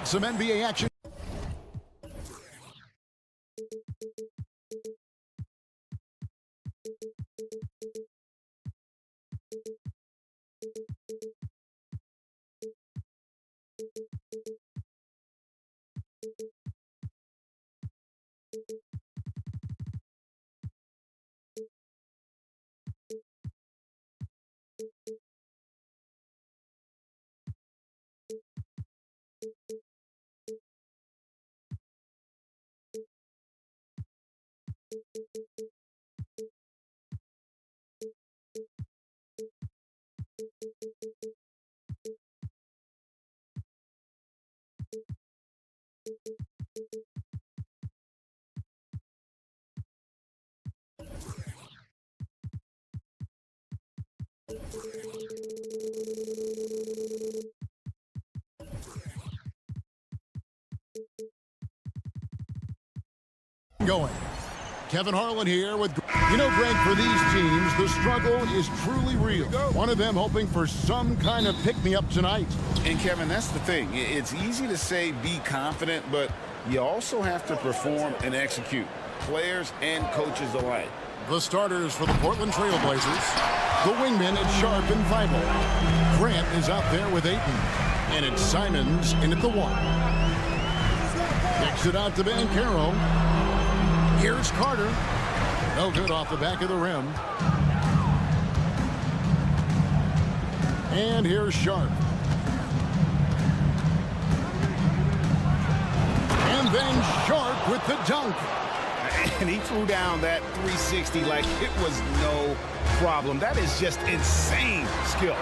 some NBA action. Going. Kevin Harlan here with... You know, Greg, for these teams, the struggle is truly real. One of them hoping for some kind of pick-me-up tonight. And, Kevin, that's the thing. It's easy to say be confident, but you also have to perform and execute. Players and coaches alike. The starters for the Portland Trail Blazers. The wingmen at Sharp and Weibel. Grant is out there with Ayton. And it's Simons in at the 1. Kicks it out to Banchero. Here's Carter. No good off the back of the rim. And here's Sharp. And then Sharp with the dunk. And he threw down that 360 like it was no problem. That is just insane skill.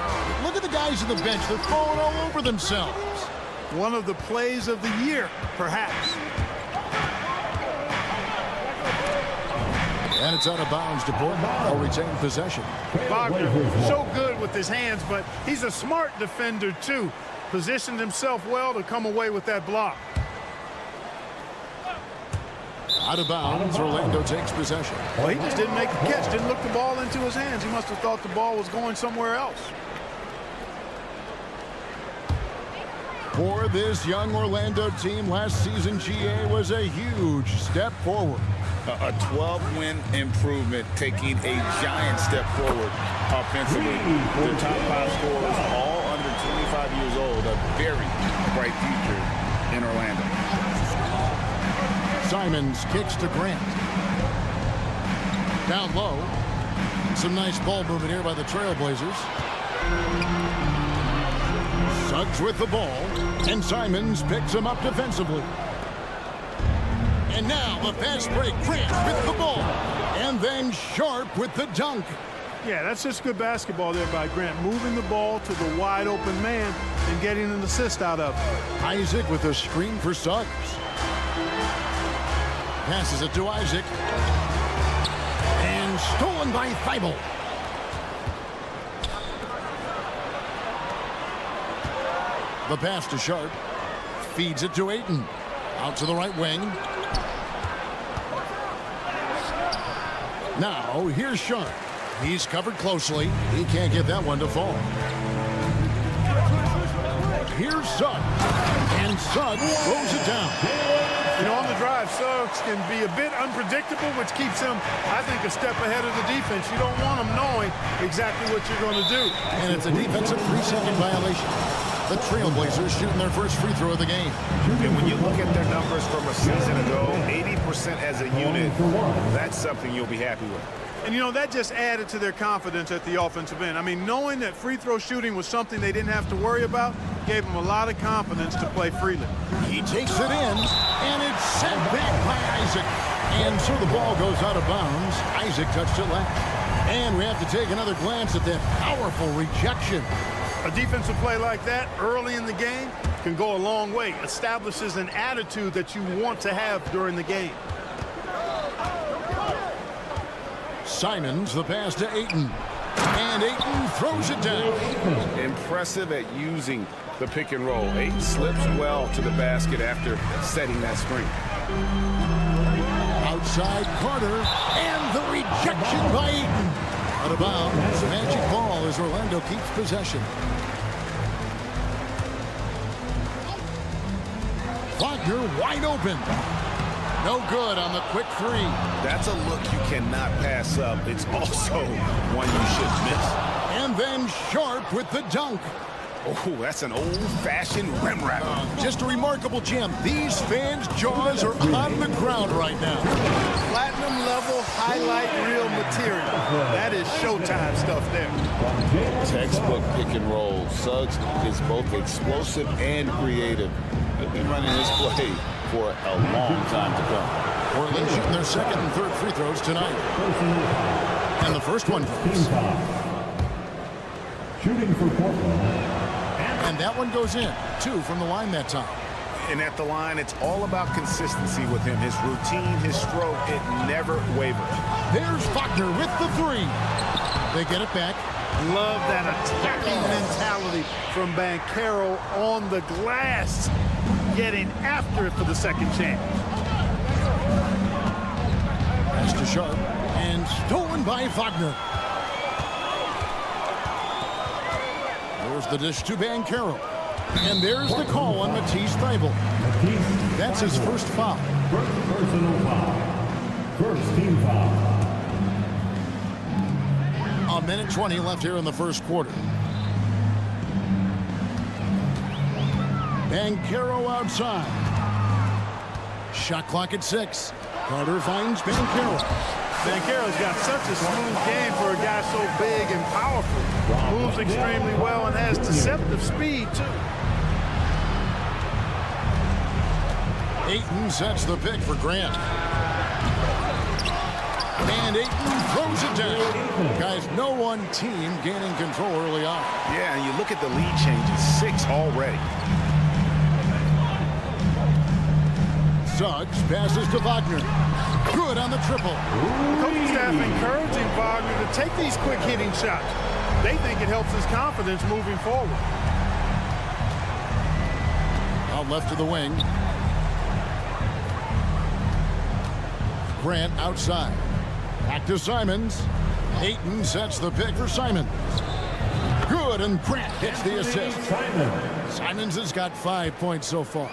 Look at the guys on the bench. They're falling all over themselves. One of the plays of the year, perhaps. And it's out of bounds to Portland. They'll retain possession. Wagner, so good with his hands, but he's a smart defender, too. Positioned himself well to come away with that block. Out of bounds, Orlando takes possession. Well, he just didn't make the catch, didn't look the ball into his hands. He must have thought the ball was going somewhere else. For this young Orlando team, last season GA was a huge step forward. A 12-win improvement, taking a giant step forward offensively. Their top 5 scorers, all under 25 years old, a very bright future in Orlando. Simons kicks to Grant. Down low. Some nice ball movement here by the Trailblazers. Suggs with the ball, and Simons picks him up defensively. And now the fast break. Grant with the ball. And then Sharp with the dunk. Yeah, that's just good basketball there by Grant. Moving the ball to the wide open man and getting an assist out of it. Isaac with a screen for Suggs. Passes it to Isaac. And stolen by Weibel. The pass to Sharp. Feeds it to Ayton. Out to the right wing. Now, here's Sharp. He's covered closely. He can't get that one to fall. Here's Suggs. And Suggs throws it down. You know, on the drive, Suggs can be a bit unpredictable, which keeps him, I think, a step ahead of the defense. You don't want him knowing exactly what you're going to do. And it's a defensive 3-second violation. The Trailblazers shooting their first free throw of the game. And when you look at their numbers from a season ago, 80% as a unit, that's something you'll be happy with. And, you know, that just added to their confidence at the offensive end. I mean, knowing that free throw shooting was something they didn't have to worry about gave them a lot of confidence to play freely. He takes it in, and it's sent back by Isaac. And so the ball goes out of bounds. Isaac touched it last. And we have to take another glance at that powerful rejection. A defensive play like that early in the game can go a long way. Establishes an attitude that you want to have during the game. Simons, the pass to Ayton. And Ayton throws it down. Impressive at using the pick and roll. Ayton slips well to the basket after setting that screen. Outside Carter. And the rejection by Ayton. Out of bounds. Magic ball as Orlando keeps possession. Wagner wide open. No good on the quick three. That's a look you cannot pass up. It's also one you should miss. And then Sharp with the dunk. Oh, that's an old-fashioned rim wrap. Just a remarkable gem. These fans' jaws are on the ground right now. Platinum level highlight reel material. That is Showtime stuff there. Textbook pick and roll. Suggs is both explosive and creative. They've been running this play for a long time to come. Portland shooting their second and third free throws tonight. And the first one goes. Shooting for Portland. And that one goes in. 2 from the line that time. And at the line, it's all about consistency with him. His routine, his stroke, it never wavers. There's Wagner with the 3. They get it back. Love that attacking mentality from Banchero on the glass, getting after it for the second chance. Pass to Sharp. And stolen by Wagner. There's the dish to Banchero. And there's the call on Matisse Thybulle. That's his first foul. First personal foul. First team foul. A minute 20 left here in the first quarter. Banchero outside. Shot clock at 6. Carter finds Banchero. Banchero's got such a smooth game for a guy so big and powerful. Moves extremely well and has deceptive speed, too. Ayton sets the pick for Grant. And Ayton throws it down. Guys, no one team gaining control early on. Yeah, and you look at the lead changes, 6 already. Suggs passes to Wagner. Good on the triple. The coaching staff encouraging Wagner to take these quick hitting shots. They think it helps his confidence moving forward. Out left to the wing. Grant outside. Back to Simons. Ayton sets the pick for Simons. Good, and Grant hits the assist. Simons has got 5 points so far.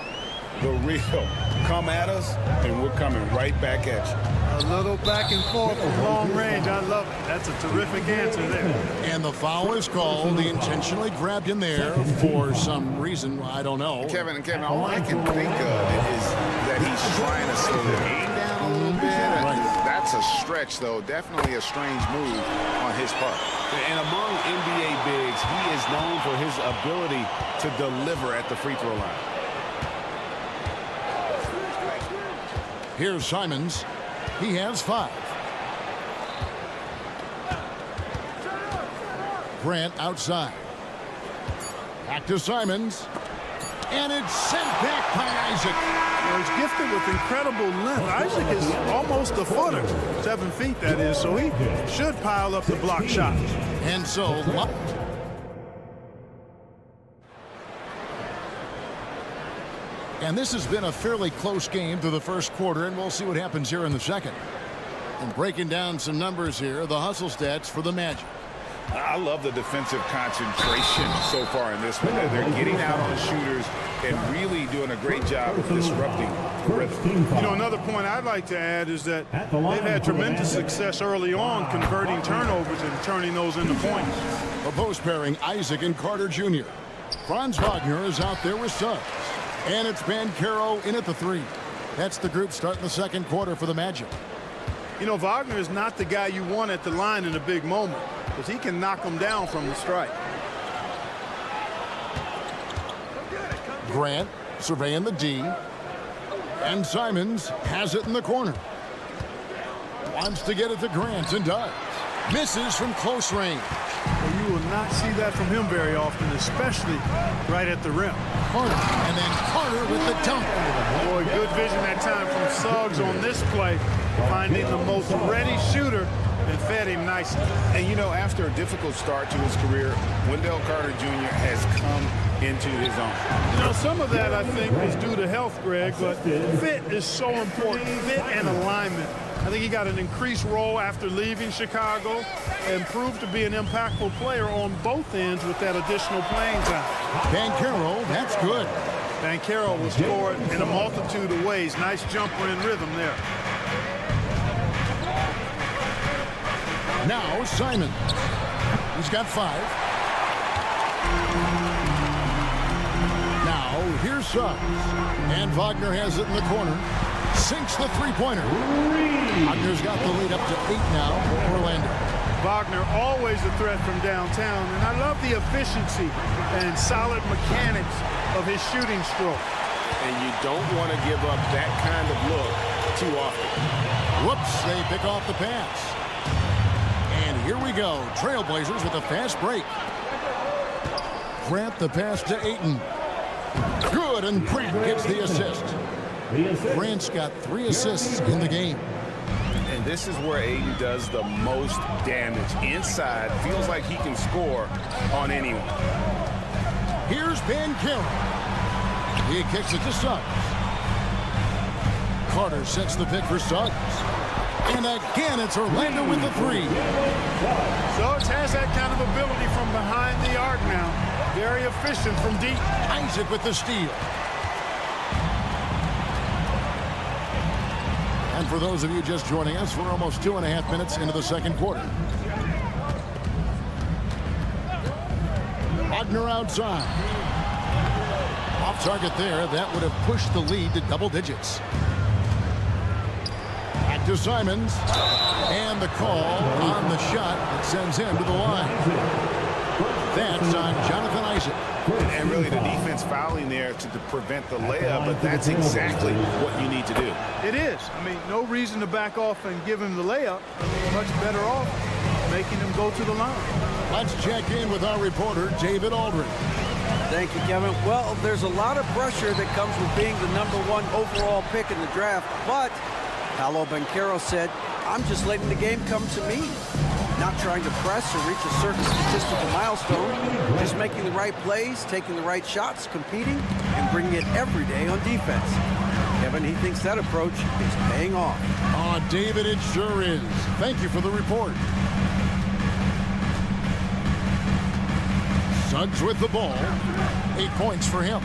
The real. Come at us, and we're coming right back at you. A little back and forth from long range. I love it. That's a terrific answer there. And the foul is called. He intentionally grabbed him there for some reason. I don't know. Kevin, all I can think of is that he's trying to slow the game down a little bit. That's a stretch, though. Definitely a strange move on his part. And among NBA bigs, he is known for his ability to deliver at the free throw line. Here's Simons. He has 5. Grant outside. Back to Simons. And it's sent back by Isaac. He's gifted with incredible length. Isaac is almost a footer. 7 feet, that is, so he should pile up the block shots. And so... And this has been a fairly close game through the first quarter, and we'll see what happens here in the second. And breaking down some numbers here, the hustle stats for the Magic. I love the defensive concentration so far in this one. They're getting out on shooters and really doing a great job of disrupting the rhythm. You know, another point I'd like to add is that they've had tremendous success early on converting turnovers and turning those into points. A post pairing, Isaac and Carter Jr. Franz Wagner is out there with Suggs. And it's Banchero in at the 3. That's the group starting the second quarter for the Magic. You know, Wagner is not the guy you want at the line in a big moment, because he can knock them down from the strike. Grant surveying the D. And Simons has it in the corner. Wants to get it to Grant and does. Misses from close range. Well, you will not see that from him very often, especially right at the rim. Carter, and then Carter with the dunk. Boy, good vision that time from Suggs on this play, finding the most ready shooter and fed him nicely. And, you know, after a difficult start to his career, Wendell Carter Jr. has come into his own. You know, some of that, I think, was due to health, Greg, but fit is so important. Fit and alignment I think he got an increased role after leaving Chicago and proved to be an impactful player on both ends with that additional playing time. Banchero, that's good. Banchero will score in a multitude of ways. Nice jumper in rhythm there. Now Simon. He's got 5. Now here's Suggs. And Wagner has it in the corner. Sinks the three-pointer. Wagner's got the lead up to 8 now for Orlando. Wagner always a threat from downtown, and I love the efficiency and solid mechanics of his shooting stroke. And you don't want to give up that kind of look too often. Whoops, they pick off the pass. And here we go. Trailblazers with a fast break. Grant the pass to Ayton. Good, and Grant gets the assist. Grant's got 3 assists in the game. And this is where Ayton does the most damage. Inside, feels like he can score on anyone. Here's Banchero. He kicks it to Suggs. Carter sets the pick for Suggs. And again, it's Orlando with the 3. Suggs has that kind of ability from behind the arc now. Very efficient from deep. Isaac with the steal. And for those of you just joining us, we're almost 2.5 minutes into the second quarter. Wagner outside. Off target there. That would have pushed the lead to double digits. Back to Simons. And the call on the shot that sends him to the line. That's on Jonathan Isaac. And really the defense fouling there to prevent the layup, but that's exactly what you need to do. It is. I mean, no reason to back off and give him the layup. Much better off making him go to the line. Let's check in with our reporter, David Aldridge. Thank you, Kevin. Well, there's a lot of pressure that comes with being the #1 overall pick in the draft, but Paolo Banchero said, I'm just letting the game come to me. Not trying to press or reach a certain statistical milestone, just making the right plays, taking the right shots, competing, and bringing it every day on defense. Kevin, he thinks that approach is paying off. Oh, David, it sure is. Thank you for the report. Suggs with the ball. 8 points for him.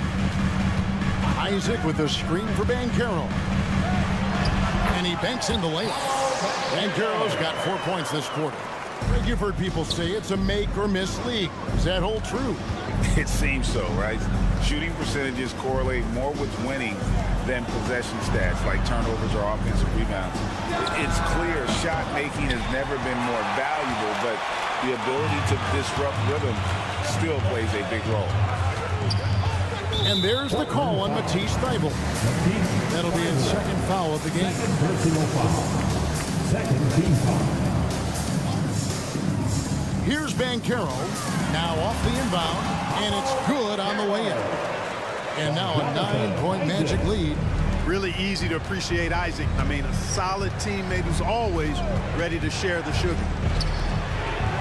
Isaac with the screen for Banchero. And he banks in the layup. Banchero's got 4 points this quarter. Greg, you've heard people say it's a make or miss league. Does that hold true? It seems so, right? Shooting percentages correlate more with winning than possession stats like turnovers or offensive rebounds. It's clear shot making has never been more valuable, but the ability to disrupt rhythm still plays a big role. And there's the call on Matisse Thybulle. That'll be his second foul of the game. Personal foul. Second team foul. Here's Banchero, now off the inbound, and it's good on the way in. And now a 9-point Magic lead. Really easy to appreciate Isaac. I mean, a solid teammate who's always ready to share the sugar.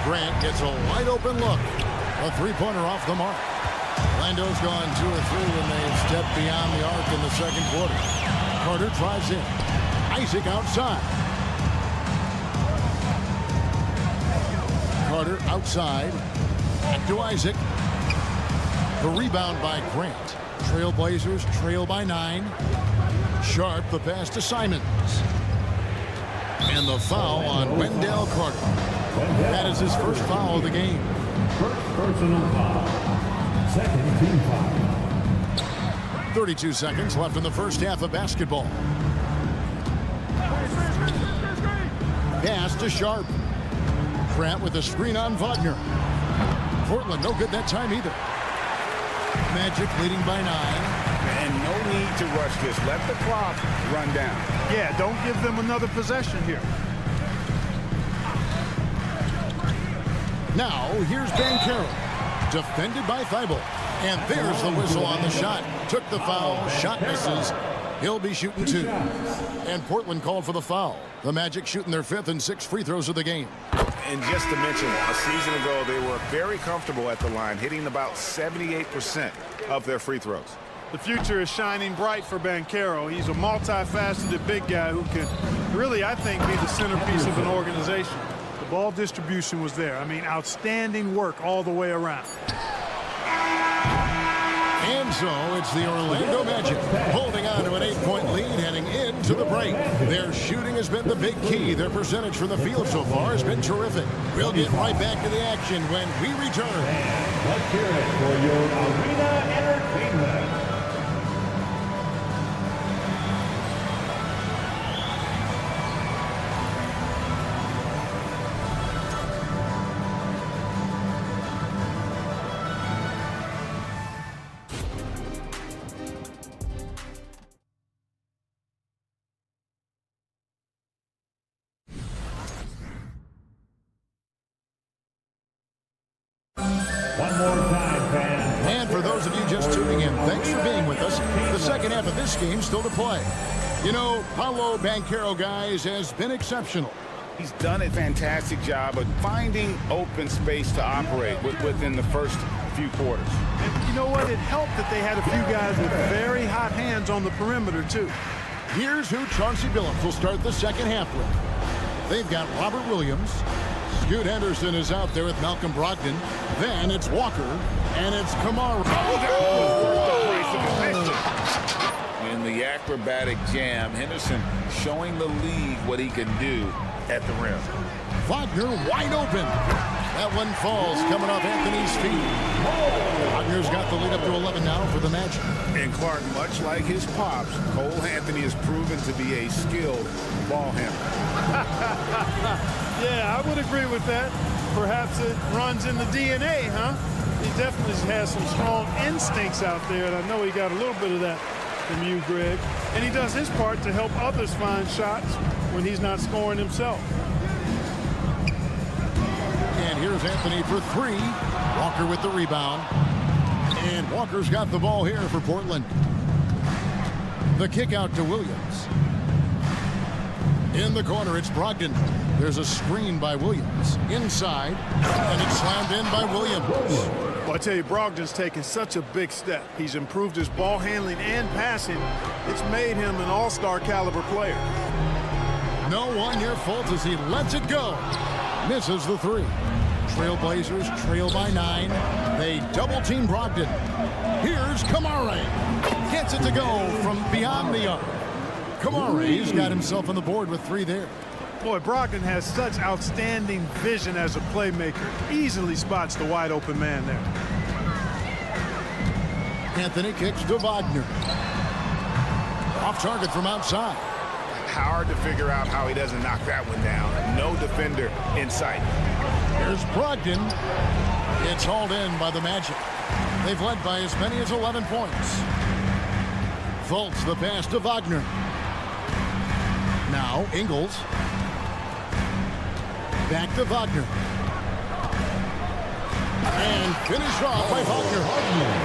Grant gets a wide open look. A 3-pointer off the mark. Orlando's gone 2 or 3 when they step beyond the arc in the second quarter. Carter drives in. Isaac outside. Carter outside. Back to Isaac. The rebound by Grant. Trailblazers trail by 9. Sharp the pass to Simons. And the foul on Wendell Carter. That is his first foul of the game. First personal foul. Second team foul. 32 seconds left in the first half of basketball. Pass to Sharp. Grant with a screen on Wagner. Portland no good that time either. Magic leading by 9. And no need to rush this. Let the clock run down. Yeah, don't give them another possession here. Now here's Banchero. Defended by Thybulle. And there's the whistle on the shot. Took the foul. Shot misses. He'll be shooting 2. And Portland called for the foul. The Magic shooting their 5th and 6th free throws of the game. And just to mention, a season ago, they were very comfortable at the line, hitting about 78% of their free throws. The future is shining bright for Banchero. He's a multifaceted big guy who can really, I think, be the centerpiece of an organization. The ball distribution was there. I mean, outstanding work all the way around. And so it's the Orlando Magic holding on to an 8-point lead heading into the break. Their shooting has been the big key. Their percentage from the field so far has been terrific. We'll get right back to the action when we return. Let's hear it for your arena entertainment. One more time, fans. And for those of you just tuning in, thanks for being with us. The second half of this game still to play. You know, Paolo Banchero, guys, has been exceptional. He's done a fantastic job of finding open space to operate within the first few quarters. And you know what? It helped that they had a few guys with very hot hands on the perimeter, too. Here's who Chauncey Billups will start the second half with. They've got Robert Williams. Scoot Henderson is out there with Malcolm Brogdon. Then it's Walker, and it's Kamara. In the acrobatic jam, Henderson showing the league what he can do at the rim. Wagner wide open. That one falls coming off Anthony's feet. Wagner's got the lead up to 11 now for the Magic. And Clark, much like his pops, Cole Anthony has proven to be a skilled ball handler. Yeah, I would agree with that. Perhaps it runs in the DNA, huh? He definitely has some strong instincts out there, and I know he got a little bit of that from you, Greg. And he does his part to help others find shots when he's not scoring himself. And here's Anthony for three. Walker with the rebound. And Walker's got the ball here for Portland. The kick out to Williams. In the corner, it's Brogdon. There's a screen by Williams. Inside, and it's slammed in by Williams. Well, I tell you, Brogdon's taken such a big step. He's improved his ball handling and passing. It's made him an all-star caliber player. No one near fault as he lets it go. Misses the three. Trailblazers trail by 9. They double-team Brogdon. Here's Kamara. Gets it to go from beyond the arc. Kamara's got himself on the board with 3 there. Boy, Brogdon has such outstanding vision as a playmaker. Easily spots the wide open man there. Anthony kicks to Wagner. Off target from outside. Hard to figure out how he doesn't knock that one down. No defender in sight. Here's Brogdon. It's hauled in by the Magic. They've led by as many as 11 points. Fultz the pass to Wagner. Now Ingles. Back to Wagner. And finished off by Wagner.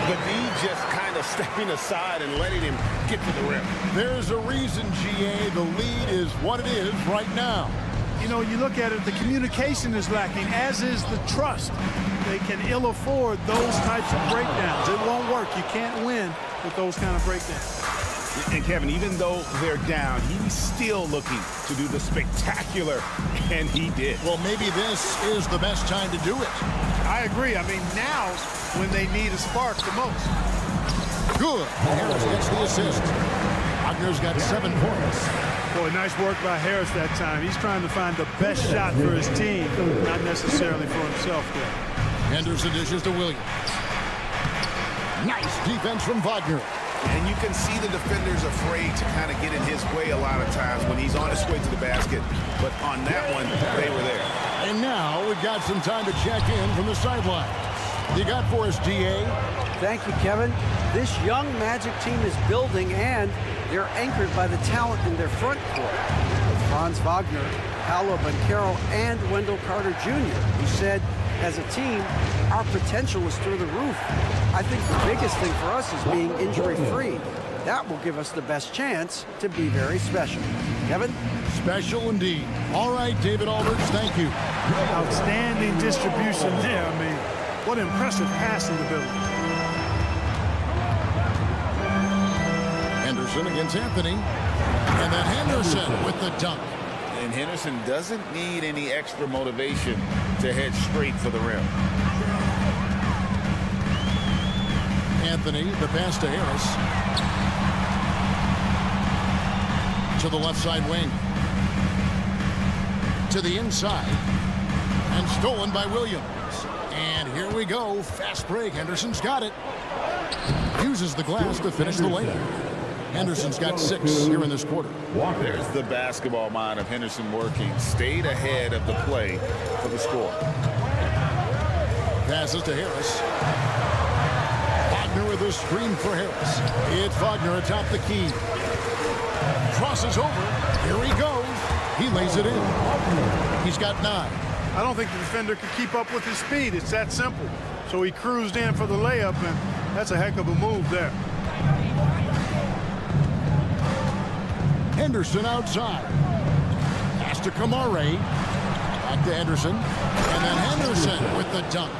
But he just kind of stepping aside and letting him get to the rim. There's a reason, GA, the lead is what it is right now. You know, you look at it, the communication is lacking, as is the trust. They can ill afford those types of breakdowns. It won't work. You can't win with those kind of breakdowns. And Kevin, even though they're down, he's still looking to do the spectacular, and he did. Well, maybe this is the best time to do it. I agree. I mean, now's when they need a spark the most. Good. Harris gets the assist. Wagner's got 7 points. Boy, nice work by Harris that time. He's trying to find the best shot for his team, not necessarily for himself there. Henderson dishes to Williams. Nice defense from Wagner. And you can see the defenders afraid to kind of get in his way a lot of times when he's on his way to the basket. But on that one, they were there. And now we've got some time to check in from the sideline. You got for us, GA? Thank you, Kevin. This young Magic team is building, and they're anchored by the talent in their front court. With Franz Wagner, Paolo Banchero, and Wendell Carter Jr., who said, as a team, our potential is through the roof. I think the biggest thing for us is being injury-free. That will give us the best chance to be very special. Kevin? Special indeed. All right, David Aldridge, thank you. Outstanding distribution there. I mean, what impressive passing ability. Henderson against Anthony. And then Henderson with the dunk. And Henderson doesn't need any extra motivation to head straight for the rim. Anthony, the pass to Harris. To the left side wing. To the inside. And stolen by Williams. And here we go. Fast break. Henderson's got it. Uses the glass to finish the layup. Henderson's got 6 here in this quarter. There's the basketball mind of Henderson working. Stayed ahead of the play for the score. Passes to Harris. Wagner with a screen for Harris. It's Wagner atop the key. Crosses over. Here he goes. He lays it in. He's got 9. I don't think the defender could keep up with his speed. It's that simple. So he cruised in for the layup, and that's a heck of a move there. Henderson outside. Pass to Kamare. Back to Henderson. And then Henderson with the dunk.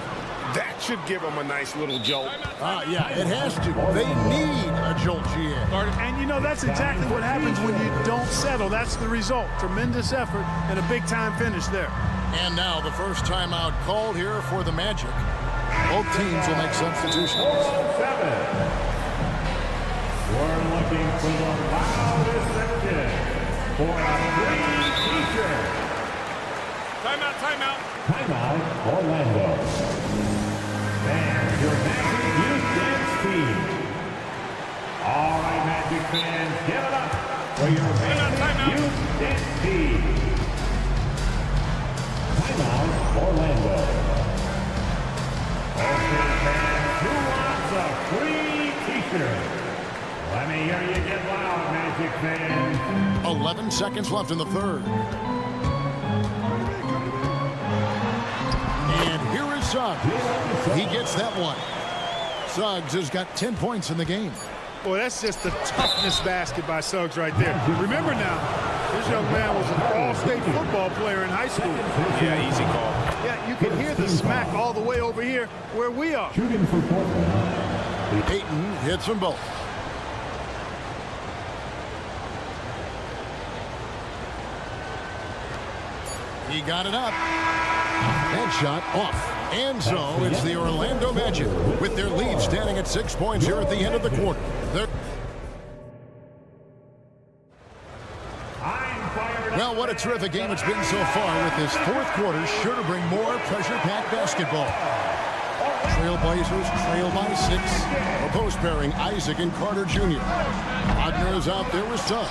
That should give them a nice little jolt. Yeah, it has to. They need a jolt, GA. And, you know, that's exactly what happens when you don't settle. That's the result. Tremendous effort and a big-time finish there. And now the first timeout called here for the Magic. Both teams will make substitutions. 7. We're looking for the loudest section for a free t-shirt. Timeout, timeout. Timeout, Orlando. And your Magic Youth Dance Team. All right, Magic fans, give it up for your Magic Youth Dance Team. Timeout, Orlando. Okay, fans, who wants a free t-shirt? Let me hear you get loud, Magic fans. 11 seconds left in the third. And here is Suggs. He gets that one. Suggs has got 10 points in the game. Boy, that's just the toughness basket by Suggs right there. Remember now, this young man was an all-state football player in high school. Yeah, easy call. Yeah, you can hear the smack all the way over here where we are. Shooting for Portland. Peyton hits them both. He got it up. That shot off. And so it's the Orlando Magic with their lead standing at 6 points here at the end of the quarter. Well, what a terrific game it's been so far, with this fourth quarter sure to bring more pressure-packed basketball. Trailblazers trail by 6. A post pairing, Isaac and Carter Jr. Wagner is out there with Suggs.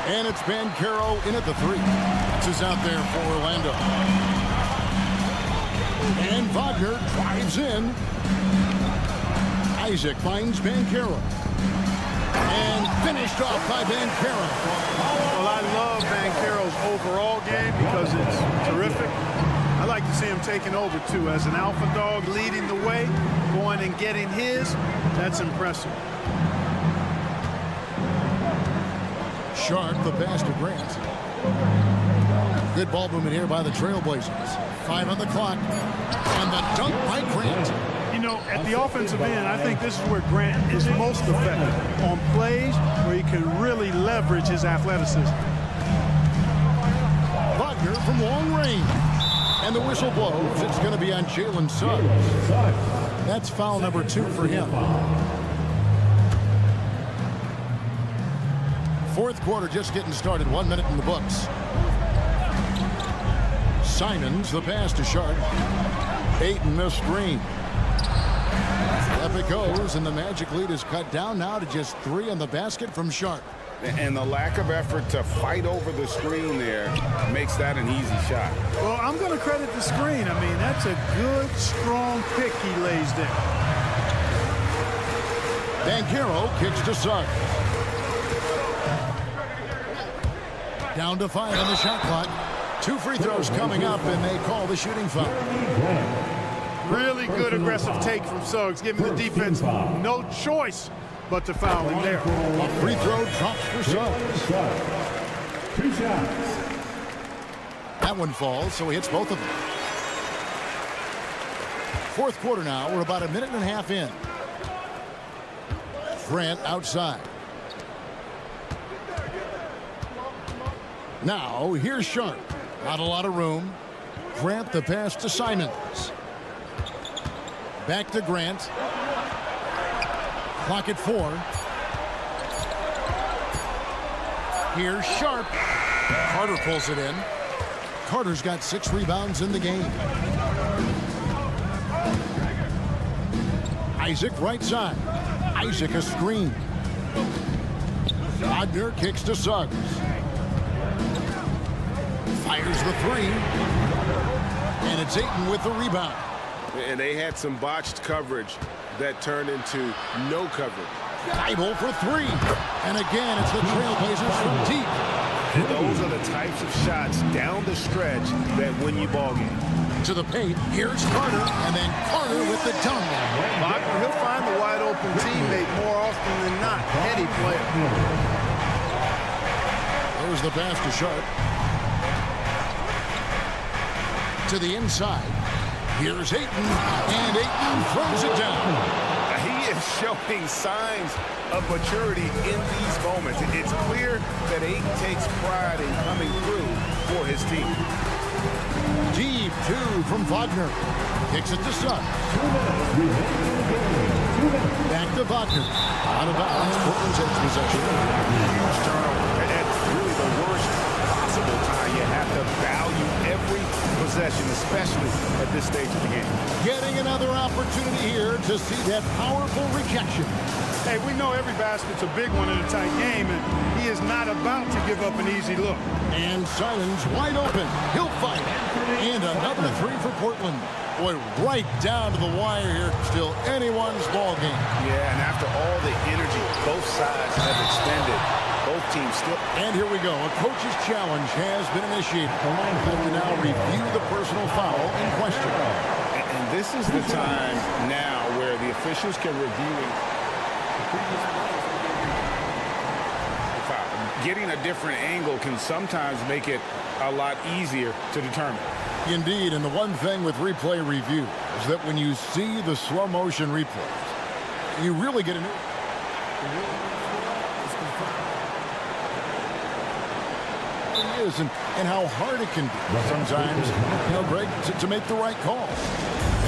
And it's Banchero in at the 3. This is out there for Orlando. And Wagner drives in. Isaac finds Banchero. And finished off by Banchero. Well, I love Banchero's overall game because it's terrific. I like to see him taking over, too. As an alpha dog leading the way, going and getting his, that's impressive. Sharp, the pass to Grant. Good ball movement here by the Trailblazers. 5 on the clock. And the dunk by Grant. You know, at the offensive end, I think this is where Grant is most effective, on plays where he can really leverage his athleticism. Wagner from long range. And the whistle blows. It's going to be on Jalen Suggs. That's foul number 2 for him. Fourth quarter just getting started. 1 minute in the books. Simons, the pass to Sharp. Peyton, the screen. Up it goes, and the Magic lead is cut down now to just 3 on the basket from Sharp. And the lack of effort to fight over the screen there makes that an easy shot. Well, I'm going to credit the screen. I mean, that's a good, strong pick he lays there. Banchero kicks to Suggs. Down to 5 on the shot clock. 2 free throws coming up, and they call the shooting foul. Really good aggressive take from Suggs, giving the defense no choice but to foul him there. A free throw drops for Suggs. 2 shots. That one falls, so he hits both of them. Fourth quarter now. We're about a minute and a half in. Grant outside. Now, here's Sharp. Not a lot of room. Grant the pass to Simons. Back to Grant. Clock at 4. Here's Sharp. Carter pulls it in. Carter's got 6 rebounds in the game. Isaac right side. Isaac a screen. Wagner kicks to Suggs. Fires the 3. And it's Ayton with the rebound. And they had some botched coverage that turned into no coverage. Bible for 3. And again, it's the Trailblazers from deep. And those are the types of shots down the stretch that win you ball game. To the paint, here's Carter, and then Carter with the dunk. Wagner, he'll find the wide open teammate more often than not. Heady player. There's the pass to Sharp. To the inside. Here's Ayton, and Ayton throws it down. He is showing signs of maturity in these moments. It's clear that Ayton takes pride in coming through for his team. Deep 2 from Wagner. Kicks it to Suggs. Back to Wagner. Out of bounds. Portland's edge possession. Huge turnover. And that's really the worst possible time. You have to value every possession, especially at this stage of the game. Getting another opportunity here to see that powerful rejection. Hey, we know every basket's a big one in a tight game, and he is not about to give up an easy look. And Simons wide open. He'll fight. And another 3 for Portland. Boy, right down to the wire here. Still anyone's ball game. Yeah, and after all the energy both sides have expended, both teams still. And here we go. A coach's challenge has been initiated. We'll have to now review the personal foul in question. And this is the time now where the officials can review it. Getting a different angle can sometimes make it a lot easier to determine. Indeed, and the one thing with replay review is that when you see the slow motion replays, you really get a new. It is, and how hard it can be sometimes, Greg, to make the right call.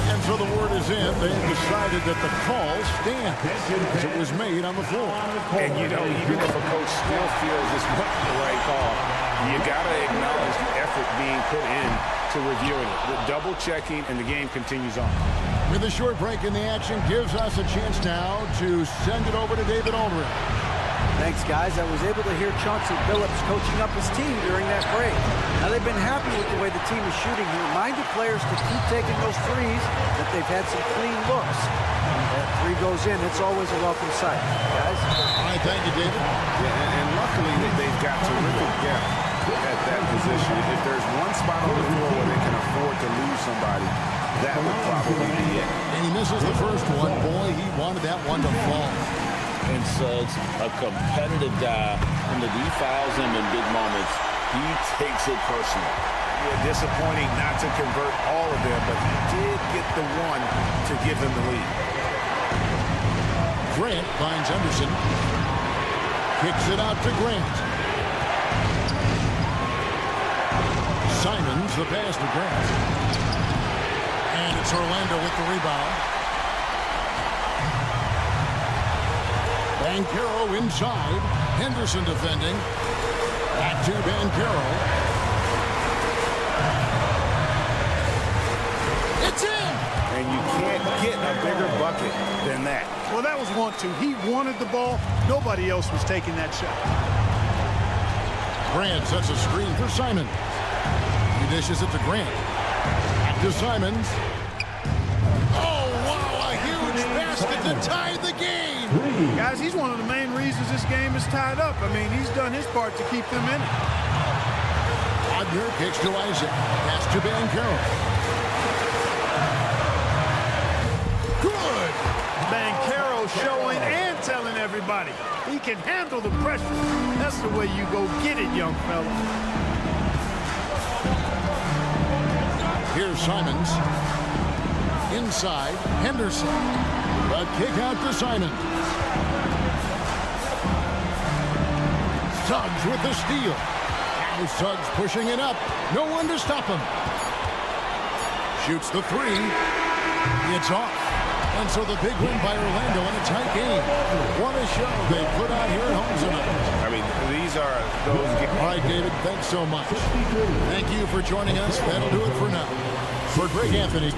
And so the word is in. They decided that the call stands as it was made on the floor. And, even if a coach still feels this wasn't the right call, you got to acknowledge the effort being put in to reviewing it. The double checking, and the game continues on. With a short break in the action, gives us a chance now to send it over to David Aldridge. Thanks, guys. I was able to hear Chauncey Billups coaching up his team during that break. Now, they've been happy with the way the team is shooting. He reminded players to keep taking those threes, that they've had some clean looks. That 3 goes in, it's always a welcome sight. Guys? All right, thank you, David. Yeah, and luckily they've got terrific depth at that position. If there's one spot on the floor where they can afford to lose somebody, that would probably be it. And he misses the first one. Boy, he wanted that one to fall. And Suggs, a competitive guy, and if he fouls him in big moments, he takes it personally. Yeah, disappointing not to convert all of them, but he did get the one to give them the lead. Grant finds Henderson. Kicks it out to Grant. Simons, the pass to Grant. And it's Orlando with the rebound. Banchero inside. Henderson defending. Back to Banchero. It's in! And you can't get a bigger bucket than that. Well, that was 1-2. He wanted the ball. Nobody else was taking that shot. Grant sets a screen for Simons. He dishes it to Grant. Back to Simons. Oh, wow, a huge basket to tie the game. Guys, he's one of the main reasons this game is tied up. I mean, he's done his part to keep them in it. Wagner kicks to Isaac. Pass to Banchero. Good. Banchero showing and telling everybody he can handle the pressure. That's the way you go get it, young fella. Here's Simons. Inside, Henderson. A kick out to Simons. Suggs with the steal. Now Suggs pushing it up. No one to stop him. Shoots the three. It's off. And so the big win by Orlando in a tight game. What a show they put on here at home tonight. I mean, these are those games. All right, David, thanks so much. Thank you for joining us. That'll do it for now. For Greg Anthony.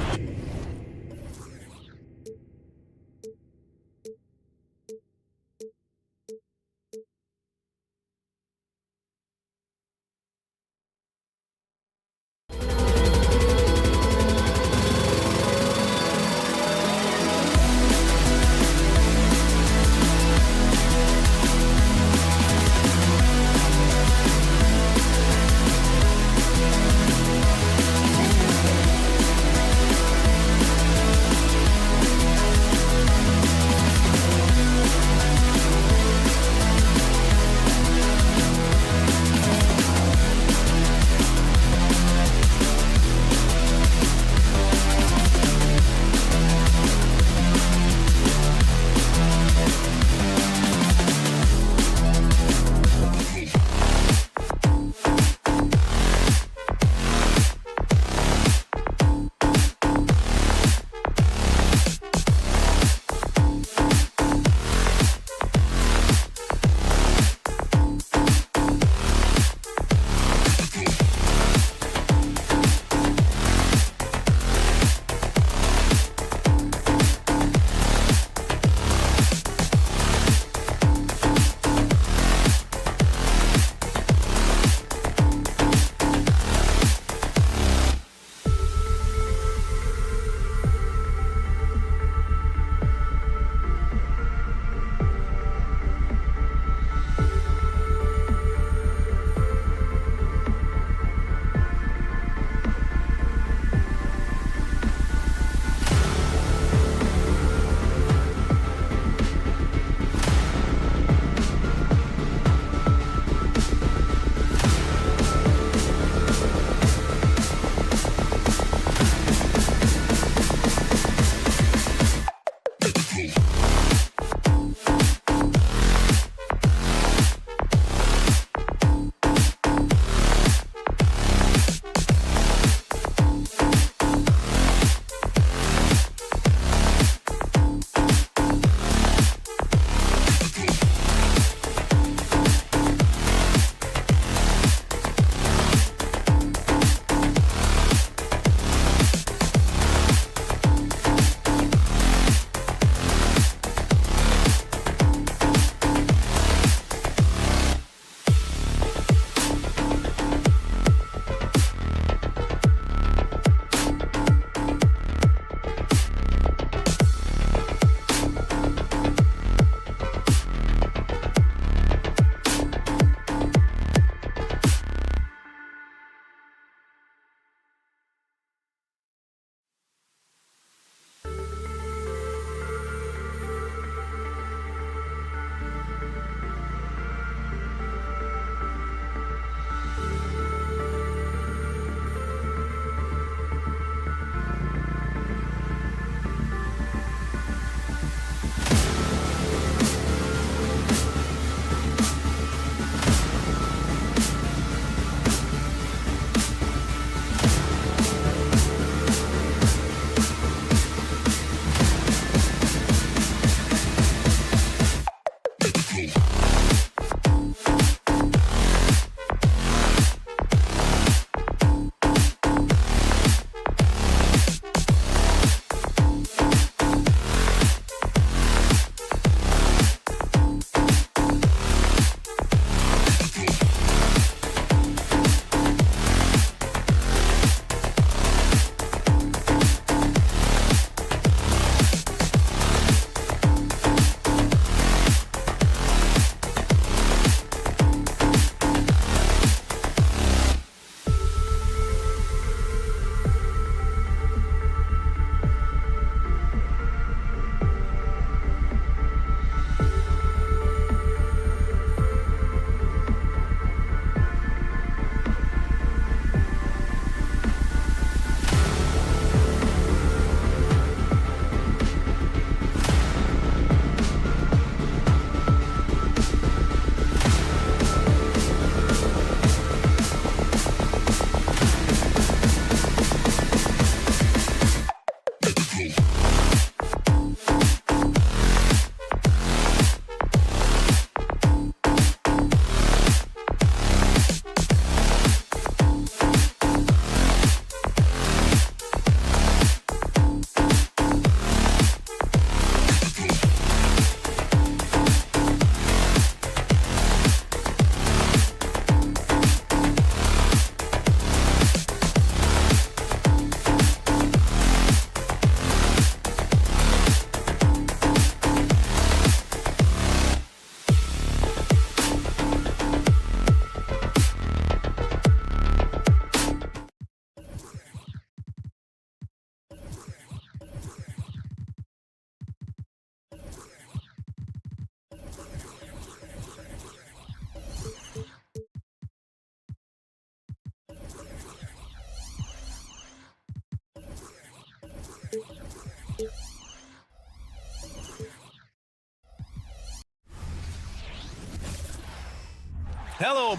Hello,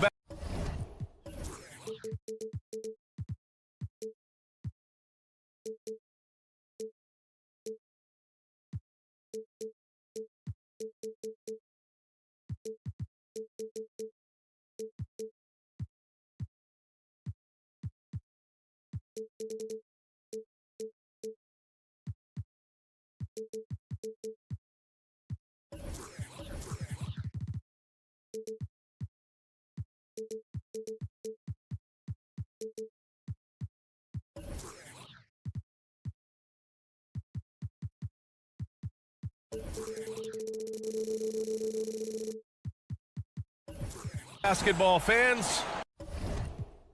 basketball fans.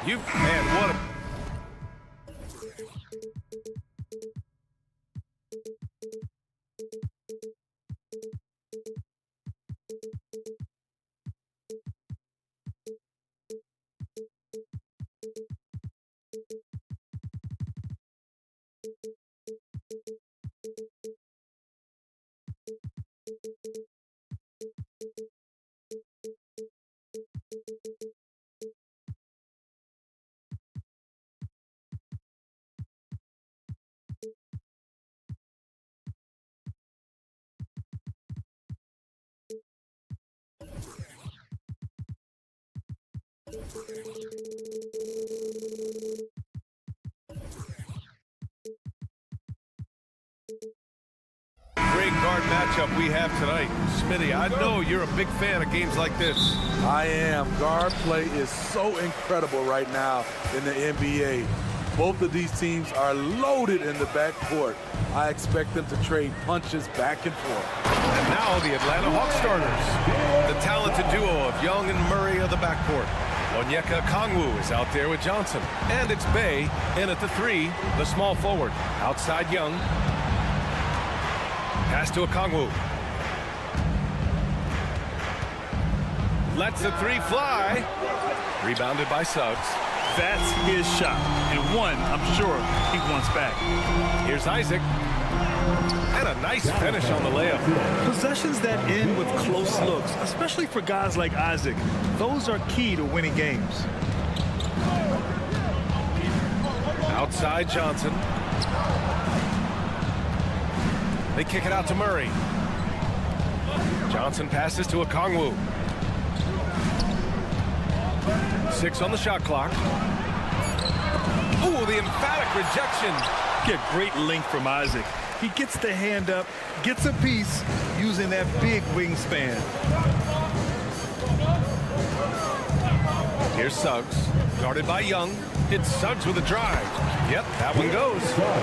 Man, what a great guard matchup we have tonight. Smitty, I know you're a big fan of games like this. I am. Guard play is so incredible right now in the NBA. Both of these teams are loaded in the backcourt. I expect them to trade punches back and forth. And now the Atlanta Hawks starters. The talented duo of Young and Murray of the backcourt. Onyeka Okongwu is out there with Johnson. And it's Bay in at the 3, the small forward. Outside Young. Pass to Okongwu. Lets the 3 fly. Rebounded by Suggs. That's his shot, and one I'm sure he wants back. Here's Isaac. And a nice finish on the layup. Possessions that end with close looks, especially for guys like Isaac, those are key to winning games. Outside Johnson. They kick it out to Murray. Johnson passes to Okongwu. 6 on the shot clock. Ooh, the emphatic rejection. Get great length from Isaac. He gets the hand up, gets a piece using that big wingspan. Here's Suggs, guarded by Young. It's Suggs with a drive. Yep, that one goes.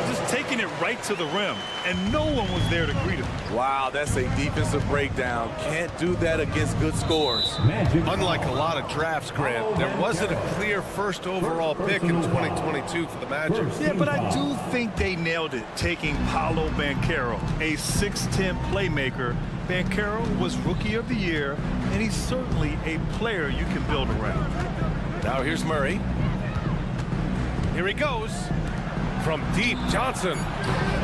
Just taking it right to the rim, and no one was there to greet him. Wow, that's a defensive breakdown. Can't do that against good scores. Unlike a lot of drafts, Grant, there wasn't a clear first overall pick in 2022 for the Magic. Yeah, but I do think they nailed it, taking Paolo Banchero, a 6'10 playmaker. Banchero was Rookie of the Year, and he's certainly a player you can build around. Now here's Murray. Here he goes. From deep, Johnson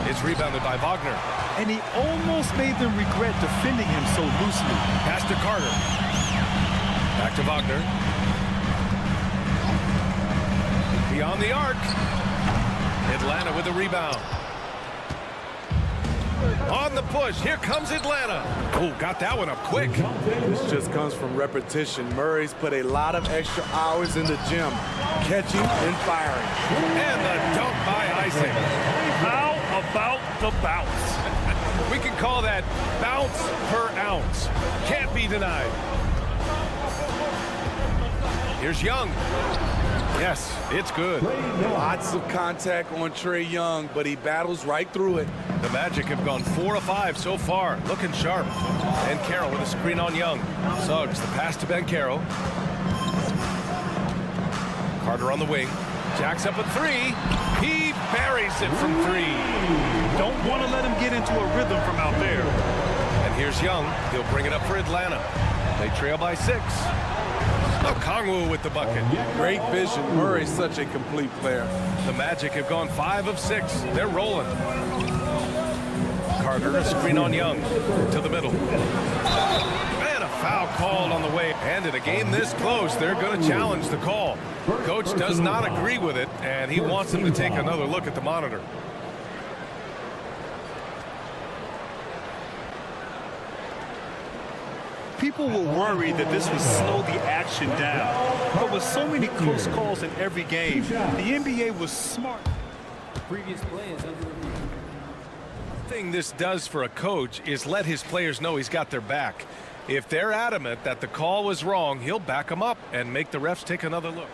is rebounded by Wagner. And he almost made them regret defending him so loosely. Pass to Carter. Back to Wagner. Beyond the arc. Atlanta with the rebound. On the push, here comes Atlanta. Oh, got that one up quick. This just comes from repetition. Murray's put a lot of extra hours in the gym, catching and firing. And the dunk by Isaac. How about the bounce? We can call that bounce per ounce. Can't be denied. Here's Young. Yes, it's good. Lots of contact on Trae Young, but he battles right through it. The Magic have gone 4 of 5 so far, looking sharp. And Carroll with a screen on Young. Suggs, the pass to Banchero. Carter on the wing. Jacks up a 3. He buries it from 3. Don't want to let him get into a rhythm from out there. And here's Young. He'll bring it up for Atlanta. They trail by 6. Okongwu with the bucket. Great vision. Murray's such a complete player. The Magic have gone 5 of 6. They're rolling. Carter, a screen on Young to the middle. And a foul called on the way. And in a game this close, they're going to challenge the call. Coach does not agree with it, and he wants them to take another look at the monitor. People were worried that this would slow the action down. But with so many close calls in every game, the NBA was smart. The previous play is under review. The thing this does for a coach is let his players know he's got their back. If they're adamant that the call was wrong, he'll back them up and make the refs take another look.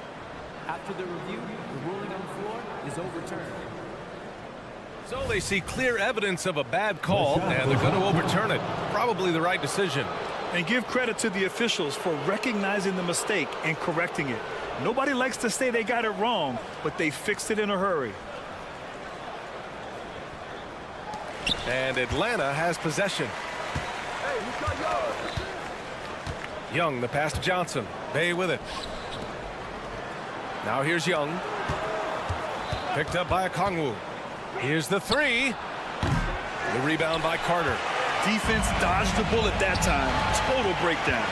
After the review, the ruling on the floor is overturned. So they see clear evidence of a bad call, and they're going to overturn it. Probably the right decision. And give credit to the officials for recognizing the mistake and correcting it. Nobody likes to say they got it wrong, but they fixed it in a hurry. And Atlanta has possession. Young, the pass to Johnson. Bay with it. Now here's Young. Picked up by Okongwu. Here's the three. The rebound by Carter. Defense dodged the bullet that time. Total breakdown.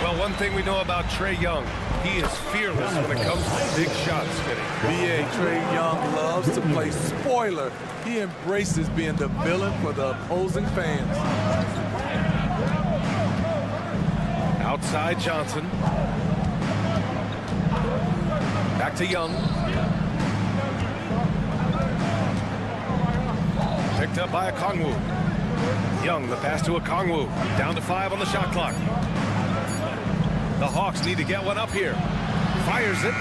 Well, one thing we know about Trae Young, he is fearless when it comes to big shots, Smitty. BA Trae Young loves to play spoiler. He embraces being the villain for the opposing fans. Outside Johnson. Back to Young. Picked up by Okongwu. Young, the pass to Okongwu. Down to 5 on the shot clock. The Hawks need to get one up here. Fires it.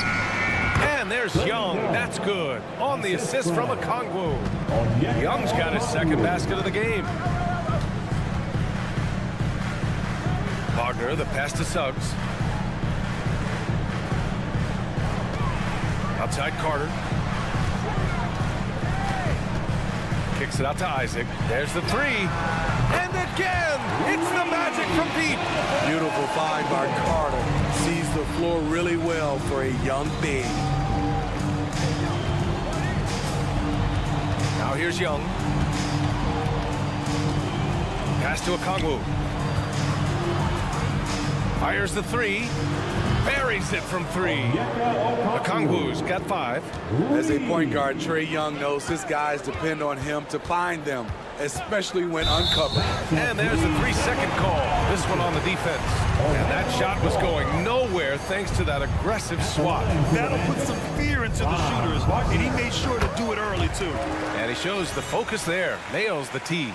And there's Young. That's good. On the assist from Okongwu. Young's got his second basket of the game. Wagner, the pass to Suggs. Outside Carter. Kicks it out to Isaac. There's the three. And again, it's the magic from Pete. Beautiful find by Carter. Sees the floor really well for a young big. Now here's Young. Pass to Okongwu. Fires the three. Buries it from three. Okongwu's got 5. As a point guard, Trae Young knows his guys depend on him to find them, especially when uncovered. And there's the 3-second call. This one on the defense. And that shot was going nowhere thanks to that aggressive swat. That'll put some fear into the shooters, and he made sure to do it early, too. And he shows the focus there. Nails the tee.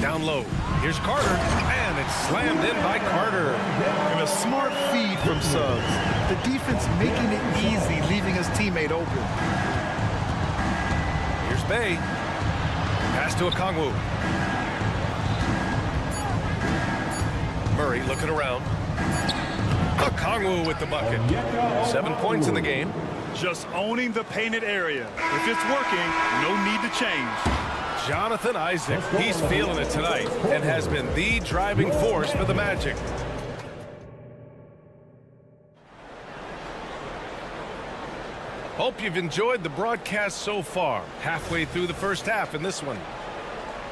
Down low. Here's Carter. And it's slammed in by Carter. And a smart feed from Suggs. The defense making it easy, leaving his teammate open. Here's Bay. Pass to Okongwu. Murray looking around. Okongwu with the bucket. 7 points in the game. Just owning the painted area. If it's working, no need to change. Jonathan Isaac, he's feeling it tonight and has been the driving force for the Magic. Hope you've enjoyed the broadcast so far. Halfway through the first half in this one.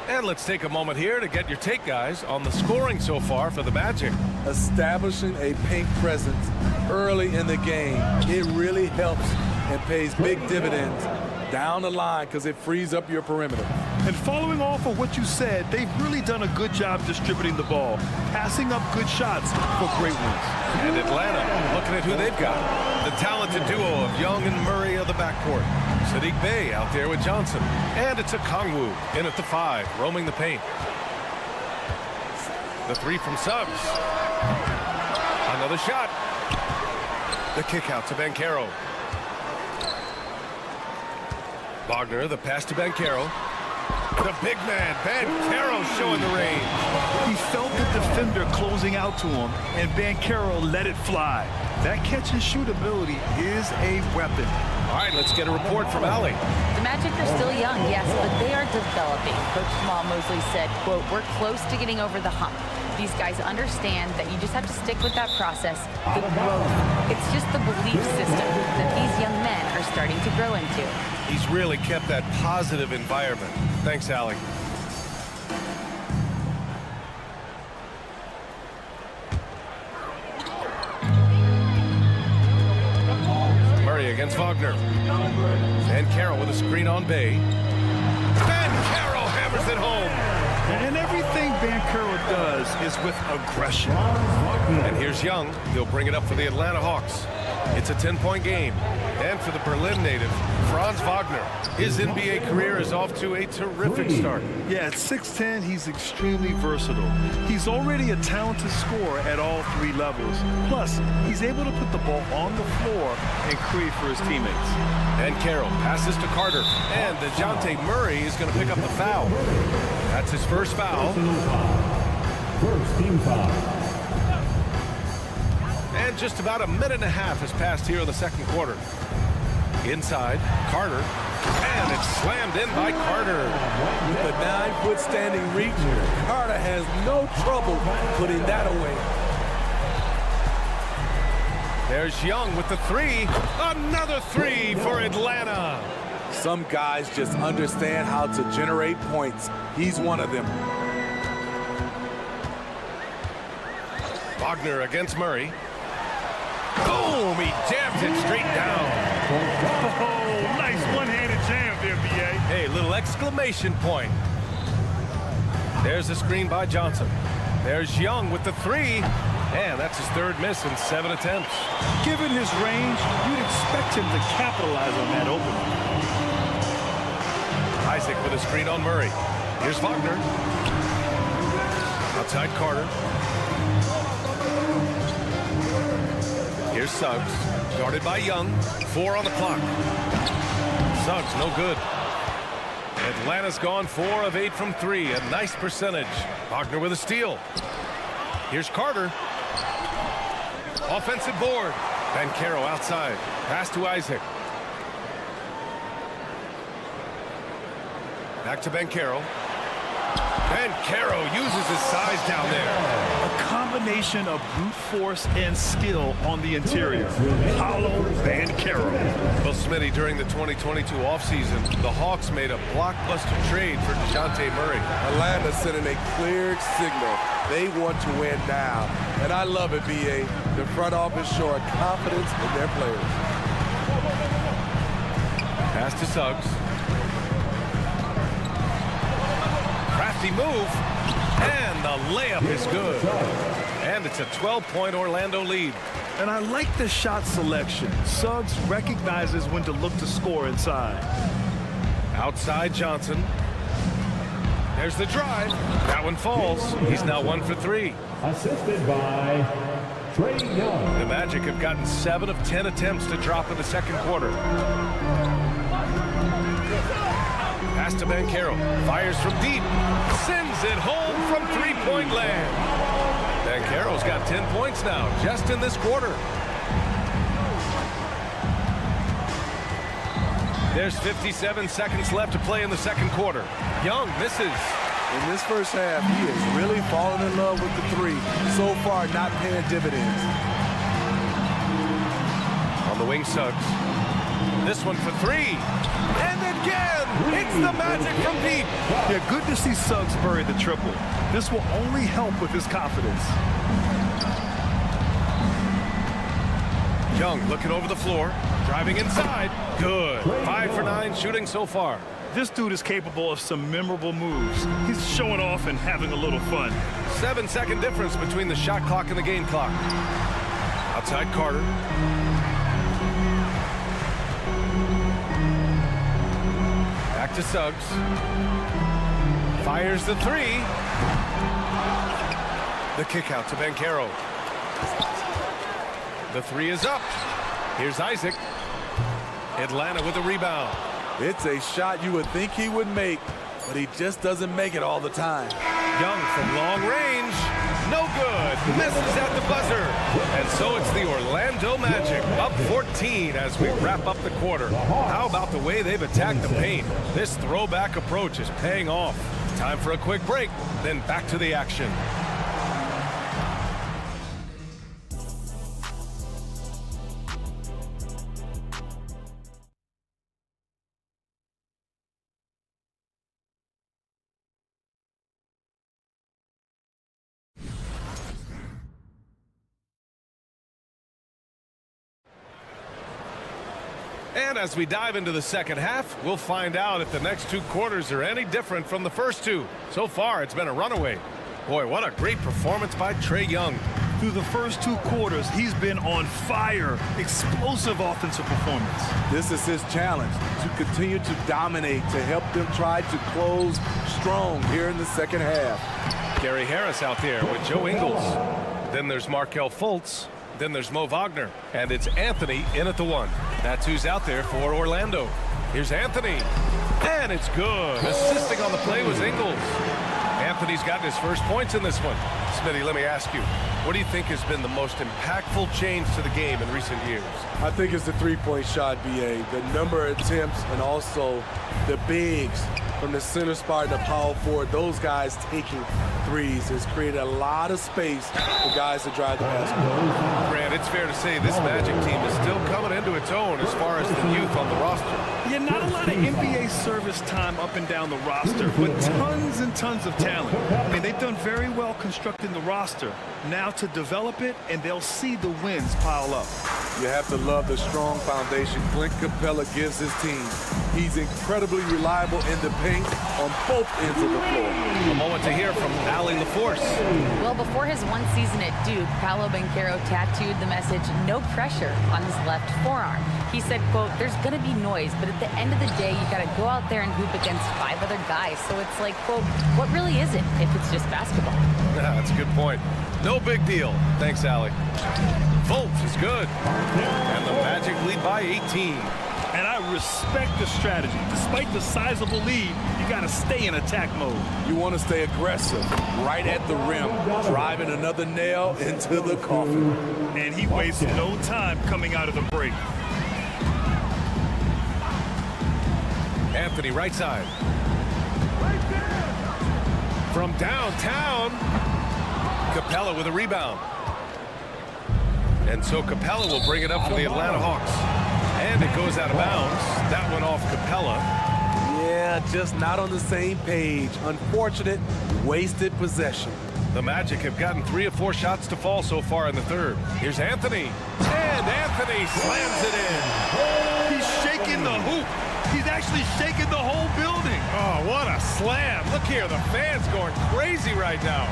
And let's take a moment here to get your take, guys, on the scoring so far for the Magic. Establishing a paint presence early in the game, it really helps and pays big dividends down the line because it frees up your perimeter. And following off of what you said, they've really done a good job distributing the ball, passing up good shots for great ones. And Atlanta, looking at who they've got. The talented duo of Young and Murray of the backcourt. Saddiq Bey out there with Johnson. And it's Okongwu in at the 5, roaming the paint. The 3 from Suggs. Another shot. The kick out to Banchero. Wagner, the pass to Banchero. The big man, Banchero, showing the range. He felt the defender closing out to him, and Banchero let it fly. That catch and shoot ability is a weapon. All right, let's get a report from Allie. The Magic are still young, yes, but they are developing. Coach Jamal Mosley said, quote, "We're close to getting over the hump. These guys understand that you just have to stick with that process, the growth. It's just the belief system that these young men are starting to grow into." He's really kept that positive environment. Thanks, Allie. Franz Wagner. And Carroll with a screen on Bay. And Carroll hammers it home. And everything Banchero does is with aggression. And here's Young. He'll bring it up for the Atlanta Hawks. It's a 10-point game. And for the Berlin native, Franz Wagner, his NBA career is off to a terrific start. Yeah, at 6'10", he's extremely versatile. He's already a talented scorer at all three levels. Plus, he's able to put the ball on the floor and create for his teammates. And Carroll passes to Carter. And DeJounte Murray is going to pick up the foul. That's his first foul. First team foul. And just about a minute and a half has passed here in the second quarter. Inside, Carter. And it's slammed in by Carter. With the 9-foot standing reach, Carter has no trouble putting that away. There's Young with the three. Another three for Atlanta. Some guys just understand how to generate points. He's one of them. Wagner against Murray. Boom! He jams it straight down. Oh, nice one-handed jam there, B.A. Hey, little exclamation point. There's a screen by Johnson. There's Young with the three. And that's his third miss in 7 attempts. Given his range, you'd expect him to capitalize on that opening. Isaac with a screen on Murray. Here's Wagner. Outside Carter. Here's Suggs, guarded by Young. 4 on the clock. Suggs, no good. Atlanta's gone 4 of 8 from 3. A nice percentage. Wagner with a steal. Here's Carter. Offensive board. Banchero outside. Pass to Isaac. Back to Banchero. Banchero uses his size down there. A combination of brute force and skill on the interior. Paolo Banchero. Well, Smitty, during the 2022 offseason, the Hawks made a blockbuster trade for DeJounte Murray. Atlanta sending a clear signal. They want to win now. And I love it, B.A. The front office showing confidence in their players. Pass to Suggs. Crafty move. And the layup is good. And it's a 12-point Orlando lead. And I like the shot selection. Suggs recognizes when to look to score inside. Outside Johnson. There's the drive. That one falls. He's now 1 for 3. Assisted by Trey Young. The Magic have gotten 7 of 10 attempts to drop in the second quarter. Pass to Banchero. Fires from deep. Sends it home from three-point land. Banchero's got 10 points now, just in this quarter. There's 57 seconds left to play in the second quarter. Young misses. In this first half, he is really falling in love with the three. So far, not paying dividends. On the wing, Suggs. This one for 3. And again, it's the Magic from deep. Yeah, good to see Suggs bury the triple. This will only help with his confidence. Young looking over the floor, driving inside. Good. 5 for 9 shooting so far. This dude is capable of some memorable moves. He's showing off and having a little fun. 7-second difference between the shot clock and the game clock. Outside Carter. Back to Suggs. Fires the 3. The kick out to Banchero. The 3 is up. Here's Isaac. Atlanta with a rebound. It's a shot you would think he would make, but he just doesn't make it all the time. Young from long range. No good. Misses at the buzzer. And so it's the Orlando Magic up 14 as we wrap up the quarter. How about the way they've attacked the paint? This throwback approach is paying off. Time for a quick break, then back to the action. And as we dive into the second half, we'll find out if the next 2 quarters are any different from the first 2. So far, it's been a runaway. Boy, what a great performance by Trae Young. Through the first 2 quarters, he's been on fire. Explosive offensive performance. This is his challenge, to continue to dominate, to help them try to close strong here in the second half. Gary Harris out there with Joe Ingles. Then there's Markelle Fultz. Then there's Mo Wagner. And it's Anthony in at the 1. That's who's out there for Orlando. Here's Anthony. And it's good. Assisting on the play was Ingles. Anthony's gotten his first points in this one. Smitty, let me ask you, what do you think has been the most impactful change to the game in recent years? I think it's the three-point shot, BA. The number of attempts and also the bigs from the center spot and the power forward. Those guys taking threes has created a lot of space for guys to drive the basketball. Grant, it's fair to say this Magic team is still coming into its own as far as the youth on the roster. Yeah, not a lot of NBA service time up and down the roster, but tons and tons of talent. I mean, they've done very well constructing the roster. Now to develop it, and they'll see the wins pile up. You have to love the strong foundation Clint Capella gives his team. He's incredibly reliable in the paint on both ends of the floor. A moment to hear from Allie LaForce. Well, before his 1 season at Duke, Paolo Banchero tattooed the message, "No pressure," on his left forearm. He said, quote, "There's going to be noise, but at the end of the day, you got to go out there and hoop against 5 other guys. So it's like, quote, what really is it if it's just basketball?" Yeah, that's a good point. No big deal. Thanks, Allie. Fultz is good. And the Magic lead by 18. And I respect the strategy. Despite the sizable lead, you got to stay in attack mode. You want to stay aggressive, right at the rim, driving another nail into the coffin. And he wastes no time coming out of the break. Anthony, right side. From downtown, Capella with a rebound. And so Capella will bring it up for the Atlanta Hawks. And it goes out of bounds. That one off Capella. Yeah, just not on the same page. Unfortunate, wasted possession. The Magic have gotten 3 of 4 shots to fall so far in the third. Here's Anthony. And Anthony slams it in. He's shaking the hoop. He's actually shaking the whole building. Oh, what a slam. Look here, the fans going crazy right now.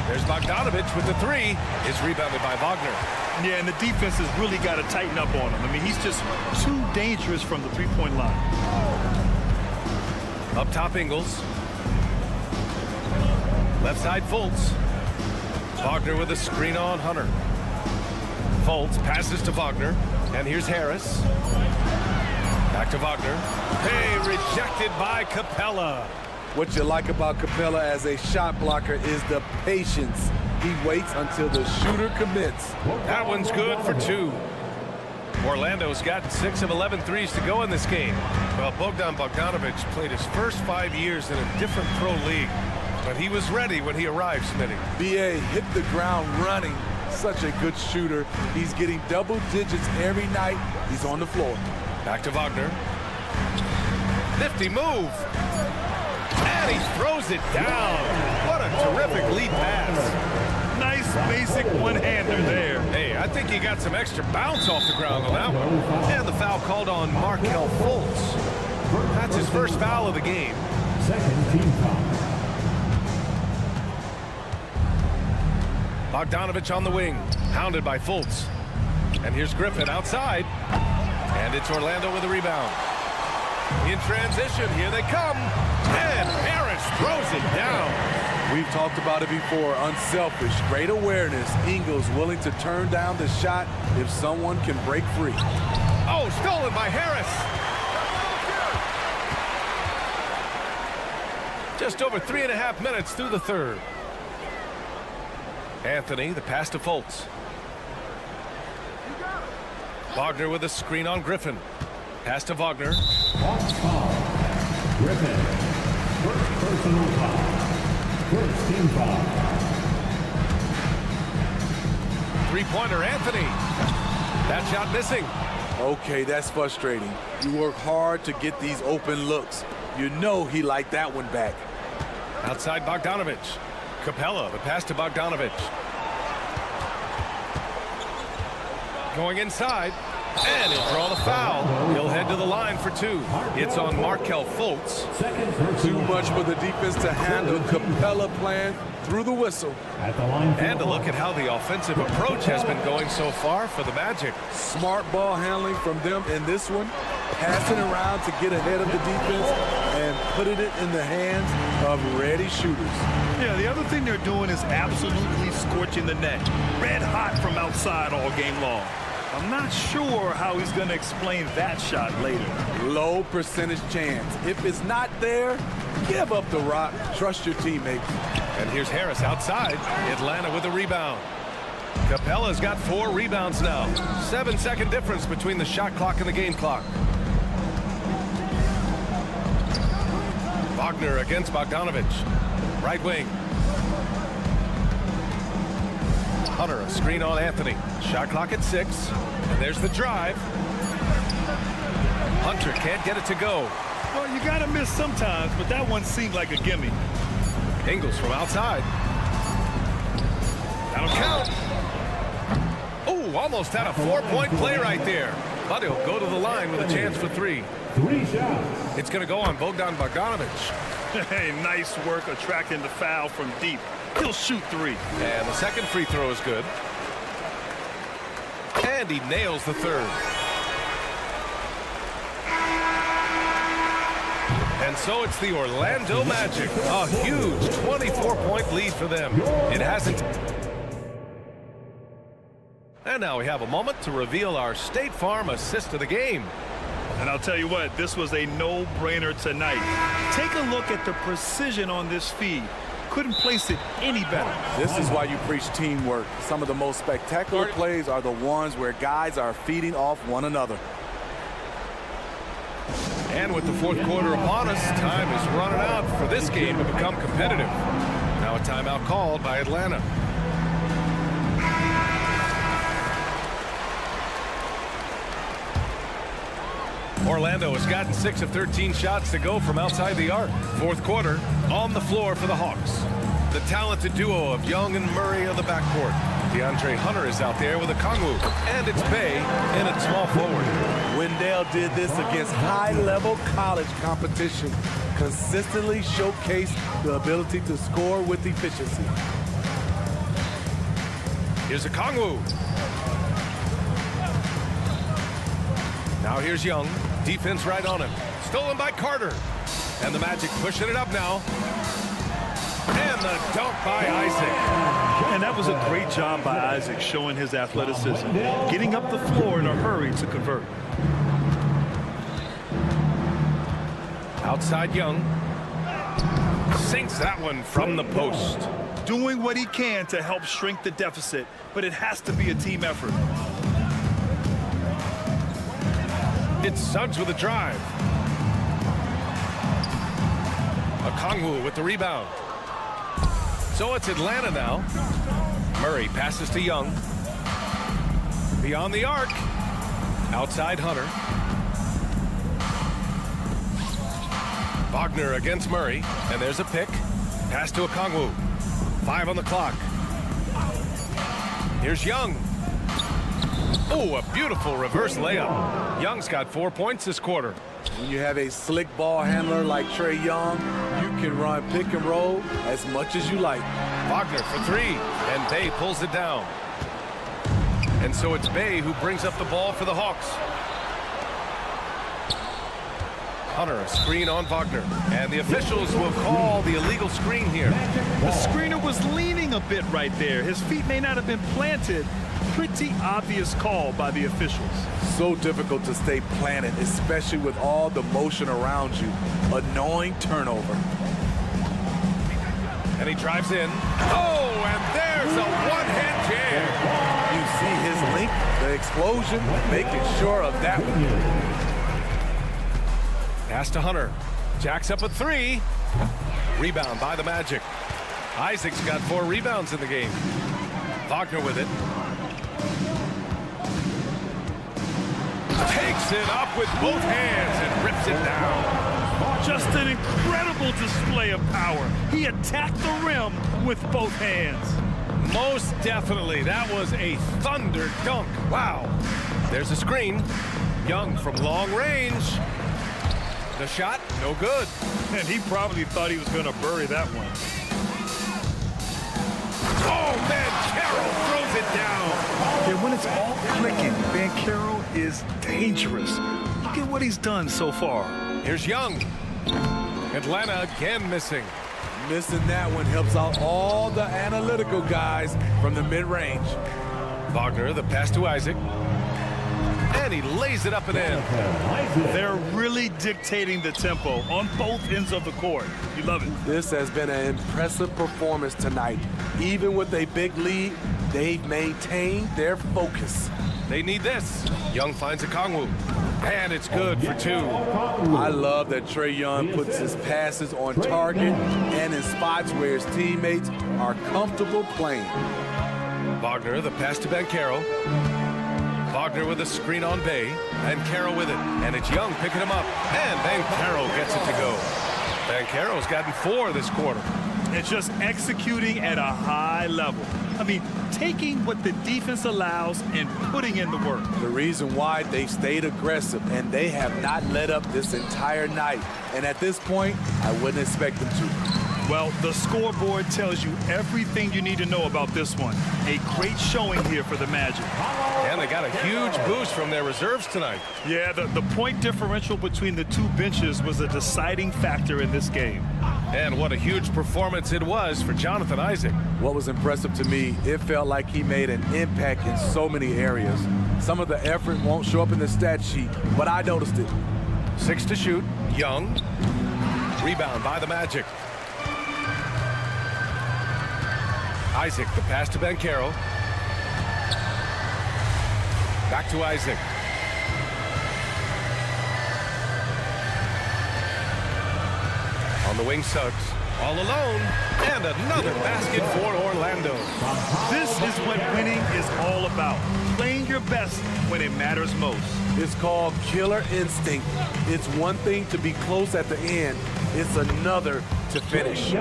There's Bogdanovich with the 3. It's rebounded by Wagner. Yeah, and the defense has really got to tighten up on him. I mean, he's just too dangerous from the three-point line. Up top, Ingles. Left side, Fultz. Wagner with a screen on Hunter. Fultz passes to Wagner. And here's Harris. Back to Wagner. Hey, rejected by Capella. What you like about Capella as a shot blocker is the patience. He waits until the shooter commits. That one's good for 2. Orlando's got 6 of 11 threes to go in this game. Well, Bogdanovich played his first 5 years in a different pro league, but he was ready when he arrived, Smitty. BA hit the ground running. Such a good shooter. He's getting double digits every night. He's on the floor. Back to Wagner. Nifty move. And he throws it down. What a terrific lead pass. Nice basic one-hander there. Hey, I think he got some extra bounce off the ground on that one. And the foul called on Markelle Fultz. That's his first foul of the game. Second team foul. Bogdanovich on the wing, hounded by Fultz. And here's Griffin outside. And it's Orlando with a rebound. In transition, here they come. And Harris throws it down. We've talked about it before. Unselfish, great awareness. Ingles willing to turn down the shot if someone can break free. Oh, stolen by Harris. Just over 3.5 minutes through the third. Anthony, the pass to Fultz. Wagner with a screen on Griffin. Pass to Wagner. Griffin. First personal foul. First team foul. Three-pointer, Anthony. That shot missing. Okay, that's frustrating. You work hard to get these open looks. You know he liked that one back. Outside Bogdanovich. Capella, the pass to Bogdanovich. Going inside. And he'll draw the foul. He'll head to the line for 2. It's on Markel Fultz. Too much for the defense to handle. Capella playing through the whistle. And a look at how the offensive approach has been going so far for the Magic. Smart ball handling from them in this one. Passing around to get ahead of the defense and putting it in the hands of ready shooters. Yeah, the other thing they're doing is absolutely scorching the net. Red hot from outside all game long. I'm not sure how he's going to explain that shot later. Low percentage chance. If it's not there, give up the rock. Trust your teammates. And here's Harris outside. Atlanta with a rebound. Capella's got 4 rebounds now. 7-second difference between the shot clock and the game clock. Wagner against Bogdanovich. Right wing. Hunter, a screen on Anthony. Shot clock at 6. And there's the drive. Hunter can't get it to go. Well, you got to miss sometimes, but that one seemed like a gimme. Ingles from outside. That'll count. Oh, almost had a 4-point play right there. But he'll go to the line with a chance for 3. 3 shots. It's going to go on Bogdanovich. Hey, nice work attracting the foul from deep. He'll shoot 3. And the second free throw is good. And he nails the 3rd. And so it's the Orlando Magic. A huge 24-point lead for them. It hasn't. And now we have a moment to reveal our State Farm assist of the game. And I'll tell you what, this was a no-brainer tonight. Take a look at the precision on this feed. Couldn't place it any better. This is why you preach teamwork. Some of the most spectacular plays are the ones where guys are feeding off one another. And with the 4th quarter upon us, time is running out for this game to become competitive. Now a timeout called by Atlanta. Orlando has gotten 6 of 13 shots to go from outside the arc. 4th quarter on the floor for the Hawks. The talented duo of Young and Murray of the backcourt. DeAndre Hunter is out there with a Kongwu. And it's Bay in at small forward. Wendell did this against high-level college competition. Consistently showcased the ability to score with efficiency. Here's a Kongwu. Now here's Young. Defense right on him. Stolen by Carter. And the Magic pushing it up now. And the dunk by Isaac. And that was a great job by Isaac, showing his athleticism. Getting up the floor in a hurry to convert. Outside Young. Sinks that one from the post. Doing what he can to help shrink the deficit, but it has to be a team effort. It's Suggs with a drive. A Kongwu with the rebound. So it's Atlanta now. Murray passes to Young. Beyond the arc. Outside Hunter. Wagner against Murray. And there's a pick. Pass to a Kongwu. 5 on the clock. Here's Young. Oh, a beautiful reverse layup. Young's got 4 points this quarter. When you have a slick ball handler like Trae Young, you can run pick and roll as much as you like. Wagner for 3, and Bay pulls it down. And so it's Bay who brings up the ball for the Hawks. Hunter, a screen on Wagner. And the officials will call the illegal screen here. The screener was leaning a bit right there. His feet may not have been planted. Pretty obvious call by the officials. So difficult to stay planted, especially with all the motion around you. Annoying turnover. And he drives in. Oh, and there's a one-hand jam. You see his link, the explosion, making sure of that one. Pass to Hunter. Jacks up a 3. Rebound by the Magic. Isaac's got 4 rebounds in the game. Wagner with it. Takes it up with both hands and rips it down. Just an incredible display of power. He attacked the rim with both hands. Most definitely. That was a thunder dunk. Wow. There's a screen. Young from long range. The shot, no good. And he probably thought he was going to bury that one. Oh, Banchero throws it down. And when it's all clicking, Banchero is dangerous. Look at what he's done so far. Here's Young. Atlanta again missing. Missing that one helps out all the analytical guys from the mid-range. Wagner, the pass to Isaac. And he lays it up and in. They're really dictating the tempo on both ends of the court. You love it. This has been an impressive performance tonight. Even with a big lead, they've maintained their focus. They need this. Young finds a Kongwu. And it's good for two. I love that Trae Young puts his passes on target and in spots where his teammates are comfortable playing. Wagner, the pass to Banchero. Wagner with a screen on Bay. Banchero with it. And it's Young picking him up. And Banchero gets it to go. Banchero's gotten 4 this quarter. It's just executing at a high level. I mean, taking what the defense allows and putting in the work. The reason why they stayed aggressive, and they have not let up this entire night. And at this point, I wouldn't expect them to. Well, the scoreboard tells you everything you need to know about this one. A great showing here for the Magic. And they got a huge boost from their reserves tonight. Yeah, the point differential between the two benches was a deciding factor in this game. And what a huge performance it was for Jonathan Isaac. What was impressive to me, it felt like he made an impact in so many areas. Some of the effort won't show up in the stat sheet, but I noticed it. 6 to shoot. Young. Rebound by the Magic. Isaac, the pass to Banchero. Back to Isaac. On the wing, Suggs. All alone. And another basket for Orlando. This is what winning is all about. Playing your best when it matters most. It's called killer instinct. It's one thing to be close at the end. It's another to finish.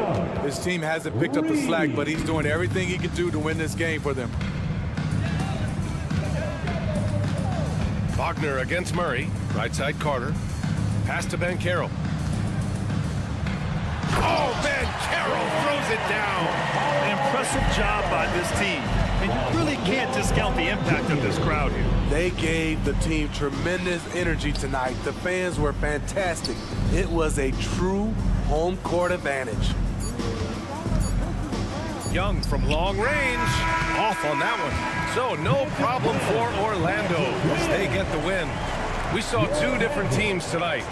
His team hasn't picked up the slack, but he's doing everything he can do to win this game for them. Wagner against Murray. Right side Carter. Pass to Banchero. Oh, Banchero throws it down. An impressive job by this team. And you really can't discount the impact of this crowd here. They gave the team tremendous energy tonight. The fans were fantastic. It was a true home court advantage. Young from long range. Off on that one. So no problem for Orlando as they get the win. We saw 2 different teams tonight.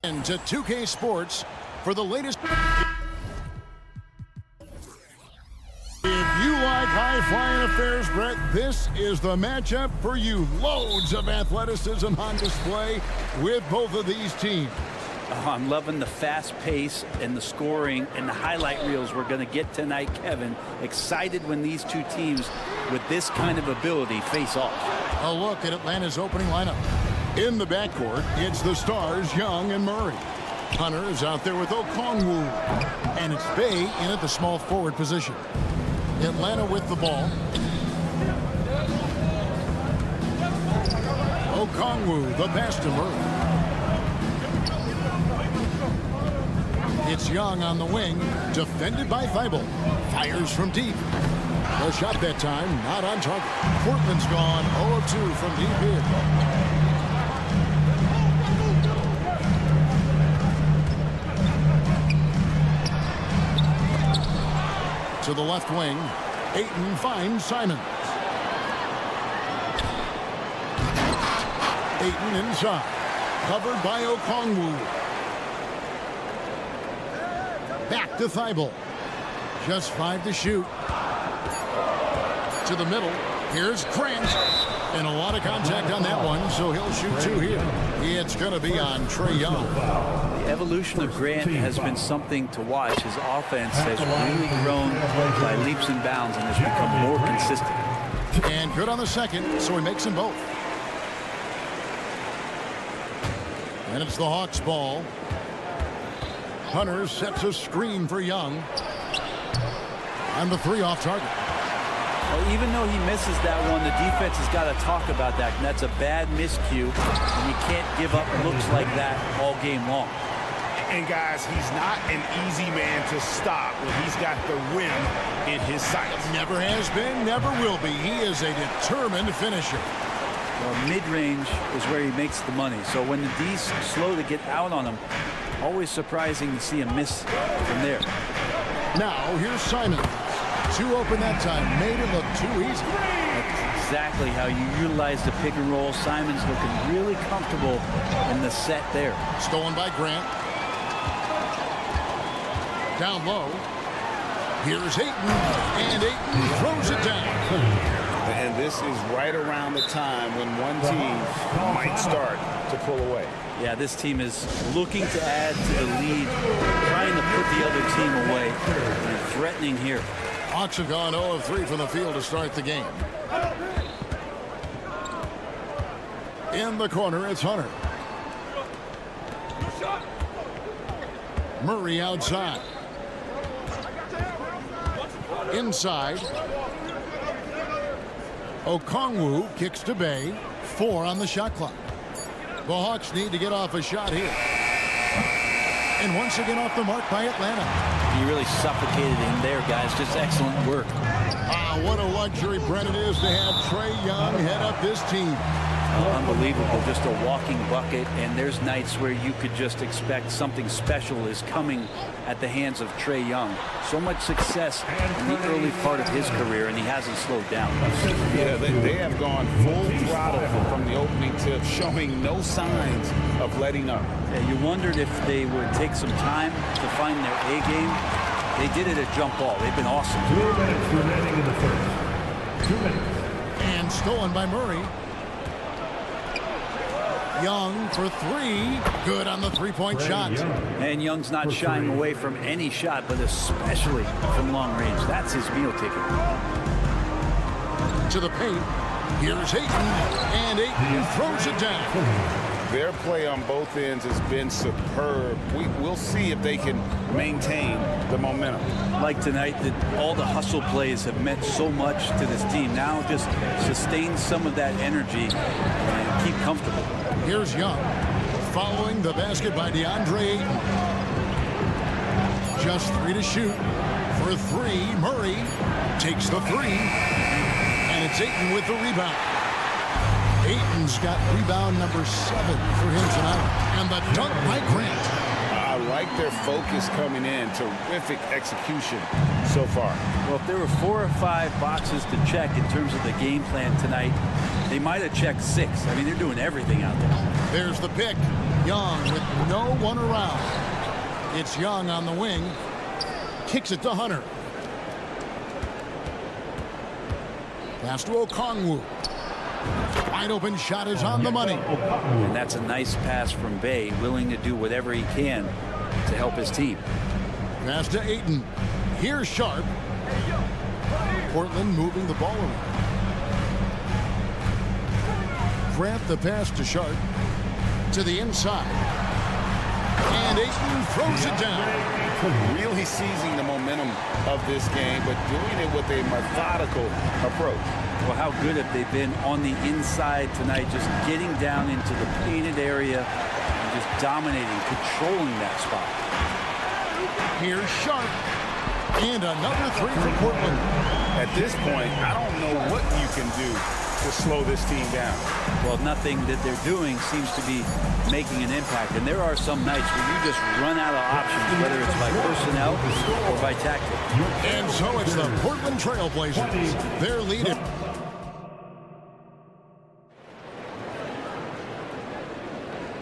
And to 2K Sports for the latest. If you like high-flying affairs, Brett, this is the matchup for you. Loads of athleticism on display with both of these teams. Oh, I'm loving the fast pace and the scoring and the highlight reels we're going to get tonight, Kevin. Excited when these two teams with this kind of ability face off. A look at Atlanta's opening lineup. In the backcourt, it's the stars, Young and Murray. Hunter is out there with Okongwu. And it's Bay in at the small forward position. Atlanta with the ball. Okongwu, the pass to Murray. It's Young on the wing, defended by Thibault. Fires from deep. The shot that time, not on target. Portland's gone 0 of 2 from deep here. To the left wing, Ayton finds Simons. Ayton inside, covered by Okongwu. Back to Thibault. Just 5 to shoot. To the middle, here's Grant. And a lot of contact on that one, so he'll shoot 2 here. It's going to be on Trae Young. The evolution of Grant has been something to watch. His offense has really grown by leaps and bounds and has become more consistent. And good on the second, so he makes them both. And it's the Hawks' ball. Hunter sets a screen for Young. And the 3 off target. Well, even though he misses that one, the defense has got to talk about that. And that's a bad miscue, and you can't give up looks like that all game long. And guys, he's not an easy man to stop when he's got the rim in his sights. Never has been, never will be. He is a determined finisher. Well, mid-range is where he makes the money. So when the D's slow to get out on him, always surprising to see him miss from there. Now, here's Simon. 2 open that time. Made it look too easy. That's exactly how you utilize the pick and roll. Simon's looking really comfortable in the set there. Stolen by Grant. Down low. Here's Ayton. And Ayton throws it down. And this is right around the time when one team might start to pull away. Yeah, this team is looking to add to the lead, trying to put the other team away, and threatening here. Hawks have gone 0 of 3 from the field to start the game. In the corner, it's Hunter. Murray outside. Inside. Okongwu kicks to Bay. 4 on the shot clock. The Hawks need to get off a shot here. And once again off the mark by Atlanta. He really suffocated in there, guys. Just excellent work. What a luxury, Brent, it is to have Trae Young head up this team. Unbelievable. Just a walking bucket. And there's nights where you could just expect something special is coming at the hands of Trae Young. So much success in the early part of his career, and he hasn't slowed down. Yeah, they have gone full throttle from the opening tip, showing no signs of letting up. Yeah, you wondered if they would take some time to find their A game. They did it at jump ball. They've been awesome. 2 minutes remaining in the first. 2 minutes. And stolen by Murray. Young for 3. Good on the 3-point shot. And Young's not shying away from any shot, but especially from long range. That's his meal ticket. To the paint. Here's Ayton. And Ayton throws it down. Their play on both ends has been superb. We'll see if they can maintain the momentum. Like tonight, all the hustle plays have meant so much to this team. Now just sustain some of that energy and keep comfortable. Here's Young. Following the basket by DeAndre Ayton. Just 3 to shoot. For 3, Murray takes the 3. And it's Ayton with the rebound. Ayton's got rebound number 7 for him tonight. And the dunk by Grant. I like their focus coming in. Terrific execution so far. Well, if there were 4 or 5 boxes to check in terms of the game plan tonight, they might have checked 6. I mean, they're doing everything out there. There's the pick. Young with no one around. It's Young on the wing. Kicks it to Hunter. Pass to Okongwu. Wide open shot is on the money. And that's a nice pass from Bay, willing to do whatever he can to help his team. Pass to Ayton. Here's Sharp. Portland moving the ball around. Grant the pass to Sharp. To the inside. And Ayton throws it down. Really seizing the momentum of this game, but doing it with a methodical approach. Well, how good have they been on the inside tonight, just getting down into the painted area and just dominating, controlling that spot. Here's Sharp. And another 3 for Portland. At this point, I don't know what you can do to slow this team down. Well, nothing that they're doing seems to be making an impact. And there are some nights where you just run out of options, whether it's by personnel or by tactic. And so it's the Portland Trail Blazers. They're leading.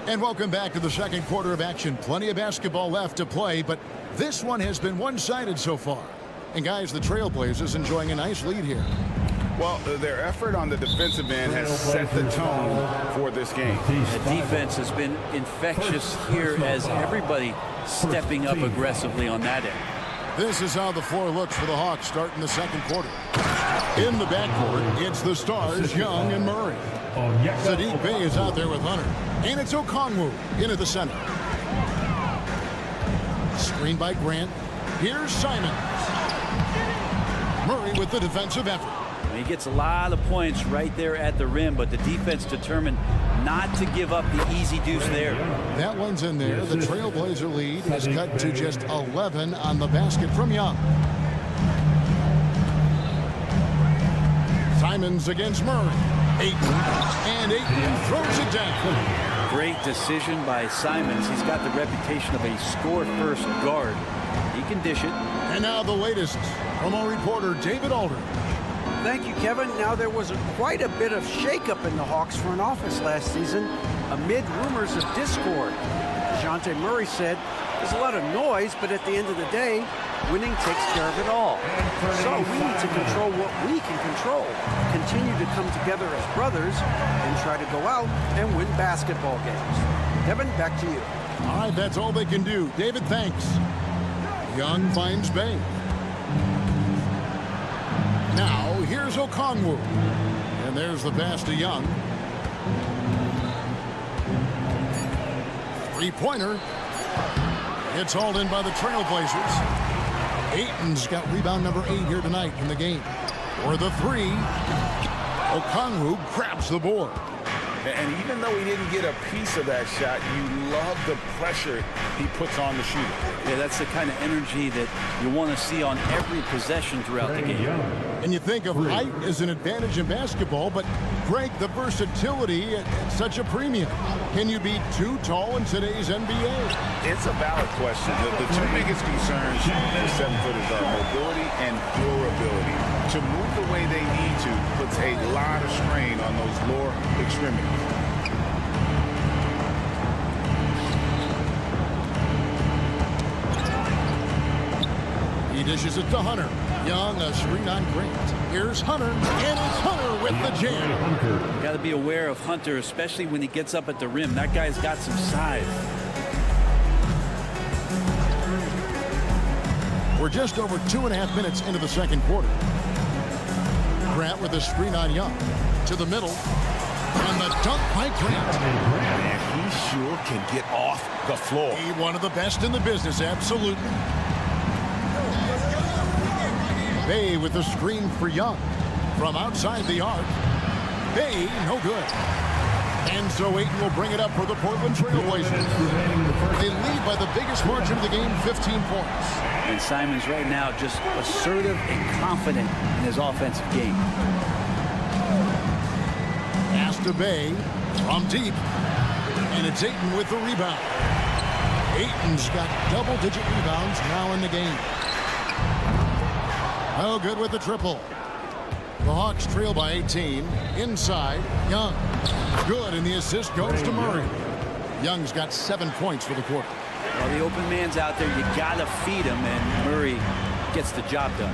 And welcome back to the second quarter of action. Plenty of basketball left to play, but this one has been one-sided so far. And guys, the Trailblazers enjoying a nice lead here. Well, their effort on the defensive end has set the tone for this game. The defense has been infectious here as everybody stepping up aggressively on that end. This is how the floor looks for the Hawks starting the second quarter. In the backcourt, it's the stars, Young and Murray. Sadiq Bey is out there with Hunter. And it's Okongwu into the center. Screen by Grant. Here's Simons. Murray with the defensive effort. He gets a lot of points right there at the rim, but the defense determined not to give up the easy deuce there. That one's in there. The Trailblazer lead is cut to just 11 on the basket from Young. Simons against Murray. Ayton. And Ayton throws it down. Great decision by Simons. He's got the reputation of a score-first guard. He can dish it. And now the latest from our reporter, David Aldridge. Thank you, Kevin. Now, there was quite a bit of shakeup in the Hawks front office last season amid rumors of discord. DeJounte Murray said, there's a lot of noise, but at the end of the day, winning takes care of it all. So we need to control what we can control, continue to come together as brothers, and try to go out and win basketball games. Kevin, back to you. All right, that's all they can do. David, thanks. Young finds Bey. Now, here's Okongwu. And there's the pass to Young. Three-pointer. It's hauled in by the Trailblazers. Ayton's got rebound number 8 here tonight in the game. For the 3, Okongwu grabs the board. And even though he didn't get a piece of that shot, you love the pressure he puts on the shooter. Yeah, that's the kind of energy that you want to see on every possession throughout the game. And you think of height as an advantage in basketball, but Greg, the versatility at such a premium. Can you be too tall in today's NBA? It's a valid question. The two biggest concerns for 7-footers are mobility and durability. To move the way they need to puts a lot of strain on those lower extremities. He dishes it to Hunter. Young, a screen on Grant. Here's Hunter, and it's Hunter with the jam. Got to be aware of Hunter, especially when he gets up at the rim. That guy's got some size. We're just over 2.5 minutes into the second quarter. Grant with a screen on Young. To the middle. And the dunk by Grant. Man, he sure can get off the floor. He one of the best in the business, absolutely. Bey with the screen for Young. From outside the arc. Bey, no good. And so Ayton will bring it up for the Portland Trailblazers. They lead by the biggest margin of the game, 15 points. And Simons right now just assertive and confident in his offensive game. Pass to Bey from deep. And it's Ayton with the rebound. Ayton's got double-digit rebounds now in the game. Oh, good with the triple. The Hawks trail by 18. Inside, Young. Good, and the assist goes to Murray. Young's got 7 points for the quarter. Well, the open man's out there. You got to feed him, and Murray gets the job done.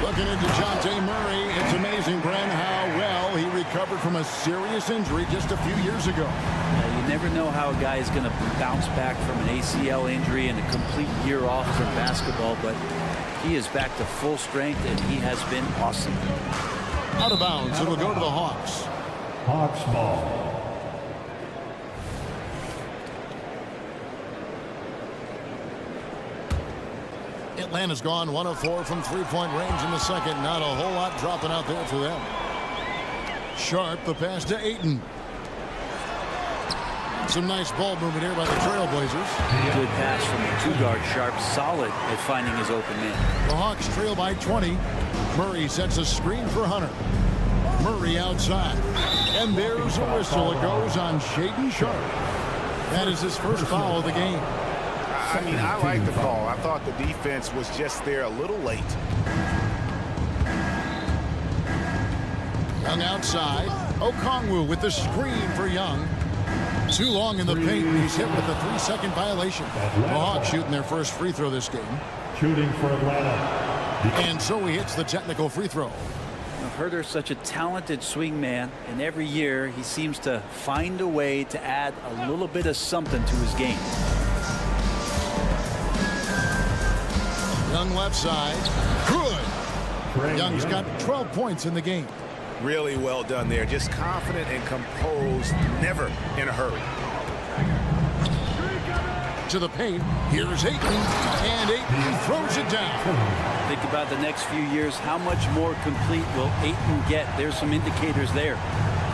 Looking at DeJounte Murray, it's amazing, Bren, how well he recovered from a serious injury just a few years ago. You never know how a guy is going to bounce back from an ACL injury and a complete year off from basketball, but he is back to full strength, and he has been awesome. Out of bounds, it'll go to the Hawks. Hawks ball. Atlanta's gone 1 of 4 from three-point range in the second. Not a whole lot dropping out there for them. Sharp, the pass to Ayton. Some nice ball movement here by the Trailblazers. Good pass from the two-guard. Sharp, solid at finding his open man. The Hawks trail by 20. Murray sets a screen for Hunter. Murray outside. And there's a whistle. It goes on Shaedon Sharp. That is his first foul of the game. I mean, I like the call. I thought the defense was just there a little late. Young outside. Okongwu with the screen for Young. Too long in the paint. He's hit with a 3-second violation. The Hawks shooting their first free throw this game. Shooting for Atlanta. And so he hits the technical free throw. Herter's such a talented swing man, and every year he seems to find a way to add a little bit of something to his game. Young left side. Good. Young's got 12 points in the game. Really well done there. Just confident and composed, never in a hurry. To the paint. Here's Ayton. And Ayton throws it down. Think about the next few years. How much more complete will Ayton get? There's some indicators there.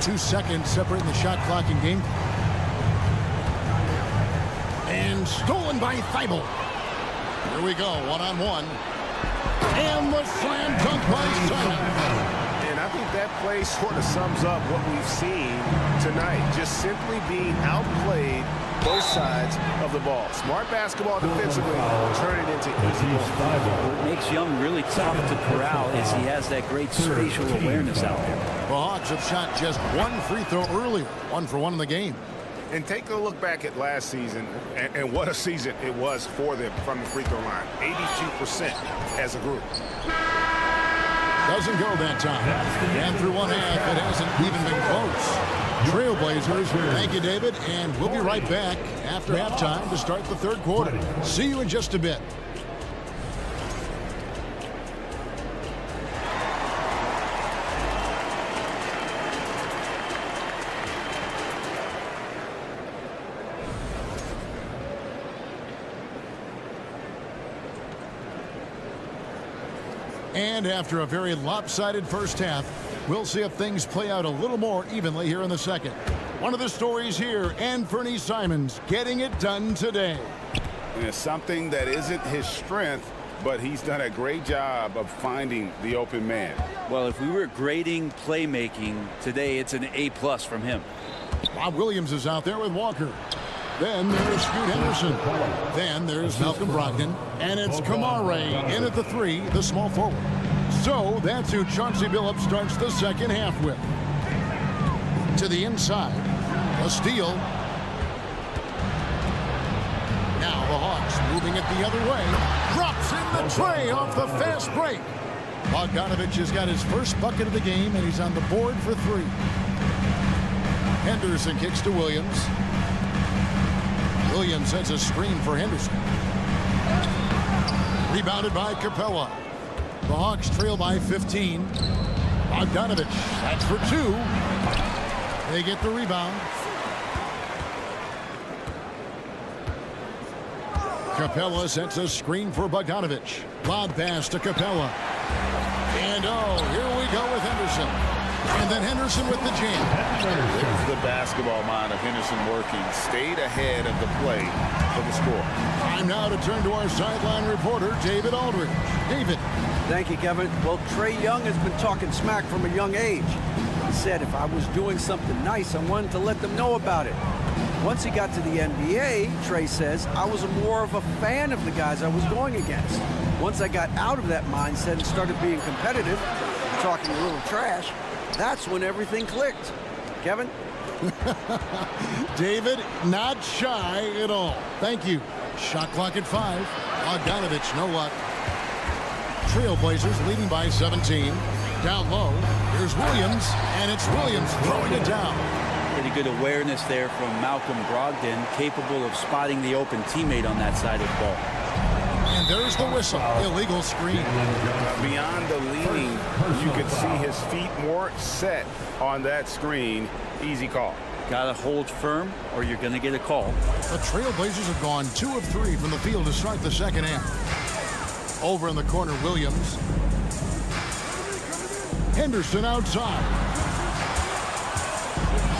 2 seconds separating the shot clock and game. And stolen by Thibault. Here we go, one-on-one. And the slam dunk by Simon. And I think that play sort of sums up what we've seen tonight. Just simply being outplayed both sides of the ball. Smart basketball defensively, turn it into easy ball. What makes Young really tough to corral is he has that great spatial awareness out there. The Hawks have shot just 1 free throw earlier. 1 for 1 in the game. And take a look back at last season, and what a season it was for them from the free throw line. 82% as a group. Doesn't go that time. And through one half, it hasn't even been close. Trailblazers, thank you, David. And we'll be right back after halftime to start the third quarter. See you in just a bit. And after a very lopsided first half, we'll see if things play out a little more evenly here in the second. One of the stories here, Anthony Simons getting it done today. And it's something that isn't his strength, but he's done a great job of finding the open man. Well, if we were grading playmaking today, it's an A+ from him. Bob Williams is out there with Walker. Then there's Scoot Henderson. Then there's Malcolm Brogdon. And it's Kamare in at the 3, the small forward. So that's who Chauncey Billups starts the second half with. To the inside. A steal. Now the Hawks moving it the other way. Drops in the tray off the fast break. Bogdanovich has got his first bucket of the game, and he's on the board for 3. Henderson kicks to Williams. Williams sets a screen for Henderson. Rebounded by Capella. The Hawks trail by 15. Bogdanovich, that's for 2. They get the rebound. Capella sets a screen for Bogdanovich. Lob pass to Capella. And here we go with Henderson. And then Henderson with the jam. This is the basketball mind of Henderson working. Stayed ahead of the play for the score. Time now to turn to our sideline reporter, David Aldridge. David. Thank you, Kevin. Well, Trae Young has been talking smack from a young age. He said if I was doing something nice, I wanted to let them know about it. Once he got to the NBA, Trey says, I was more of a fan of the guys I was going against. Once I got out of that mindset and started being competitive, talking a little trash, that's when everything clicked. Kevin? David, not shy at all. Thank you. Shot clock at 5. Bogdanovich, no luck. Trailblazers leading by 17. Down low, here's Williams, and it's Williams throwing it down. Pretty good awareness there from Malcolm Brogdon, capable of spotting the open teammate on that side of the ball. And there's the whistle. Illegal screen. Beyond the leaning, you can see his feet more set on that screen. Easy call. Got to hold firm or you're going to get a call. The Trailblazers have gone 2 of 3 from the field to start the second half. Over in the corner, Williams. Henderson outside.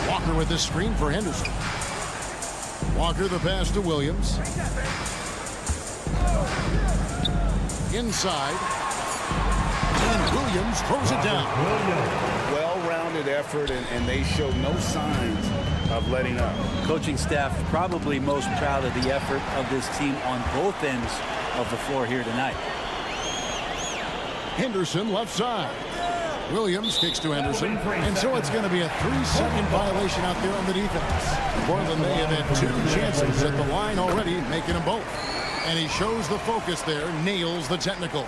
Walker with the screen for Henderson. Walker the pass to Williams. Inside. And Williams throws it down. Well-rounded effort, and they show no signs of letting up. Coaching staff probably most proud of the effort of this team on both ends of the floor here tonight. Henderson left side. Williams kicks to Henderson, and so it's going to be a 3-second violation out there on the defense. Portland may have had 2 chances at the line already, making them both. And he shows the focus there, nails the technical.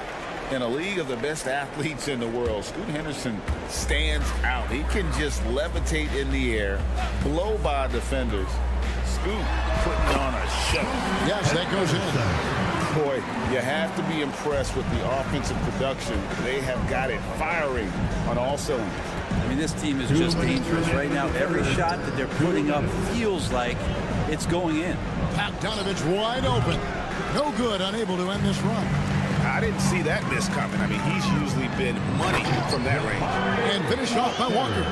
In a league of the best athletes in the world, Scoot Henderson stands out. He can just levitate in the air, blow by defenders. Scoot putting on a show. Yes, that goes in. Boy, you have to be impressed with the offensive production. They have got it firing on all cylinders. I mean, this team is just dangerous right now. Every shot that they're putting up feels like it's going in. Bogdanovich wide open. No good, unable to end this run. I didn't see that miss coming. I mean, he's usually been money from that range. And finished off by Walker.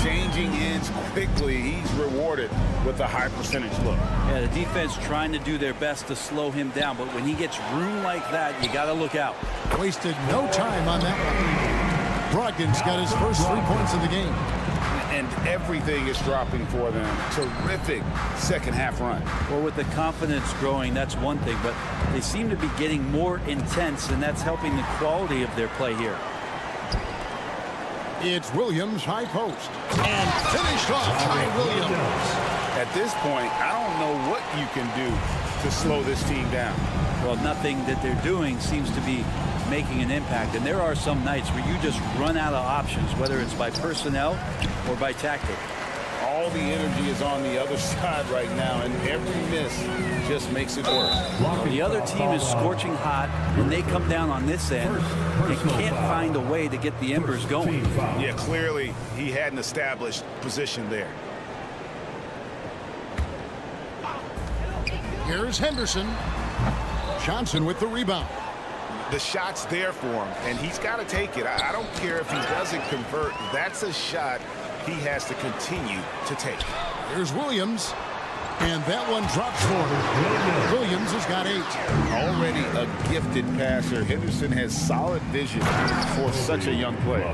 Changing ends quickly. He's rewarded with a high percentage look. Yeah, the defense trying to do their best to slow him down, but when he gets room like that, you got to look out. Wasted no time on that one. Brogdon's got his first 3 points of the game. And everything is dropping for them. Terrific second half run. Well, with the confidence growing, that's one thing, but they seem to be getting more intense, and that's helping the quality of their play here. It's Williams, high post. And finished off by Williams. At this point, I don't know what you can do to slow this team down. Well, nothing that they're doing seems to be making an impact. And there are some nights where you just run out of options, whether it's by personnel or by tactic. All the energy is on the other side right now, and every miss just makes it worse. The other team is scorching hot, and they come down on this end. They can't find a way to get the embers going. Yeah, clearly he had an established position there. Here's Henderson. Johnson with the rebound. The shot's there for him, and he's got to take it. I don't care if he doesn't convert. That's a shot he has to continue to take. Here's Williams. And that one drops for him. Williams has got 8. Already a gifted passer. Henderson has solid vision for such a young player.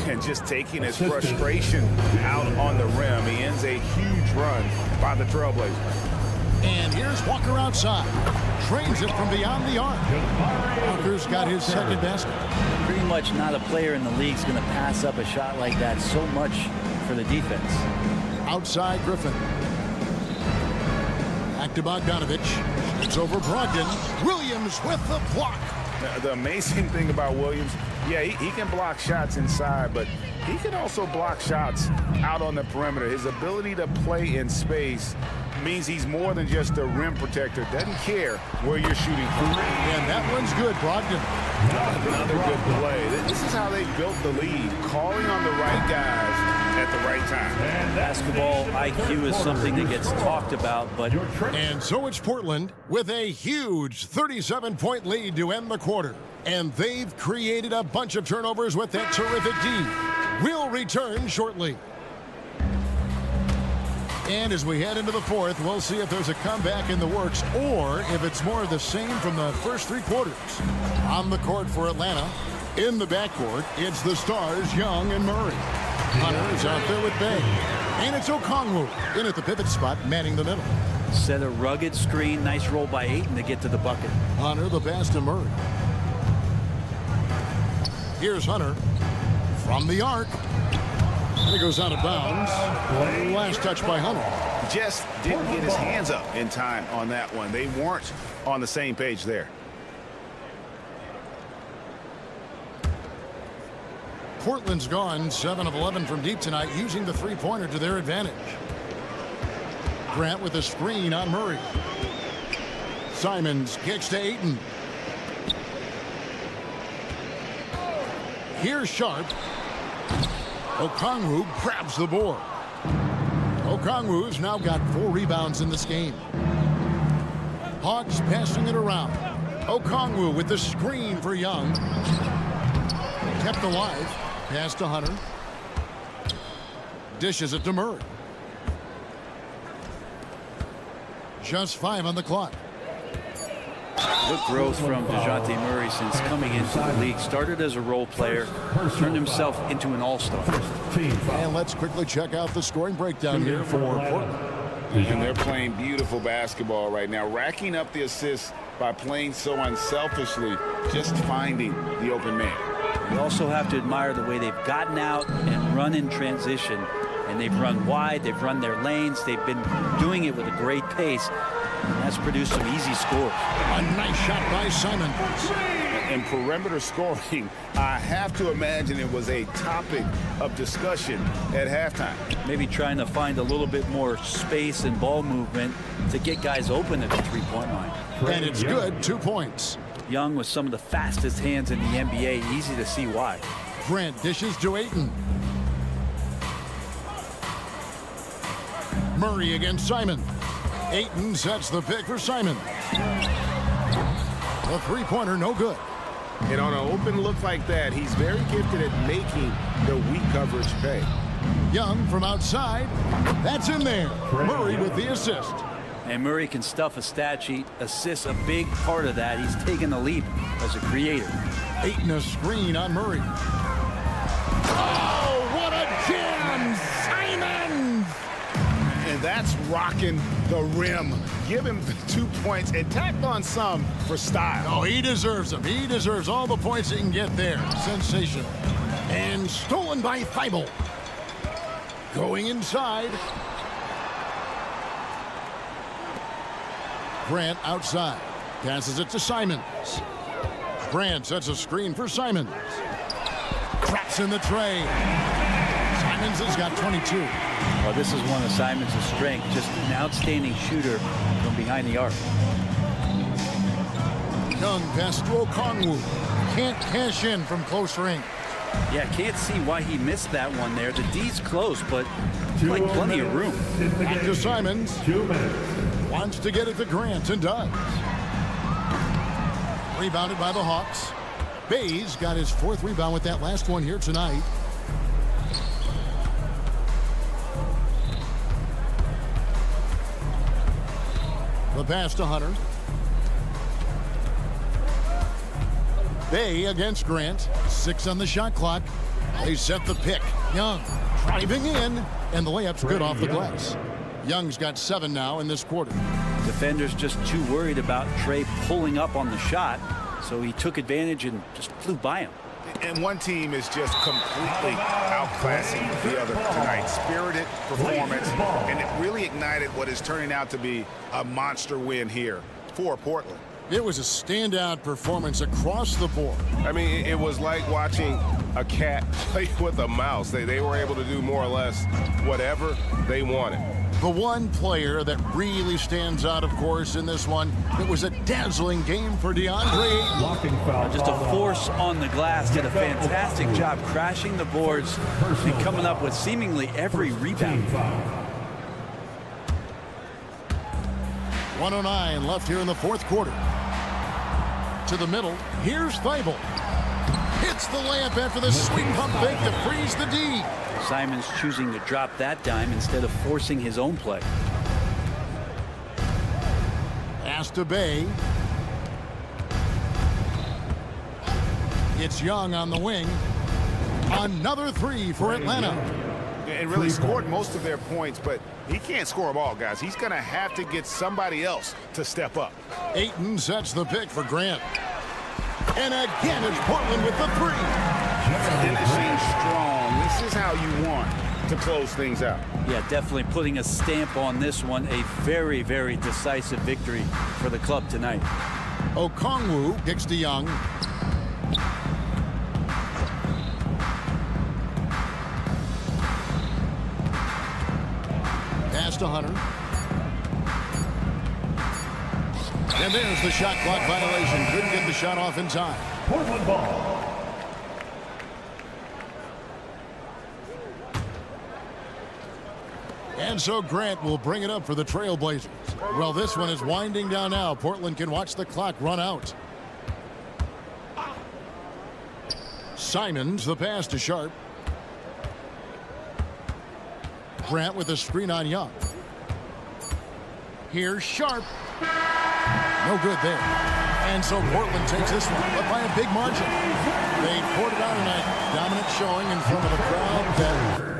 And just taking his frustration out on the rim. He ends a huge run by the Trailblazers. And here's Walker outside. Trains it from beyond the arc. Walker's got his second basket. Pretty much not a player in the league is going to pass up a shot like that so much for the defense. Outside Griffin. Back to Bogdanovich. It's over Brogdon. Williams with the block. The amazing thing about Williams, yeah, he can block shots inside, but he can also block shots out on the perimeter. His ability to play in space means he's more than just a rim protector. Doesn't care where you're shooting from. And that one's good, Brogdon. Another good play. This is how they built the lead, calling on the right guys at the right time. Basketball IQ is something that gets talked about, but... And so it's Portland with a huge 37-point lead to end the quarter. And they've created a bunch of turnovers with that terrific D. We'll return shortly. And as we head into the fourth, we'll see if there's a comeback in the works or if it's more of the same from the first 3 quarters. On the court for Atlanta, in the backcourt, it's the stars, Young and Murray. Hunter is out there with Bay. And it's Okongwu in at the pivot spot, manning the middle. Set a rugged screen. Nice roll by Ayton to get to the bucket. Hunter, the pass to Murray. Here's Hunter from the arc. And it goes out of bounds. Last touch by Hunter. Just didn't get his hands up in time on that one. They weren't on the same page there. Portland's gone 7 of 11 from deep tonight, using the three-pointer to their advantage. Grant with a screen on Murray. Simons kicks to Ayton. Here's Sharp. Okongwu grabs the board. Okongwu's now got 4 rebounds in this game. Hawks passing it around. Okongwu with the screen for Young. Kept alive. Pass to Hunter. Dishes it to Murray. Just 5 on the clock. Good growth from DeJounte Murray since coming into the league. Started as a role player, turned himself into an all-star. And let's quickly check out the scoring breakdown here for Portland. And they're playing beautiful basketball right now, racking up the assists by playing so unselfishly, just finding the open man. You also have to admire the way they've gotten out and run in transition. And they've run wide, they've run their lanes, they've been doing it with a great pace. And that's produced some easy scores. A nice shot by Simons. And perimeter scoring, I have to imagine it was a topic of discussion at halftime. Maybe trying to find a little bit more space and ball movement to get guys open at the three-point line. And it's good, 2 points. Young with some of the fastest hands in the NBA, easy to see why. Grant dishes to Ayton. Murray against Simon. Ayton sets the pick for Simon. The three-pointer no good. And on an open look like that, he's very gifted at making the weak coverage pay. Young from outside. That's in there. Murray with the assist. And Murray can stuff a stat sheet. Assists a big part of that. He's taken the lead as a creator. Ayton a screen on Murray. Oh, what a jam! Simons! And that's rocking the rim. Give him 2 points and tack on some for style. Oh, he deserves them. He deserves all the points he can get there. Sensational. And stolen by Thibault. Going inside. Grant outside. Passes it to Simons. Grant sets a screen for Simons. Traps in the tray. Simons has got 22. Well, this is one of Simons' strengths. Just an outstanding shooter from behind the arc. Young pass to Okongwu. Can't cash in from close range. Yeah, can't see why he missed that one there. The D's close, but like plenty of room. Back to Simons. 2 minutes. Wants to get it to Grant and does. Rebounded by the Hawks. Bay's got his 4th rebound with that last one here tonight. The pass to Hunter. Bay against Grant. 6 on the shot clock. They set the pick. Young driving in, and the layup's good off the glass. Young's got 7 now in this quarter. Defenders just too worried about Trey pulling up on the shot, so he took advantage and just flew by him. And one team is just completely outclassing the other tonight. Spirited performance, and it really ignited what is turning out to be a monster win here for Portland. It was a standout performance across the board. I mean, it was like watching a cat play with a mouse. They were able to do more or less whatever they wanted. The one player that really stands out, of course, in this one, it was a dazzling game for DeAndre. Just a force on the glass. Did a fantastic job crashing the boards and coming up with seemingly every rebound. 1:09 left here in the 4th quarter. To the middle. Here's Thibault. Hits the layup after the sweet pump fake to freeze the D. Simons choosing to drop that dime instead of forcing his own play. Pass to Bay. It's Young on the wing. Another three for Atlanta. And really scored most of their points, but he can't score them all, guys. He's going to have to get somebody else to step up. Ayton sets the pick for Grant. And again, it's Portland with the three. Finishing strong. This is how you want to close things out. Yeah, definitely putting a stamp on this one. A very, very decisive victory for the club tonight. Okongwu kicks to Young. Pass to Hunter. And there's the shot clock violation. Couldn't get the shot off in time. Portland ball. And so Grant will bring it up for the Trailblazers. Well, this one is winding down now. Portland can watch the clock run out. Simons, the pass to Sharp. Grant with a screen on Young. Here's Sharp. No good there. And so Portland takes this one, but by a big margin. They poured it out tonight. Dominant showing in front of a crowd that...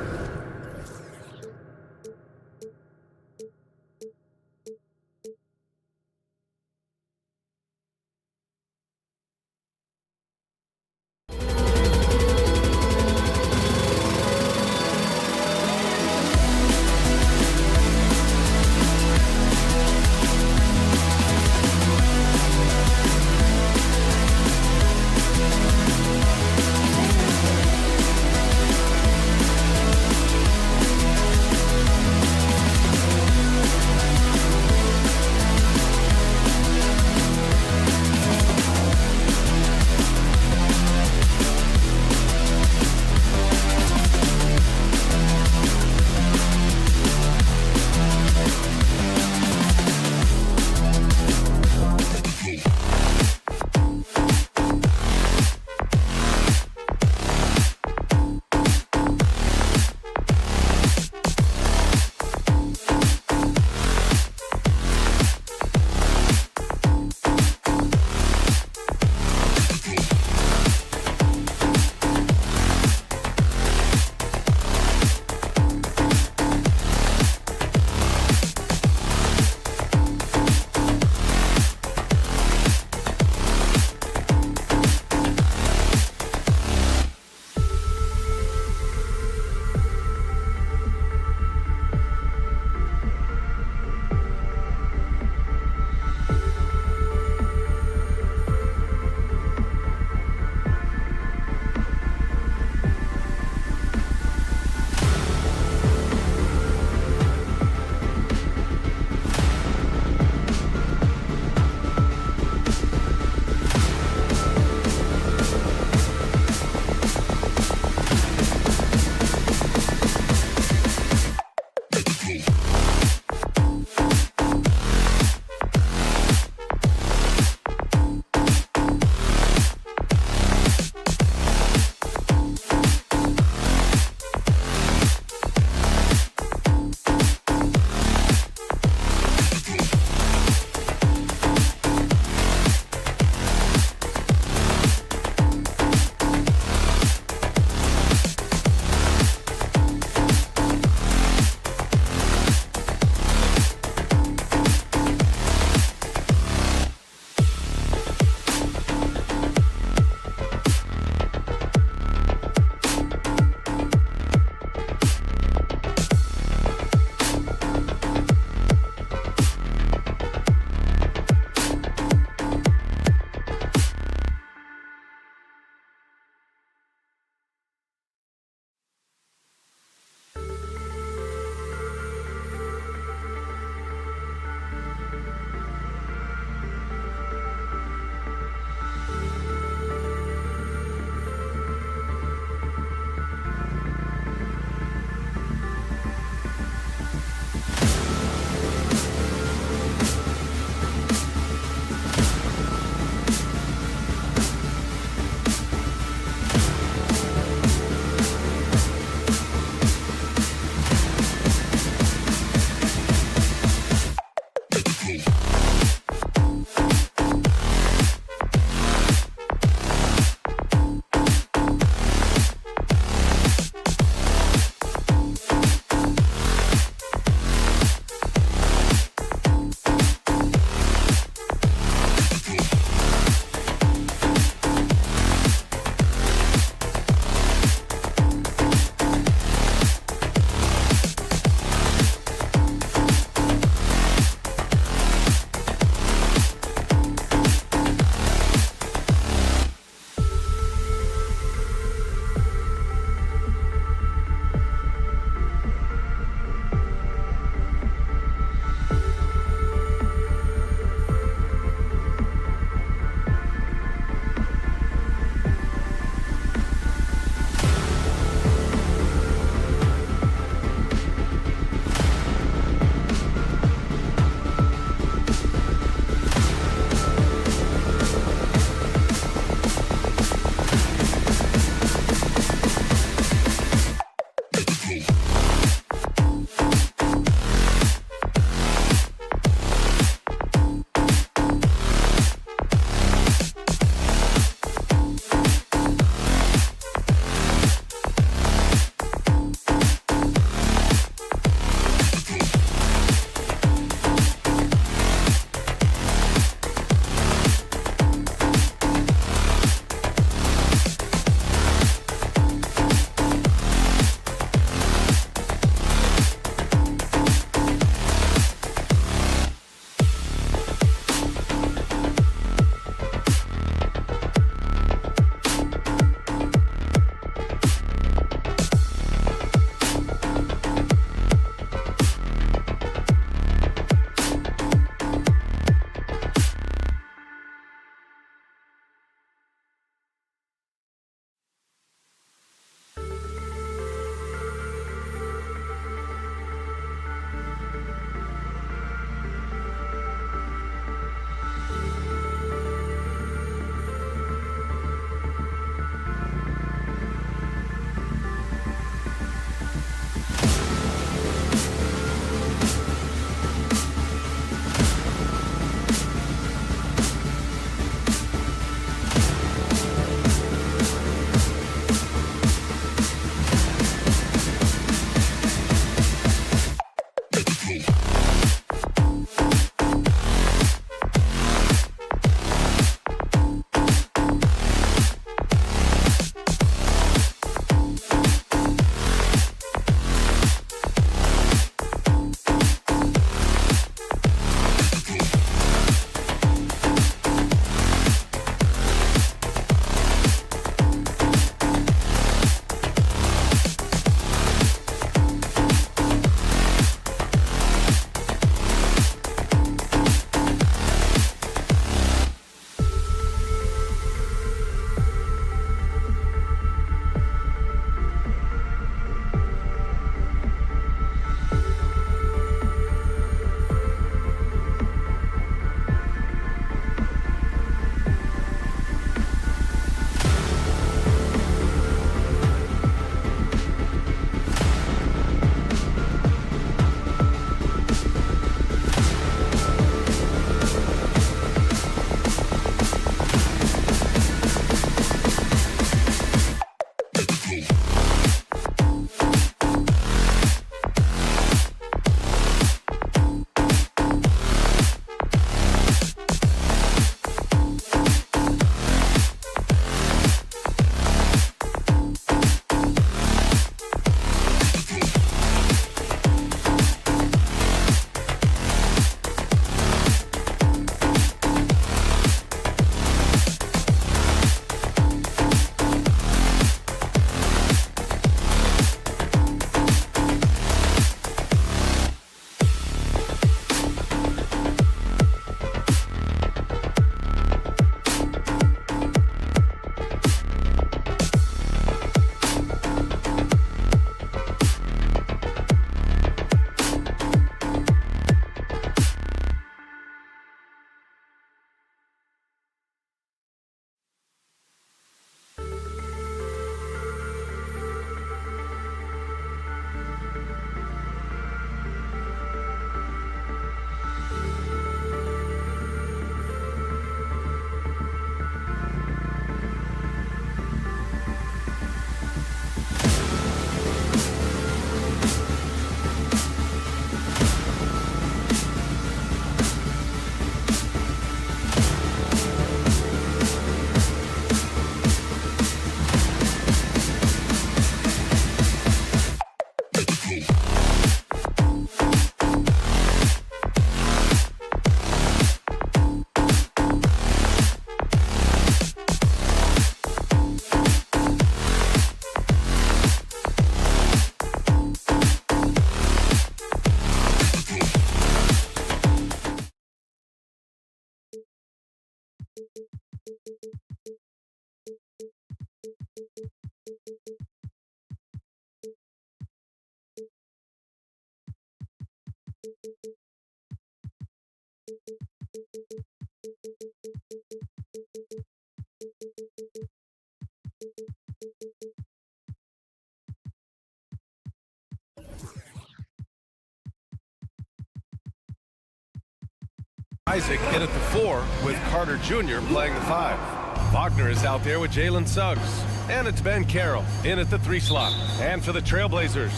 Isaac in at the 4 with Carter Jr. playing the 5. Wagner is out there with Jalen Suggs. And it's Ben Carroll in at the 3 slot. And for the Trailblazers,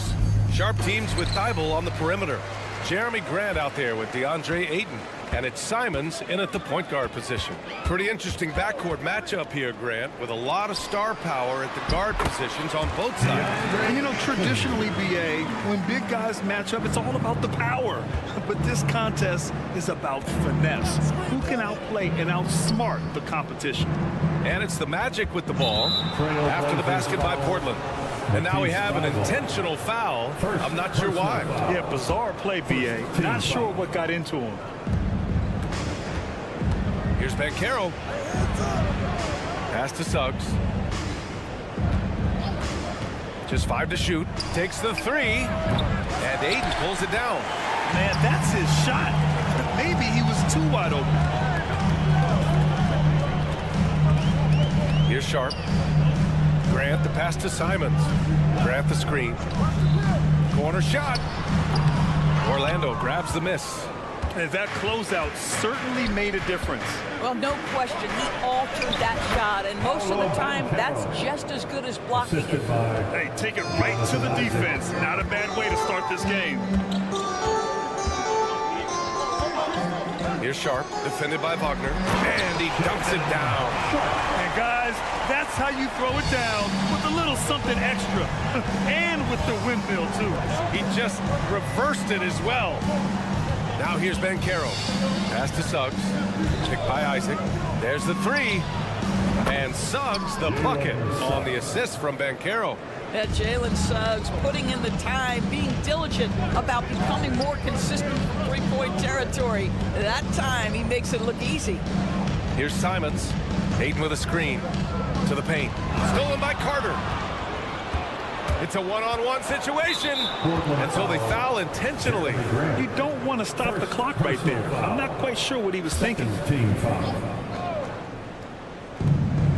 sharp teams with Thibault on the perimeter. Jeremy Grant out there with DeAndre Ayton. And it's Simons in at the point guard position. Pretty interesting backcourt matchup here, Grant, with a lot of star power at the guard positions on both sides. And you know, traditionally, BA, when big guys match up, it's all about the power. But this contest is about finesse. Who can outplay and outsmart the competition? And it's the Magic with the ball after the basket by Portland. And now we have an intentional foul. I'm not sure why. Yeah, bizarre play, BA. Not sure what got into him. Here's Ben Carroll. Pass to Suggs. Just 5 to shoot. Takes the 3. And Ayton pulls it down. Man, that's his shot. Maybe he was too wide open. Here's Sharp. Grant the pass to Simons. Grant the screen. Corner shot. Orlando grabs the miss. And that closeout certainly made a difference. Well, no question, he altered that shot, and most of the time, that's just as good as blocking it. Hey, take it right to the defense. Not a bad way to start this game. Here's Sharp, defended by Wagner, and he dunks it down. And guys, that's how you throw it down, with a little something extra. And with the windmill, too. He just reversed it as well. Now here's Ben Carroll. Pass to Suggs. Picked by Isaac. There's the 3. And Suggs the bucket on the assist from Ben Carroll. That Jalen Suggs putting in the time, being diligent about becoming more consistent from three-point territory. That time, he makes it look easy. Here's Simons. Ayton with a screen. To the paint. Stolen by Carter. It's a one-on-one situation, and so they foul intentionally. You don't want to stop the clock right there. I'm not quite sure what he was thinking.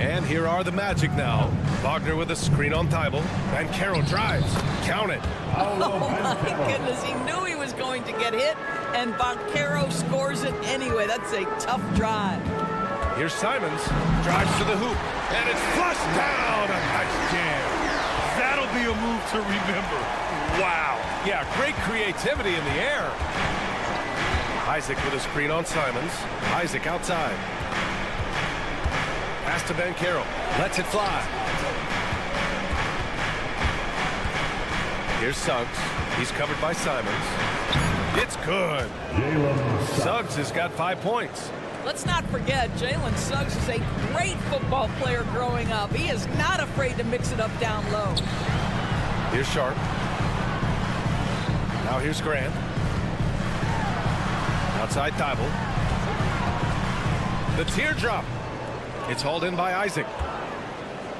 And here are the Magic now. Wagner with a screen on Thibault. And Carroll drives. Count it. Oh, my goodness. He knew he was going to get hit, and Banchero scores it anyway. That's a tough drive. Here's Simons. Drives to the hoop, and it's flushed down. A nice jam. to remember. Wow. Yeah, great creativity in the air. Isaac with a screen on Simons. Isaac outside. Pass to Banchero. Lets it fly. Here's Suggs. He's covered by Simons. It's good. Suggs has got 5 points. Let's not forget, Jalen Suggs is a great football player growing up. He is not afraid to mix it up down low. Here's Sharp. Now here's Grant. Outside Thibault. The teardrop. It's hauled in by Isaac.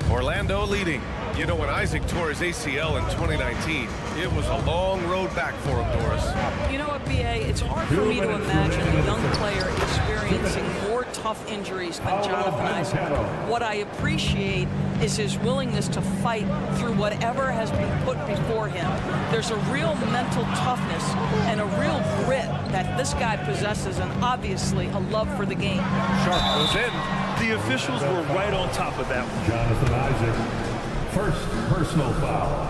Orlando leading. You know, when Isaac tore his ACL in 2019, it was a long road back for him, Doris. You know what, B.A.? It's hard for me to imagine a young player experiencing more tough injuries than Jonathan Isaac. What I appreciate is his willingness to fight through whatever has been put before him. There's a real mental toughness and a real grit that this guy possesses, and obviously a love for the game. Sharp goes in. The officials were right on top of that one. Jonathan Isaac, first personal foul.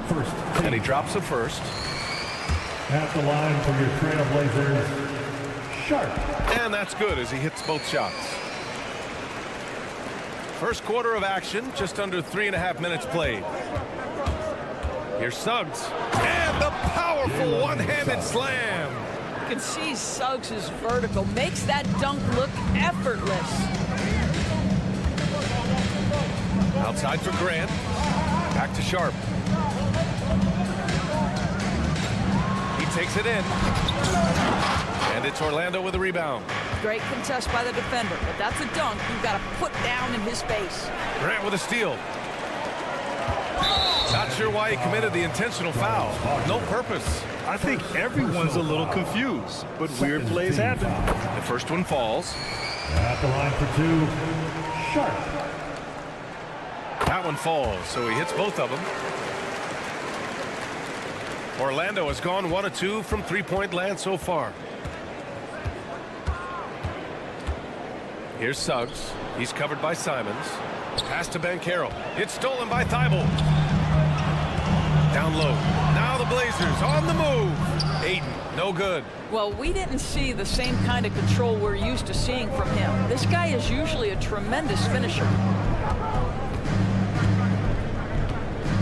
First. And he drops the first. At the line for your Trailblazers, Sharp. And that's good as he hits both shots. First quarter of action, just under 3.5 minutes played. Here's Suggs. And the powerful one-handed slam. You can see Suggs' vertical makes that dunk look effortless. Outside for Grant. Back to Sharp. He takes it in. And it's Orlando with a rebound. Great contest by the defender, but that's a dunk you've got to put down in his face. Grant with a steal. Not sure why he committed the intentional foul. No purpose. I think everyone's a little confused, but weird plays happen. The first one falls. At the line for 2, Sharp. That one falls, so he hits both of them. Orlando has gone 1 of 2 from three-point land so far. Here's Suggs. He's covered by Simons. Pass to Banchero. It's stolen by Thibault. Down low. Now the Blazers on the move. Ayton, no good. Well, we didn't see the same kind of control we're used to seeing from him. This guy is usually a tremendous finisher.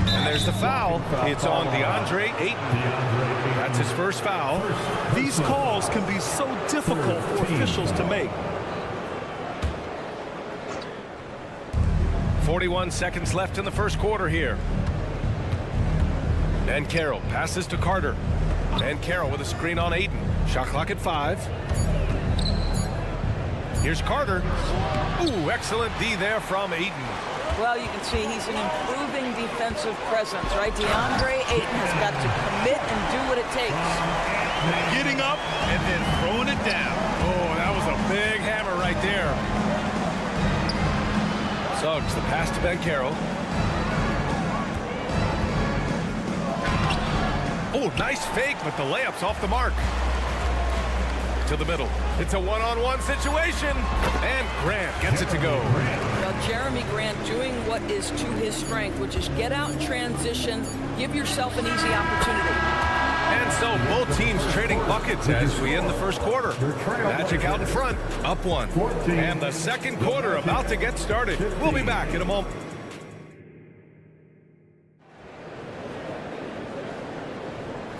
And there's the foul. It's on DeAndre Ayton. That's his first foul. These calls can be so difficult for officials to make. 41 seconds left in the first quarter here. Banchero passes to Carter. Banchero with a screen on Ayton. Shot clock at 5. Here's Carter. Ooh, excellent D there from Ayton. Well, you can see he's an improving defensive presence, right? DeAndre Ayton has got to commit and do what it takes. Getting up and then throwing it down. Oh, that was a big hammer right there. Suggs, the pass to Banchero. Oh, nice fake, but the layup's off the mark. To the middle. It's a one-on-one situation. And Grant gets it to go. Well, Jeremy Grant doing what is to his strength, which is get out in transition, give yourself an easy opportunity. And so both teams trading buckets as we end the first quarter. Magic out in front, up 1. And the second quarter about to get started. We'll be back in a moment.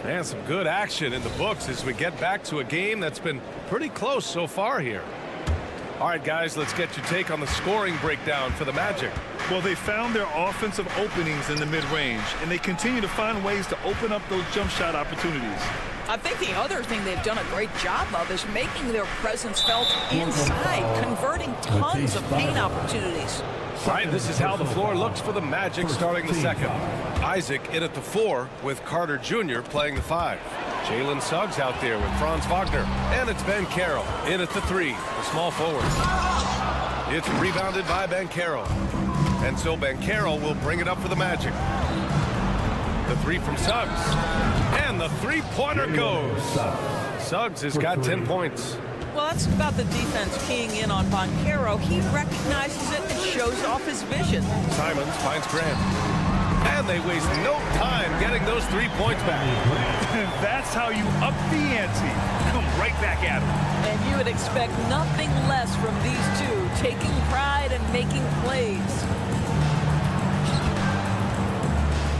And some good action in the books as we get back to a game that's been pretty close so far here. All right, guys, let's get your take on the scoring breakdown for the Magic. Well, they found their offensive openings in the mid-range, and they continue to find ways to open up those jump shot opportunities. I think the other thing they've done a great job of is making their presence felt inside, converting tons of paint opportunities. All right, this is how the floor looks for the Magic starting the second. Isaac in at the 4 with Carter Jr. playing the 5. Jalen Suggs out there with Franz Wagner. And it's Banchero in at the 3, the small forward. It's rebounded by Banchero. And so Banchero will bring it up for the Magic. The 3 from Suggs. And the three-pointer goes. Suggs has got 10 points. Well, that's about the defense keying in on Banchero. He recognizes it and shows off his vision. Simons finds Grant. And they waste no time getting those 3 points back. That's how you up the ante. Come right back at them. And you would expect nothing less from these two, taking pride and making plays.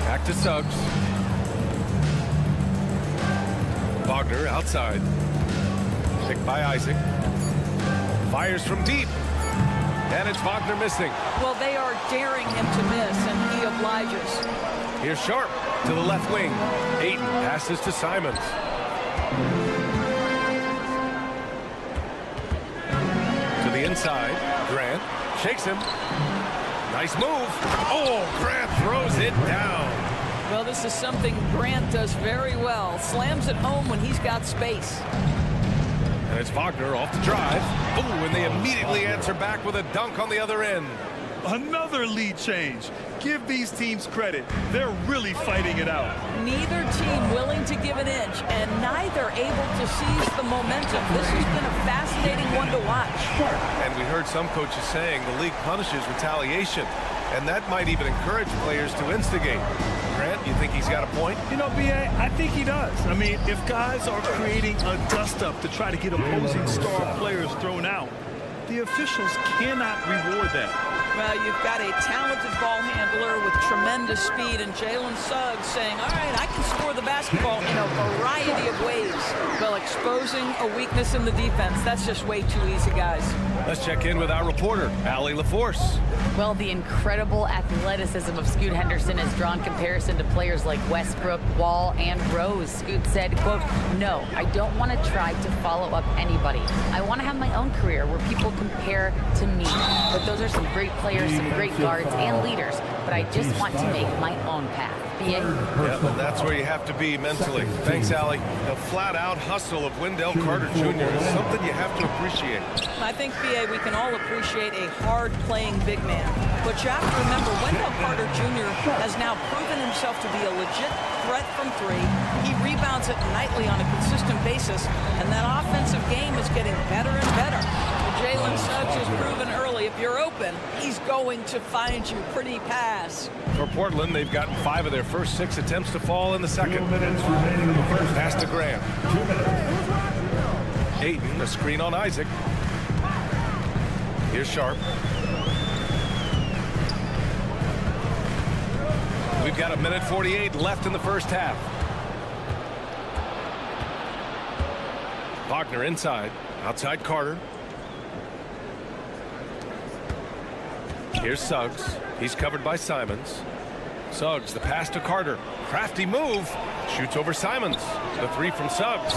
Back to Suggs. Wagner outside. Picked by Isaac. Fires from deep. And it's Wagner missing. Well, they are daring him to miss, and he obliges. Here's Sharp to the left wing. Ayton passes to Simons. To the inside. Grant shakes him. Nice move. Oh, Grant throws it down. Well, this is something Grant does very well. Slams it home when he's got space. And it's Wagner off the drive. Oh, and they immediately answer back with a dunk on the other end. Another lead change. Give these teams credit. They're really fighting it out. Neither team willing to give an inch, and neither able to seize the momentum. This has been a fascinating one to watch. And we heard some coaches saying the league punishes retaliation, and that might even encourage players to instigate. Grant, you think he's got a point? You know, B.A., I think he does. I mean, if guys are creating a dust-up to try to get opposing star players thrown out, the officials cannot reward that. Well, you've got a talented ball handler with tremendous speed, and Jalen Suggs saying, all right, I can score the basketball in a variety of ways. Well, exposing a weakness in the defense, that's just way too easy, guys. Let's check in with our reporter, Allie LaForce. Well, the incredible athleticism of Scoot Henderson has drawn comparison to players like Westbrook, Wall, and Rose. Scoot said, quote, no, I don't want to try to follow up anybody. I want to have my own career where people compare to me. But those are some great players, some great guards and leaders. But I just want to make my own path. B.A.? Yeah, well, that's where you have to be mentally. Thanks, Allie. The flat-out hustle of Wendell Carter Jr. is something you have to appreciate. I think, B.A., we can all appreciate a hard-playing big man. But you have to remember, Wendell Carter Jr. has now proven himself to be a legit threat from three. He rebounds it nightly on a consistent basis, and that offensive game is getting better and better. Jalen Suggs has proven early, if you're open, he's going to find you. Pretty pass. For Portland, they've gotten 5 of their first 6 attempts to fall in the second. 2 minutes remaining in the first. Pass to Grant. 2 minutes. Ayton, a screen on Isaac. Here's Sharp. We've got 1:48 left in the first half. Wagner inside. Outside Carter. Here's Suggs. He's covered by Simons. Suggs, the pass to Carter. Crafty move. Shoots over Simons. The 3 from Suggs.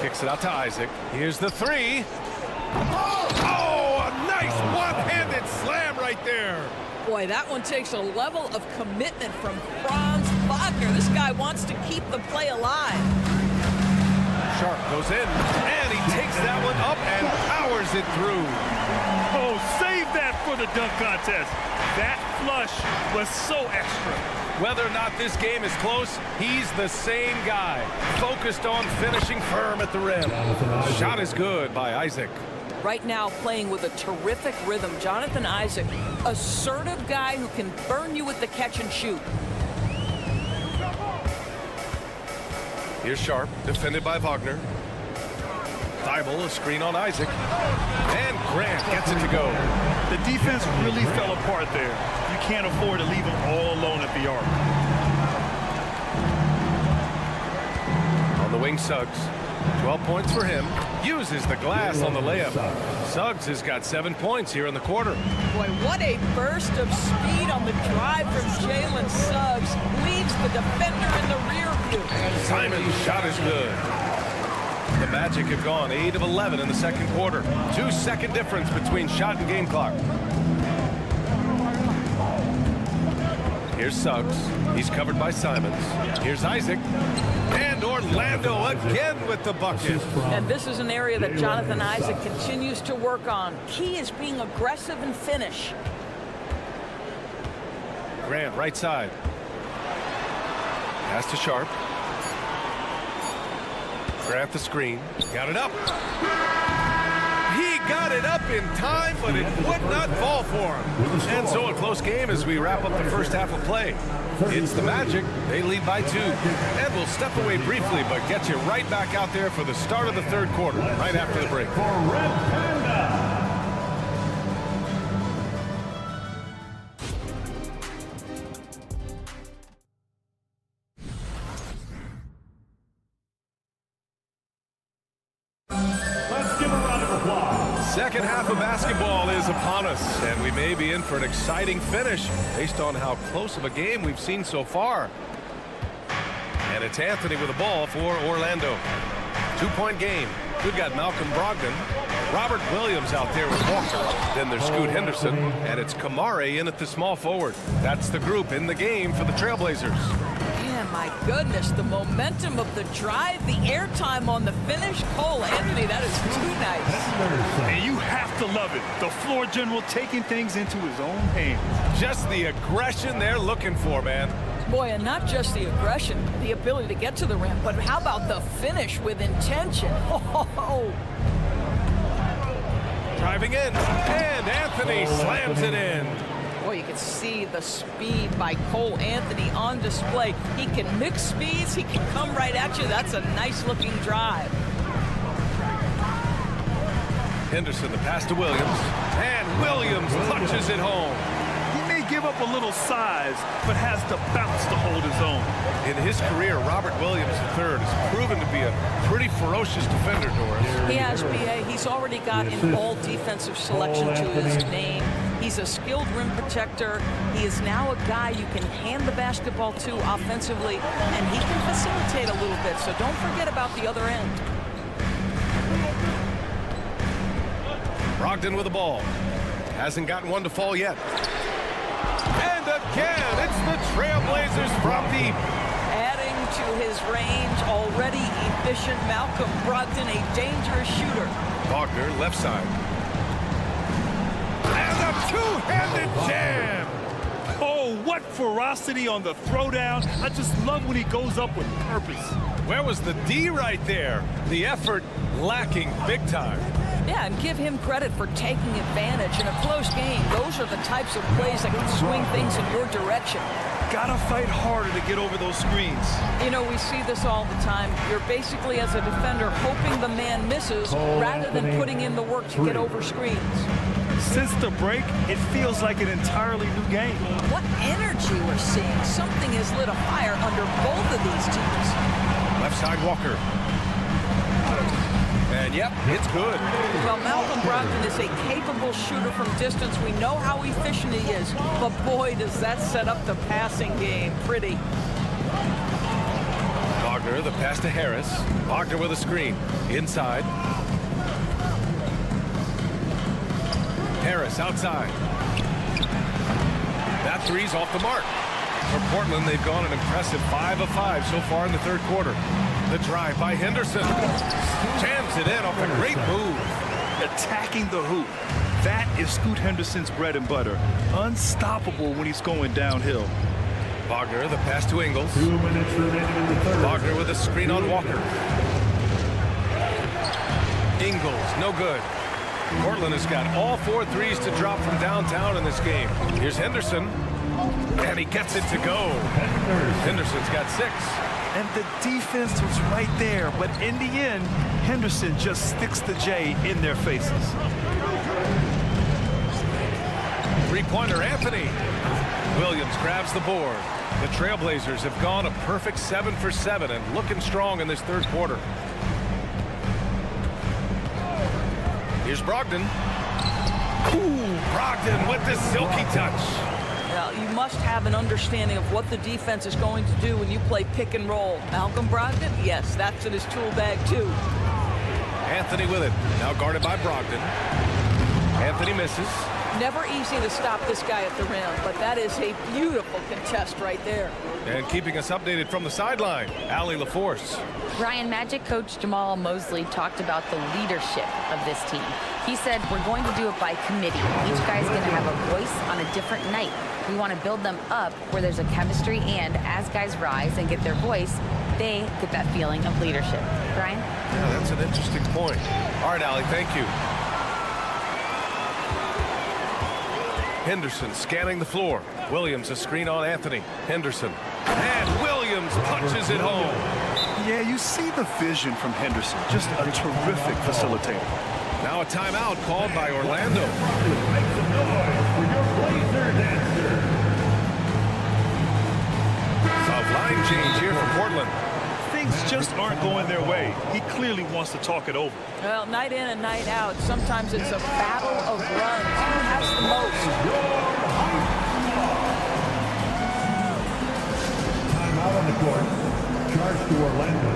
Kicks it out to Isaac. Here's the 3. Oh, a nice one-handed slam right there. Boy, that one takes a level of commitment from Franz Wagner. This guy wants to keep the play alive. Sharp goes in, and he takes that one up and powers it through. Oh, save that for the dunk contest. That flush was so extra. Whether or not this game is close, he's the same guy, focused on finishing firm at the rim. Shot is good by Isaac. Right now playing with a terrific rhythm. Jonathan Isaac, assertive guy who can burn you with the catch and shoot. Here's Sharp, defended by Wagner. Thibault, a screen on Isaac. And Grant gets it to go. The defense really fell apart there. You can't afford to leave them all alone at the arc. On the wing, Suggs. 12 points for him. Uses the glass on the layup. Suggs has got 7 points here in the quarter. Boy, what a burst of speed on the drive from Jalen Suggs. Leaves the defender in the rear view. Simon's shot is good. The Magic have gone 8 of 11 in the second quarter. 2-second difference between shot and game clock. Here's Suggs. He's covered by Simons. Here's Isaac. And Orlando again with the bucket. And this is an area that Jonathan Isaac continues to work on. Key is being aggressive and finish. Grant, right side. Pass to Sharp. Grant the screen. Got it up. He got it up in time, but it would not fall for him. And so a close game as we wrap up the first half of play. It's the Magic. They lead by 2. And we'll step away briefly, but get you right back out there for the start of the third quarter, right after the break. Second half of basketball is upon us, and we may be in for an exciting finish based on how close of a game we've seen so far. And it's Anthony with the ball for Orlando. 2-point game. We've got Malcolm Brogdon, Robert Williams out there with Walker. Then there's Scoot Henderson, and it's Kamare in at the small forward. That's the group in the game for the Trailblazers. Man, my goodness, the momentum of the drive, the airtime on the finish. Cole Anthony, that is too nice. And you have to love it. The floor general taking things into his own hands. Just the aggression they're looking for, man. Boy, and not just the aggression, the ability to get to the rim, but how about the finish with intention? Oh. Driving in, and Anthony slams it in. Boy, you can see the speed by Cole Anthony on display. He can mix speeds. He can come right at you. That's a nice-looking drive. Henderson, the pass to Williams. And Williams punches it home. He may give up a little size, but has the bounce to hold his own. In his career, Robert Williams III has proven to be a pretty ferocious defender, Doris. He has, B.A. He's already got an all-defensive selection to his name. He's a skilled rim protector. He is now a guy you can hand the basketball to offensively, and he can facilitate a little bit, so don't forget about the other end. Brogdon with the ball. Hasn't gotten one to fall yet. And again, it's the Trailblazers from deep. Adding to his range, already efficient Malcolm Brogdon, a dangerous shooter. Wagner, left side. And a two-handed jam. Oh, what ferocity on the throwdown. I just love when he goes up with purpose. Where was the D right there? The effort lacking big time. Yeah, and give him credit for taking advantage in a close game. Those are the types of plays that can swing things in your direction. Gotta fight harder to get over those screens. You know, we see this all the time. You're basically, as a defender, hoping the man misses rather than putting in the work to get over screens. Since the break, it feels like an entirely new game. What energy we're seeing. Something has lit a fire under both of these teams. Left side Walker. And yep, it's good. Well, Malcolm Brogdon is a capable shooter from distance. We know how efficient he is, but boy, does that set up the passing game pretty. Wagner, the pass to Harris. Wagner with a screen. Inside. Harris outside. That three's off the mark. For Portland, they've gone an impressive 5 of 5 so far in the third quarter. The drive by Henderson. Jams it in off a great move. Attacking the hoop. That is Scoot Henderson's bread and butter. Unstoppable when he's going downhill. Wagner, the pass to Ingles. 2 minutes remaining in the third. Wagner with a screen on Walker. Ingles, no good. Portland has got all 4 threes to drop from downtown in this game. Here's Henderson. And he gets it to go. Henderson's got 6. And the defense was right there, but in the end, Henderson just sticks the J in their faces. Three-pointer, Anthony. Williams grabs the board. The Trailblazers have gone a perfect 7 for 7 and looking strong in this third quarter. Here's Brogdon. Ooh, Brogdon with the silky touch. Well, you must have an understanding of what the defense is going to do when you play pick and roll. Malcolm Brogdon, yes, that's in his tool bag too. Anthony with it. Now guarded by Brogdon. Anthony misses. Never easy to stop this guy at the rim, but that is a beautiful contest right there. And keeping us updated from the sideline, Allie LaForce. Brian, Magic coach Jamal Mosley talked about the leadership of this team. He said, we're going to do it by committee. Each guy's going to have a voice on a different night. We want to build them up where there's a chemistry, and as guys rise and get their voice, they get that feeling of leadership. Brian? Yeah, that's an interesting point. All right, Allie, thank you. Henderson scanning the floor. Williams a screen on Anthony. Henderson. And Williams punches it home. Yeah, you see the vision from Henderson. Just a terrific facilitator. Now a timeout called by Orlando. Make some noise for your Blazer dancer. A line change here for Portland. Things just aren't going their way. He clearly wants to talk it over. Well, night in and night out, sometimes it's a battle of runs. Who has the most? Timeout on the court. Charge to Orlando.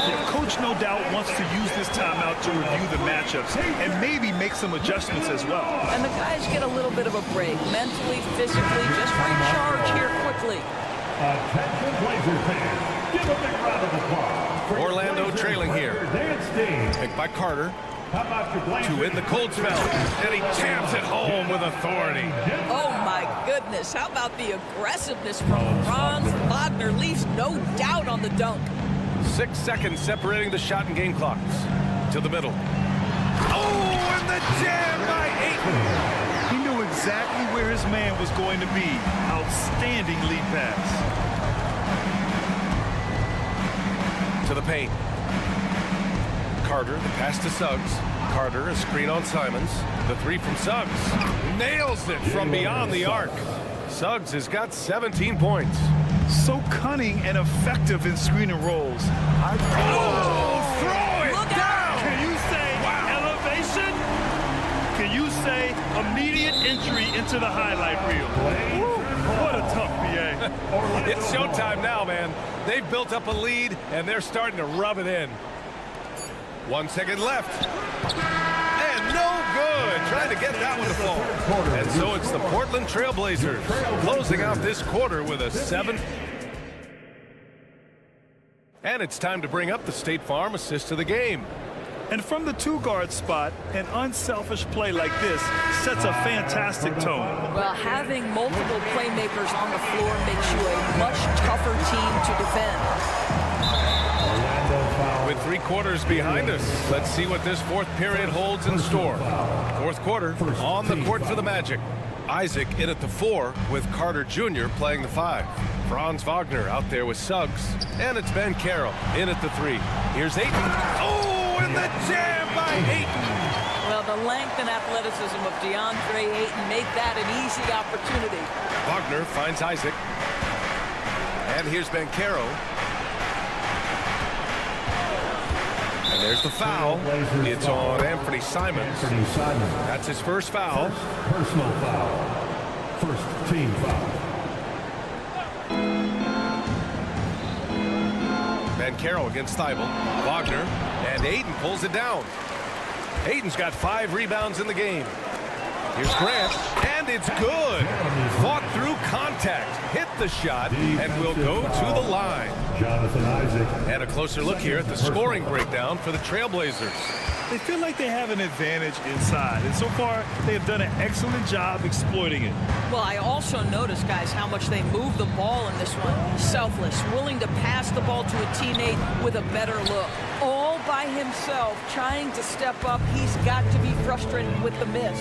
Yeah, Coach no doubt wants to use this timeout to review the matchups and maybe make some adjustments as well. And the guys get a little bit of a break, mentally, physically, just recharge here quickly. Attention Blazers fans, give a big round of applause. Orlando trailing here. Picked by Carter. How about your Blazers? To win the cold spell. And he jams it home with authority. Oh my goodness, how about the aggressiveness from Franz Wagner? Leaves no doubt on the dunk. 6 seconds separating the shot and game clocks. To the middle. Oh, and the jam by Ayton. He knew exactly where his man was going to be. Outstanding lead pass. To the paint. Carter, the pass to Suggs. Carter, a screen on Simons. The three from Suggs. Nails it from beyond the arc. Suggs has got 17 points. So cunning and effective in screen and rolls. Throw it Look down! Can you say elevation? Can you say immediate entry into the highlight reel? Woo, what a tough PA. It's showtime now, man. They've built up a lead, and they're starting to rub it in. 1 second left. And no good. Trying to get that one to fall. And so it's the Portland Trail Blazers closing out this quarter with a 7. And it's time to bring up the State Farm assist of the game. And from the two-guard spot, an unselfish play like this sets a fantastic tone. Well, having multiple playmakers on the floor makes you a much tougher team to defend. With 3 quarters behind us, let's see what this fourth period holds in store. Fourth quarter, on the court for the Magic. Isaac in at the 4 with Carter Jr. playing the 5. Franz Wagner out there with Suggs. And it's Ben Carroll in at the 3. Here's Ayton. Oh, and the jam by Ayton. Well, the length and athleticism of DeAndre Ayton make that an easy opportunity. Wagner finds Isaac. And here's Ben Carroll. And there's the foul. It's on Anthony Simons. That's his first foul. Personal foul. First team foul. Ben Carroll against Thibault. Wagner. And Ayton pulls it down. Ayton's got 5 rebounds in the game. Here's Grant. And it's good. Fought through contact. Hit the shot. And will go to the line. Jonathan Isaac. And a closer look here at the scoring breakdown for the Trailblazers. They feel like they have an advantage inside, and so far they have done an excellent job exploiting it. Well, I also noticed, guys, how much they move the ball in this one. Selfless, willing to pass the ball to a teammate with a better look. All by himself, trying to step up. He's got to be frustrated with the miss.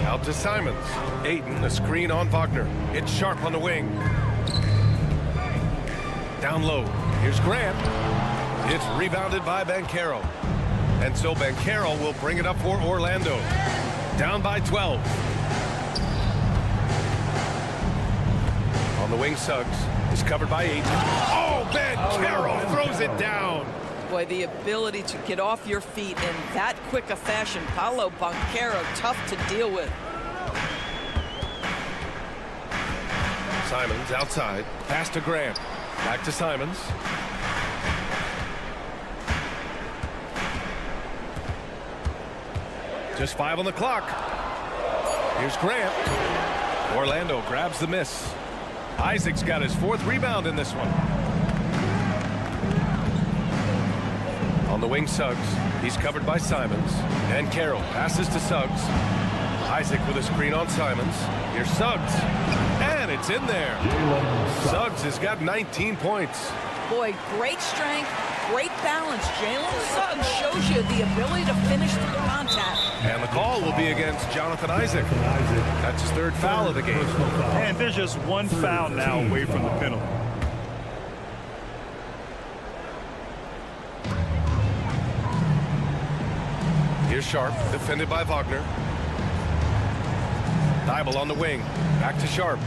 Out to Simons. Ayton, a screen on Wagner. It's sharp on the wing. Down low. Here's Grant. It's rebounded by Ben Carroll. And so Ben Carroll will bring it up for Orlando. Down by 12. On the wing, Suggs is covered by Ayton. Oh, Ben Carroll throws it down. Boy, the ability to get off your feet in that quick a fashion. Paolo Banchero, tough to deal with. Simons outside. Pass to Grant. Back to Simons. Just 5 on the clock. Here's Grant. Orlando grabs the miss. Isaac's got his 4th rebound in this one. On the wing, Suggs. He's covered by Simons. And Carroll passes to Suggs. Isaac with a screen on Simons. Here's Suggs. And it's in there. Suggs has got 19 points. Boy, great strength, great balance. Jalen Suggs shows you the ability to finish through contact. And the call will be against Jonathan Isaac. That's his third foul of the game. And there's just one foul now away from the penalty. Here's Sharp, defended by Wagner. Thibault on the wing. Back to Sharp.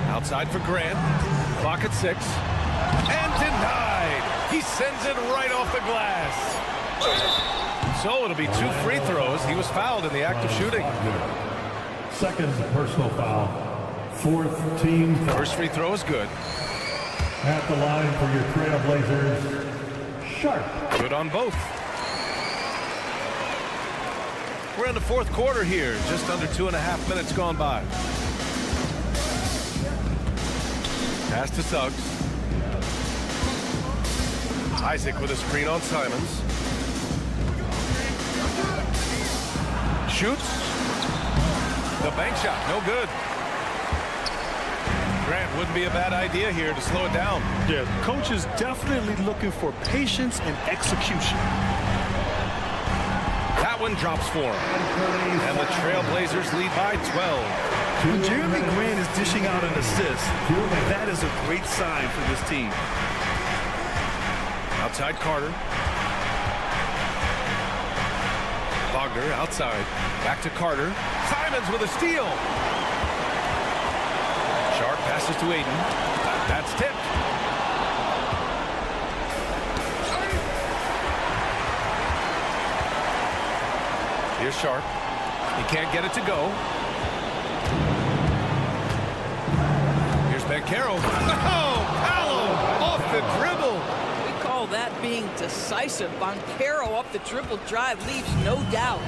Outside for Grant. Clock at 6. And denied. He sends it right off the glass. So it'll be 2 free throws. He was fouled in the act of shooting. Second personal foul. Fourth team foul. First free throw is good. At the line for your Trailblazers, Sharp. Good on both. We're in the fourth quarter here. Just under 2.5 minutes gone by. Pass to Suggs. Isaac with a screen on Simons. Shoots. The bank shot, no good. Grant wouldn't be a bad idea here to slow it down. Yeah, coach is definitely looking for patience and execution. That one drops for him. And the Trailblazers lead by 12. When Jeremy Grant is dishing out an assist, that is a great sign for this team. Outside Carter. Wagner outside. Back to Carter. Simons with a steal. Sharp passes to Aiden. That's tipped. Here's Sharp. He can't get it to go. Here's Banchero. Oh, Paolo off the dribble. We call that being decisive. Banchero up the dribble drive leaves no doubt.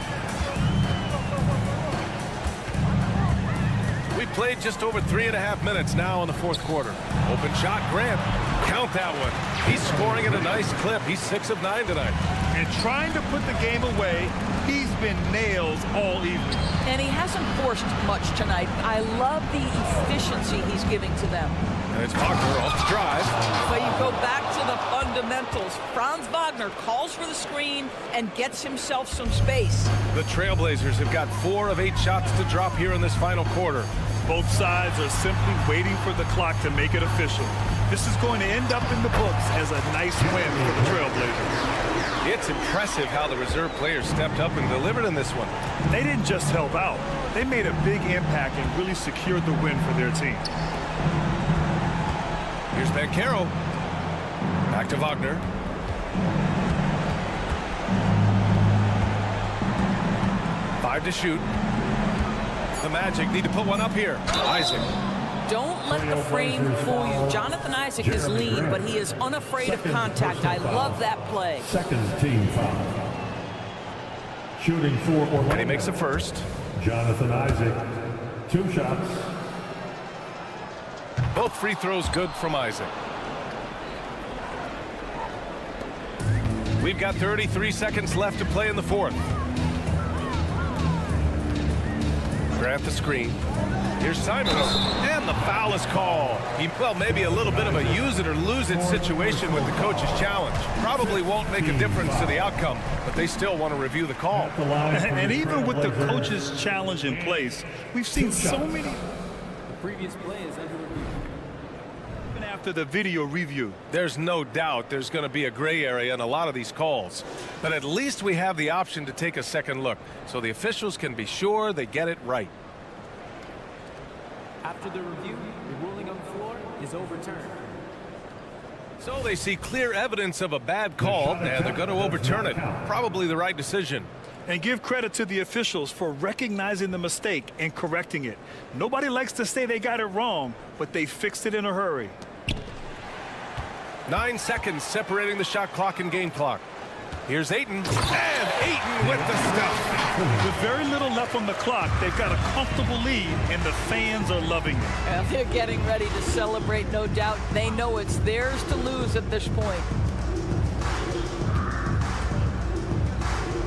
We played just over 3.5 minutes now in the fourth quarter. Open shot, Grant. Count that one. He's scoring at a nice clip. He's 6 of 9 tonight. And trying to put the game away, he's been nails all evening. And he hasn't forced much tonight. I love the efficiency he's giving to them. And it's Wagner off the drive. But you go back to the fundamentals. Franz Wagner calls for the screen and gets himself some space. The Trailblazers have got 4 of 8 shots to drop here in this final quarter. Both sides are simply waiting for the clock to make it official. This is going to end up in the books as a nice win for the Trailblazers. It's impressive how the reserve players stepped up and delivered in this one. They didn't just help out. They made a big impact and really secured the win for their team. Here's Banchero. Back to Wagner. Five to shoot. The Magic need to put one up here. Isaac. Don't let the frame fool you. Jonathan Isaac is lean, but he is unafraid of contact. I love that play. Second team foul. Shooting 4 or and he makes a first. Jonathan Isaac. 2 shots. Both free throws good from Isaac. We've got 33 seconds left to play in the fourth. Grant the screen. Here's Simons. And the foul is called. Well, maybe a little bit of a use it or lose it situation with the coach's challenge. Probably won't make a difference to the outcome, but they still want to review the call. And even with the coach's challenge in place, we've seen so many. The previous play is under review. Even after the video review. There's no doubt there's going to be a gray area in a lot of these calls. But at least we have the option to take a second look, so the officials can be sure they get it right. After the review, the ruling on the floor is overturned. So they see clear evidence of a bad call, and they're going to overturn it. Probably the right decision. And give credit to the officials for recognizing the mistake and correcting it. Nobody likes to say they got it wrong, but they fixed it in a hurry. 9 seconds separating the shot clock and game clock. Here's Ayton, and Ayton with the stuff. With very little left on the clock, they've got a comfortable lead, and the fans are loving it. And they're getting ready to celebrate, no doubt. They know it's theirs to lose at this point.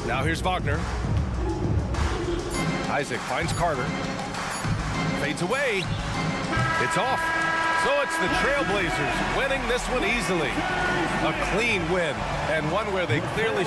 Now here's Wagner. Isaac finds Carter. Fades away. It's off. So it's the Trailblazers winning this one easily. A clean win, and one where they clearly...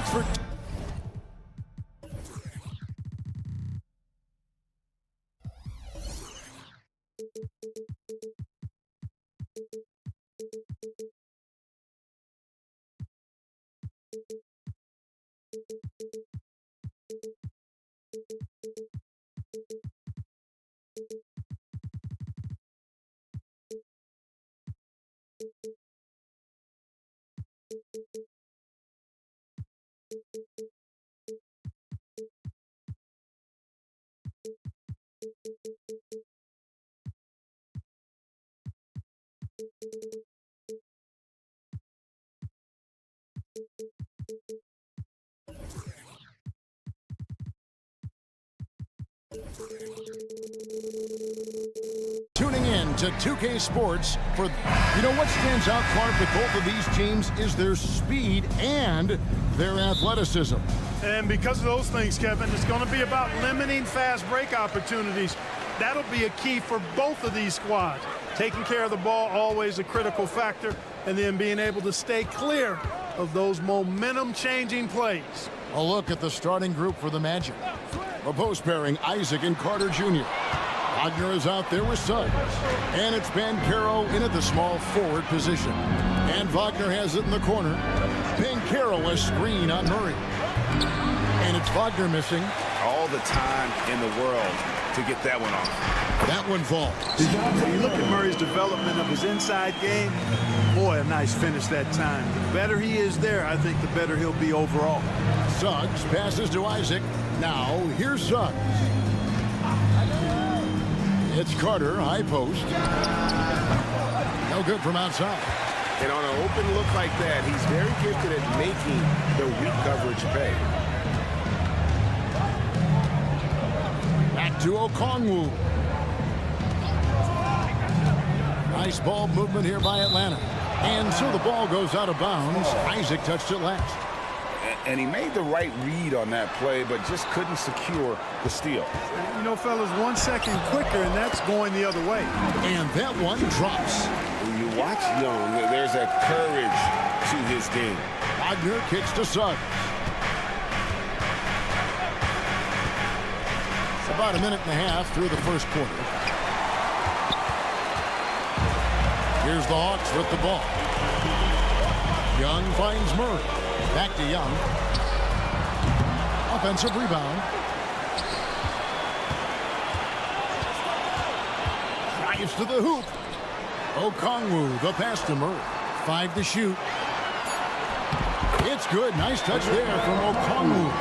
Thanks for... Tuning in to 2K Sports for, you know what stands out, Clark, with both of these teams is their speed and their athleticism. And because of those things, Kevin, it's going to be about limiting fast break opportunities. That'll be a key for both of these squads. Taking care of the ball, always a critical factor, and then being able to stay clear of those momentum-changing plays. A look at the starting group for the Magic. A post pairing, Isaac and Carter Jr. Wagner is out there with Suggs. And it's Banchero in at the small forward position. And Wagner has it in the corner. Banchero a screen on Murray. And it's Wagner missing. All the time in the world to get that one off. That one falls. When you look at Murray's development of his inside game, boy, a nice finish that time. The better he is there, I think the better he'll be overall. Suggs passes to Isaac. Now, here's Suggs. It's Carter, high post. No good from outside. And on an open look like that, he's very gifted at making the weak coverage pay. Back to Okongwu. Nice ball movement here by Atlanta. And so the ball goes out of bounds. Isaac touched it last. And he made the right read on that play, but just couldn't secure the steal. You know, fellas, 1 second quicker, and that's going the other way. And that one drops. When you watch Young, there's a courage to his game. Wagner kicks to Suggs. It's about a minute and a half through the first quarter. Here's the Hawks with the ball. Young finds Murray. Back to Young. Offensive rebound. Drives to the hoop. Okongwu, the pass to Murray. 5 to shoot. It's good. Nice touch there from Okongwu.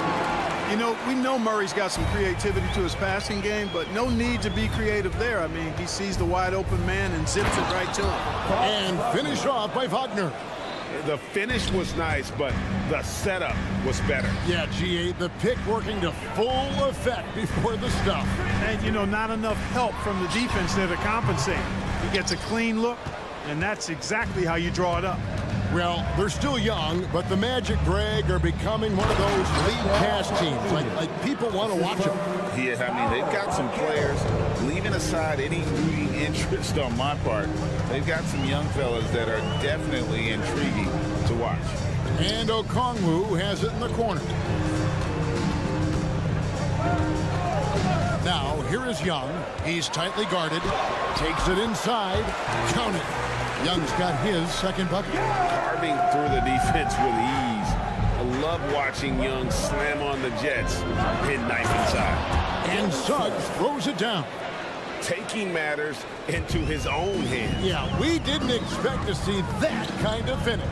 You know, we know Murray's got some creativity to his passing game, but no need to be creative there. I mean, he sees the wide open man and zips it right to him. And finished off by Wagner. The finish was nice, but the setup was better. Yeah, G8, the pick working to full effect before the stuff. And, you know, not enough help from the defense there to compensate. He gets a clean look, and that's exactly how you draw it up. Well, they're still young, but the Magic, Greg, are becoming one of those league pass teams. Like people want to watch them. Yeah, I mean, they've got some players, leaving aside any rooting interest on my part, they've got some young fellas that are definitely intriguing to watch. And Okongwu has it in the corner. Now, here is Young. He's tightly guarded. Takes it inside. Count it. Young's got his second bucket. Carving through the defense with ease. I love watching Young slam on the Jets and knife inside. And Suggs throws it down. Taking matters into his own hands. Yeah, we didn't expect to see that kind of finish.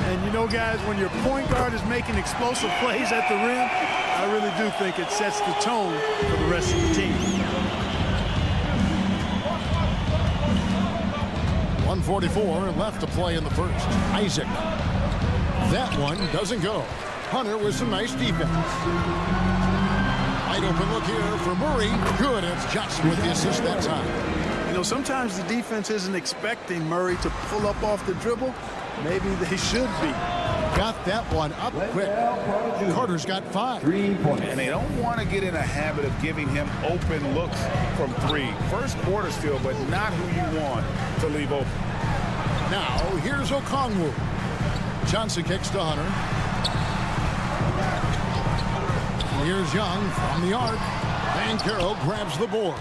And you know, guys, when your point guard is making explosive plays at the rim, I really do think it sets the tone for the rest of the team. 1:44 left to play in the first. Isaac. That one doesn't go. Hunter with some nice defense. Wide open look here for Murray. Good. It's Johnson with the assist that time. You know, sometimes the defense isn't expecting Murray to pull up off the dribble. Maybe they should be. Got that one up quick. Carter's got 5. 3 points. And they don't want to get in a habit of giving him open looks from 3. First quarter still, but not who you want to leave open. Now, here's Okongwu. Johnson kicks to Hunter. Here's Young from the arc. Banchero grabs the board.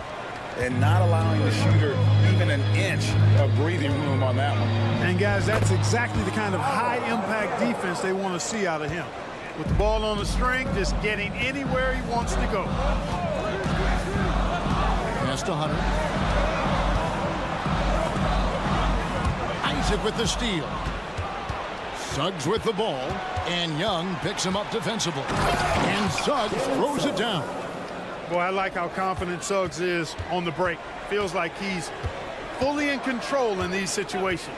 And not allowing the shooter even an inch of breathing room on that one. And guys, that's exactly the kind of high-impact defense they want to see out of him. With the ball on the string, just getting anywhere he wants to go. Pass to Hunter. Isaac with the steal. Suggs with the ball. And Young picks him up defensively. And Suggs throws it down. Boy, I like how confident Suggs is on the break. Feels like he's fully in control in these situations.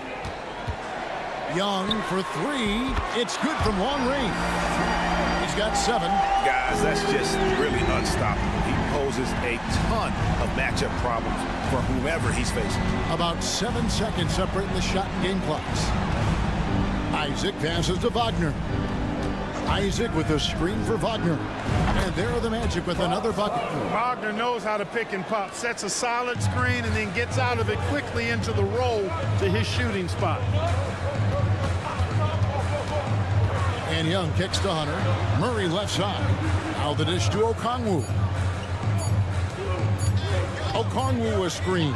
Young for three. It's good from long range. He's got 7. Guys, that's just really unstoppable. He poses a ton of matchup problems for whomever he's facing. About 7 seconds separating the shot and game clocks. Isaac passes to Wagner. Isaac with a screen for Wagner. And there are the Magic with another bucket. Wagner knows how to pick and pop. Sets a solid screen and then gets out of it quickly into the roll to his shooting spot. And Young kicks to Hunter. Murray left side. Now the dish to Okongwu. Okongwu a screen.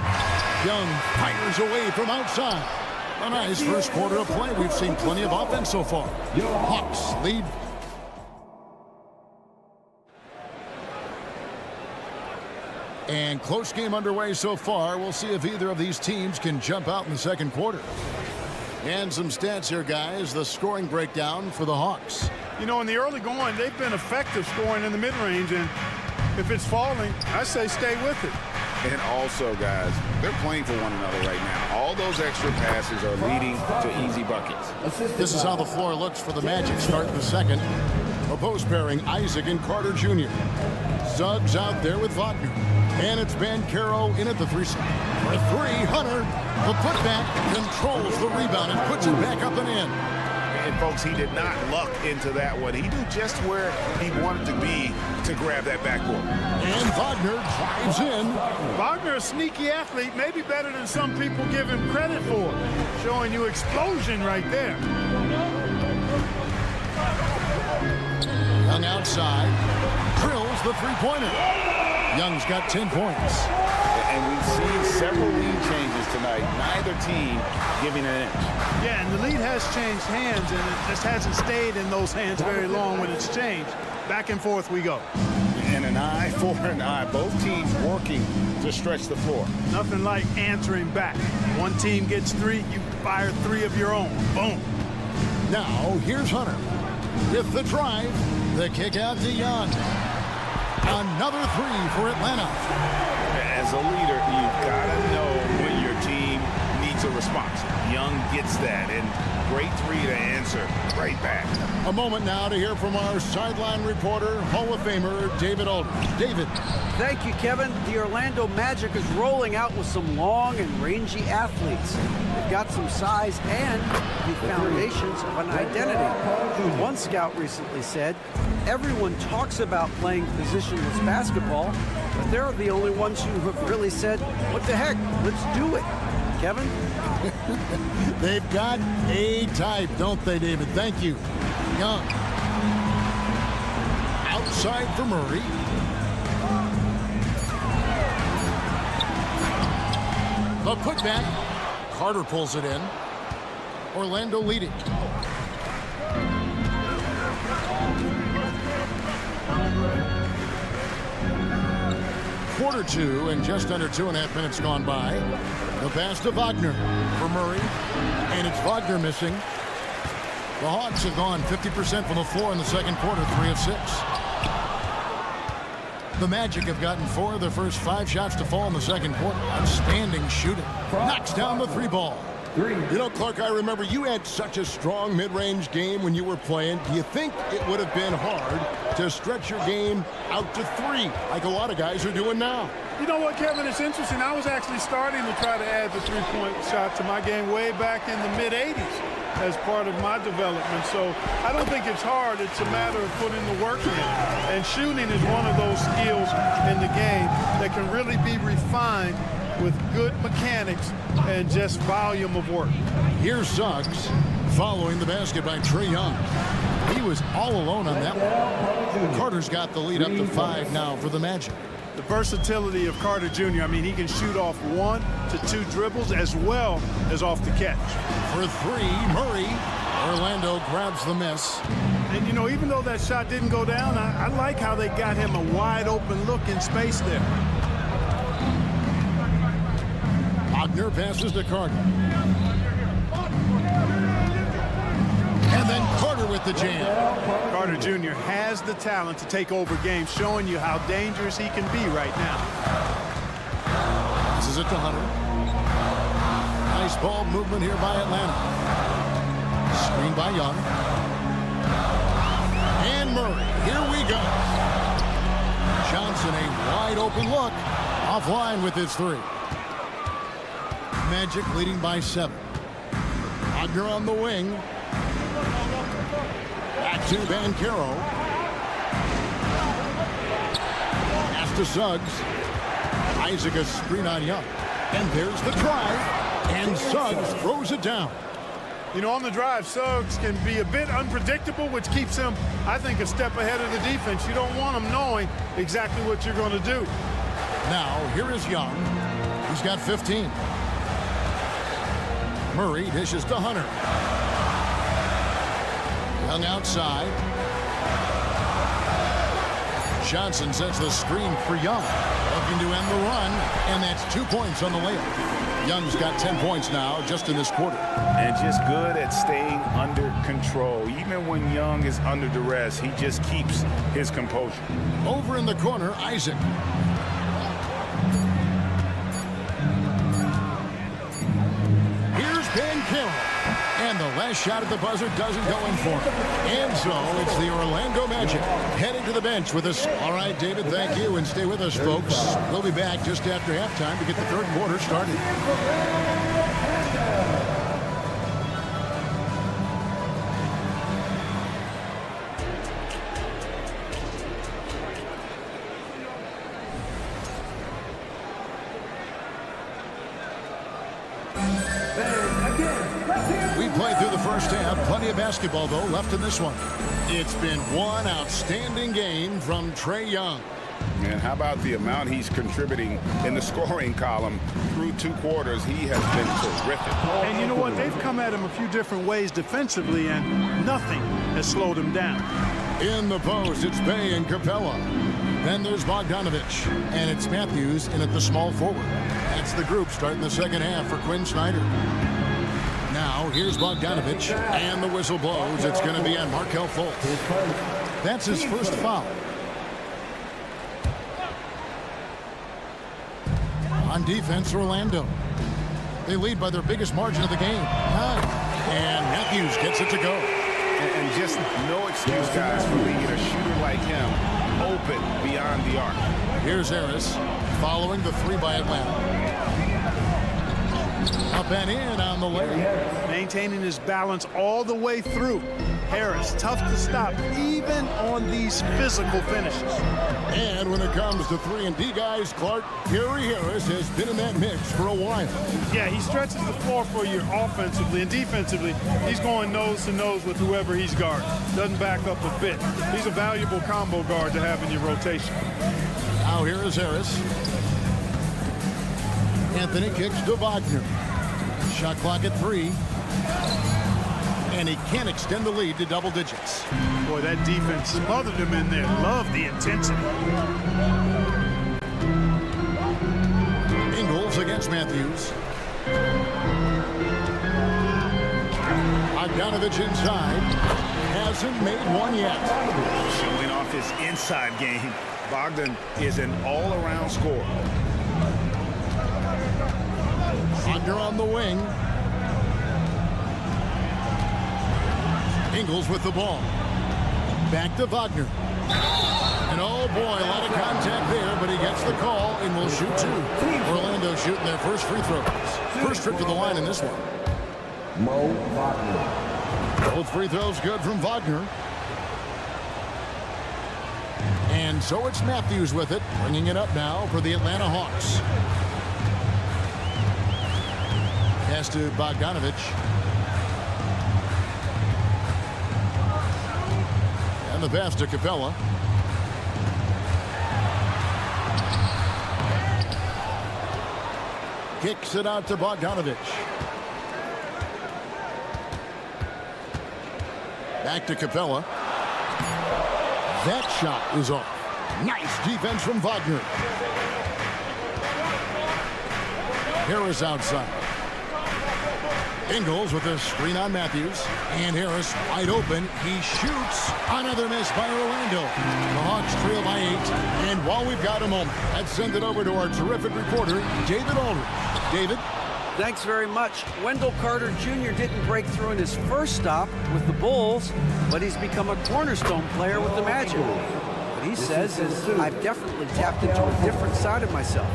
Young fires away from outside. A nice first quarter of play. We've seen plenty of offense so far. Hawks lead. And close game underway so far. We'll see if either of these teams can jump out in the second quarter. And some stats here, guys. The scoring breakdown for the Hawks. You know, in the early going, they've been effective scoring in the mid-range. And if it's falling, I say stay with it. And also, guys, they're playing for one another right now. All those extra passes are leading to easy buckets. This is how the floor looks for the Magic starting the second. Opposed pairing Isaac and Carter Jr. Suggs out there with Wagner. And it's Banchero in at the 3 side. For 3, Hunter. The putback controls the rebound and puts it back up and in. And folks, he did not luck into that one. He knew just where he wanted to be to grab that backboard. And Wagner drives in. Wagner, a sneaky athlete, maybe better than some people give him credit for. Showing you explosion right there. Young outside. Drills the three-pointer. Young's got 10 points. And we've seen several lead changes tonight. Neither team giving an inch. Yeah, and the lead has changed hands, and it just hasn't stayed in those hands very long when it's changed. Back and forth we go. And an eye for an eye. Both teams working to stretch the floor. Nothing like answering back. One team gets 3, you fire 3 of your own. Boom. Now, here's Hunter. With the drive, the kick out to Young. Another 3 for Atlanta. As a leader, you've got to know when your team needs a response. Young gets that, and great 3 to answer right back. A moment now to hear from our sideline reporter, Hall of Famer David Aldridge. David. Thank you, Kevin. The Orlando Magic is rolling out with some long and rangy athletes. They've got some size and the foundations of an identity. One scout recently said, everyone talks about playing positionless basketball, but they're the only ones who have really said, what the heck, let's do it. Kevin? They've got a type, don't they, David? Thank you. Young. Outside for Murray. The putback. Carter pulls it in. Orlando leading. Quarter 2 and just under 2.5 minutes gone by. The pass to Wagner for Murray. And it's Wagner missing. The Hawks have gone 50% from the floor in the second quarter, 3 of 6. The Magic have gotten 4 of their first 5 shots to fall in the second quarter. Outstanding shooting. Knocks down the 3 ball. You know, Clark, I remember you had such a strong mid-range game when you were playing. Do you think it would have been hard to stretch your game out to 3 like a lot of guys are doing now? You know what, Kevin? It's interesting. I was actually starting to try to add the 3-point shot to my game way back in the mid-'80s as part of my development. So I don't think it's hard. It's a matter of putting the work in. And shooting is one of those skills in the game that can really be refined with good mechanics and just volume of work. Here's Suggs following the basket by Trae Young. He was all alone on that one. Carter's got the lead up to 5 now for the Magic. The versatility of Carter Jr., I mean, he can shoot off 1 to 2 dribbles as well as off the catch. For 3, Murray. Orlando grabs the miss. And, you know, even though that shot didn't go down, I like how they got him a wide open look in space there. Wagner passes to Carter. And then Carter with the jam. Carter Jr. has the talent to take over games, showing you how dangerous he can be right now. This is it to Hunter. Nice ball movement here by Atlanta. Screen by Young. And Murray. Here we go. Johnson, a wide open look. Offline with his 3. Magic leading by 7. Wagner on the wing. Back to Banchero. Pass to Suggs. Isaac a screen on Young. And there's the drive. And Suggs throws it down. You know, on the drive, Suggs can be a bit unpredictable, which keeps him, I think, a step ahead of the defense. You don't want him knowing exactly what you're going to do. Now, here is Young. He's got 15. Murray dishes to Hunter. Young outside. Johnson sets the screen for Young. Looking to end the run, and that's 2 points on the layup. Young's got 10 points now just in this quarter. And just good at staying under control. Even when Young is under duress, he just keeps his composure. Over in the corner, Isaac. Here's Banchero. And the last shot at the buzzer doesn't go in for him. And so it's the Orlando Magic heading to the bench with us. All right, David, thank you. And stay with us, folks. We'll be back just after halftime to get the third quarter started. We played through the first half. Plenty of basketball, though, left in this one. It's been one outstanding game from Trae Young. And how about the amount he's contributing in the scoring column through 2 quarters? He has been terrific. And you know what? They've come at him a few different ways defensively, and nothing has slowed him down. In the post, it's Bay and Capella. Then there's Bogdanovich, and it's Matthews in at the small forward. That's the group starting the second half for Quinn Snyder. Now, here's Bogdanovich, and the whistle blows. It's going to be on Markelle Fultz. That's his first foul. On defense, Orlando. They lead by their biggest margin of the game, 9. And Matthews gets it to go. And just no excuse, guys, for leaving a shooter like him open beyond the arc. Here's Harris following the 3 by Atlanta. Up and in on the layup. Maintaining his balance all the way through. Harris, tough to stop, even on these physical finishes. And when it comes to 3-and-D guys, Clark, Gary Harris has been in that mix for a while. Yeah, he stretches the floor for you offensively, and defensively, he's going nose to nose with whoever he's guarding. Doesn't back up a bit. He's a valuable combo guard to have in your rotation. Now here is Harris. Anthony kicks to Wagner. Shot clock at 3. And he can't extend the lead to double digits. Boy, that defense smothered him in there. Love the intensity. Ingles against Matthews. Bogdanovich inside. Hasn't made one yet. Showing off his inside game. Bogdan is an all-around scorer. Wagner on the wing. Ingles with the ball. Back to Wagner. And oh boy, a lot of contact there, but he gets the call and will shoot 2. Orlando shooting their first free throws. First trip to the line in this one. Mo Wagner. Both free throws good from Wagner. And so it's Matthews with it, bringing it up now for the Atlanta Hawks. Pass to Bogdanovich. And the pass to Capella. Kicks it out to Bogdanovich. Back to Capella. That shot is off. Nice defense from Wagner. Harris outside. Ingles with a screen on Matthews. And Harris wide open. He shoots. Another miss by Orlando. The Hawks trail by 8. And while we've got a moment, let's send it over to our terrific reporter, David Aldridge. David? Thanks very much. Wendell Carter Jr. didn't break through in his first stop with the Bulls, but he's become a cornerstone player with the Magic. What he says is, I've definitely tapped into a different side of myself.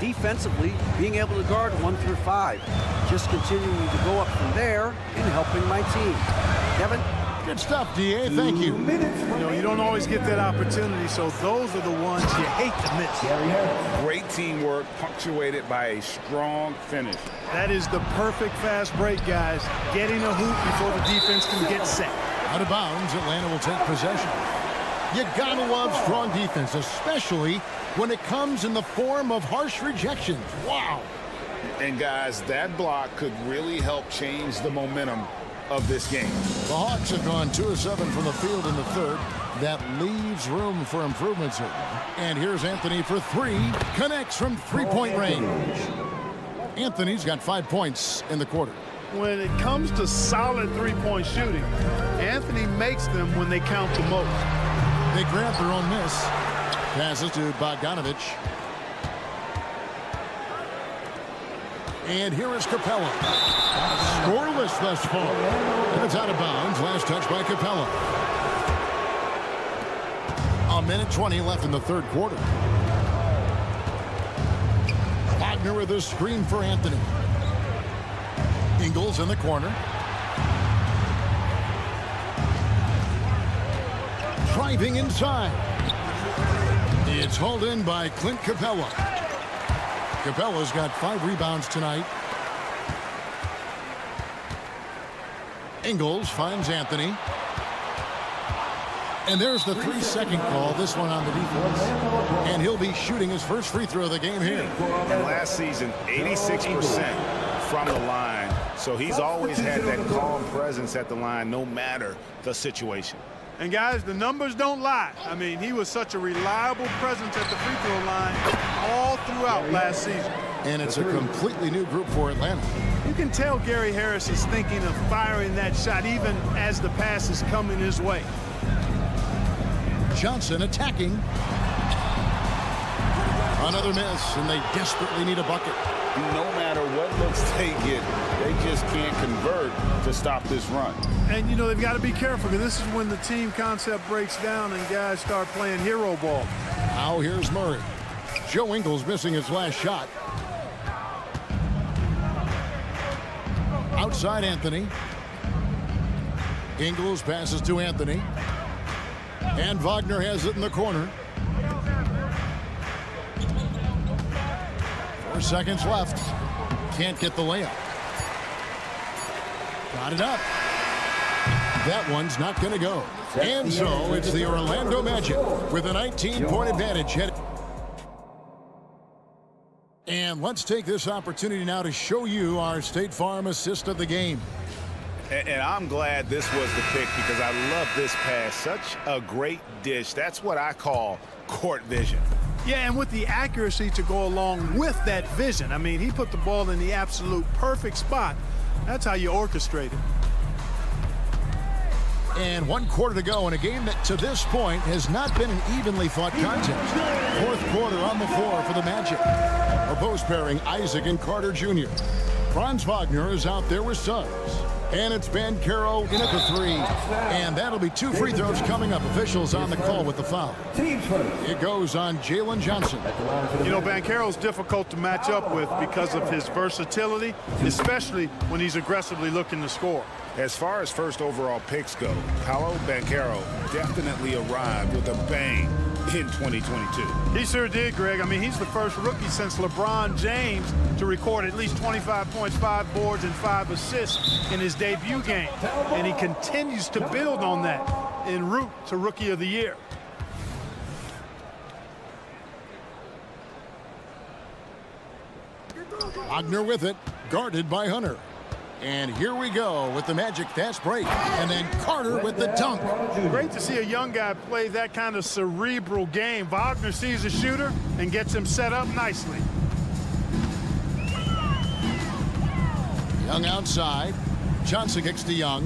Defensively, being able to guard 1 through 5. Just continuing to go up from there and helping my team. Kevin? Good stuff, D.A. Thank you. You know, you don't always get that opportunity, so those are the ones you hate to miss. Great teamwork punctuated by a strong finish. That is the perfect fast break, guys. Getting a hoop before the defense can get set. Out of bounds, Atlanta will take possession. You gotta love strong defense, especially when it comes in the form of harsh rejections. Wow. And guys, that block could really help change the momentum of this game. The Hawks have gone 2 of 7 from the field in the third. That leaves room for improvements here. And here's Anthony for 3. Connects from three-point range. Anthony's got 5 points in the quarter. When it comes to solid three-point shooting, Anthony makes them when they count the most. They grab their own miss. Passes to Bogdanovich. And here is Capella. Scoreless thus far. And it's out of bounds. Last touch by Capella. 1:20 left in the third quarter. Wagner with a screen for Anthony. Ingles in the corner. Driving inside. It's hauled in by Clint Capella. Capella's got 5 rebounds tonight. Ingles finds Anthony. And there's the 3-second call, this one on the defense. And he'll be shooting his first free throw of the game here. And last season, 86% from the line. So he's always had that calm presence at the line, no matter the situation. And guys, the numbers don't lie. I mean, he was such a reliable presence at the free throw line all throughout last season. And it's a completely new group for Atlanta. You can tell Gary Harris is thinking of firing that shot even as the pass is coming his way. Johnson attacking. Another miss, and they desperately need a bucket. No matter what looks they get, they just can't convert to stop this run. And, you know, they've got to be careful because this is when the team concept breaks down and guys start playing hero ball. Now here's Murray. Joe Ingles missing his last shot. Outside Anthony. Ingles passes to Anthony. And Wagner has it in the corner. 4 seconds left. Can't get the layup. Got it up. That one's not going to go. And so it's the Orlando Magic with a 19-point advantage. And let's take this opportunity now to show you our State Farm assist of the game. And I'm glad this was the pick because I love this pass. Such a great dish. That's what I call court vision. Yeah, and with the accuracy to go along with that vision. I mean, he put the ball in the absolute perfect spot. That's how you orchestrate it. And 1 quarter to go in a game that to this point has not been an evenly fought contest. 4th quarter on the floor for the Magic. A post pairing Isaac and Carter Jr. Franz Wagner is out there with Suggs. And it's Banchero in at the 3. And that'll be 2 free throws coming up. Officials on the call with the foul. It goes on Jalen Johnson. You know, Banchero's difficult to match up with because of his versatility, especially when he's aggressively looking to score. As far as first overall picks go, Paolo Banchero definitely arrived with a bang in 2022. He sure did, Greg. I mean, he's the first rookie since LeBron James to record at least 25 points, 5 boards, and 5 assists in his debut game. And he continues to build on that en route to Rookie of the Year. Wagner with it, guarded by Hunter. And here we go with the magic fast break. And then Carter with the dunk. Great to see a young guy play that kind of cerebral game. Wagner sees a shooter and gets him set up nicely. Young outside. Johnson kicks to Young.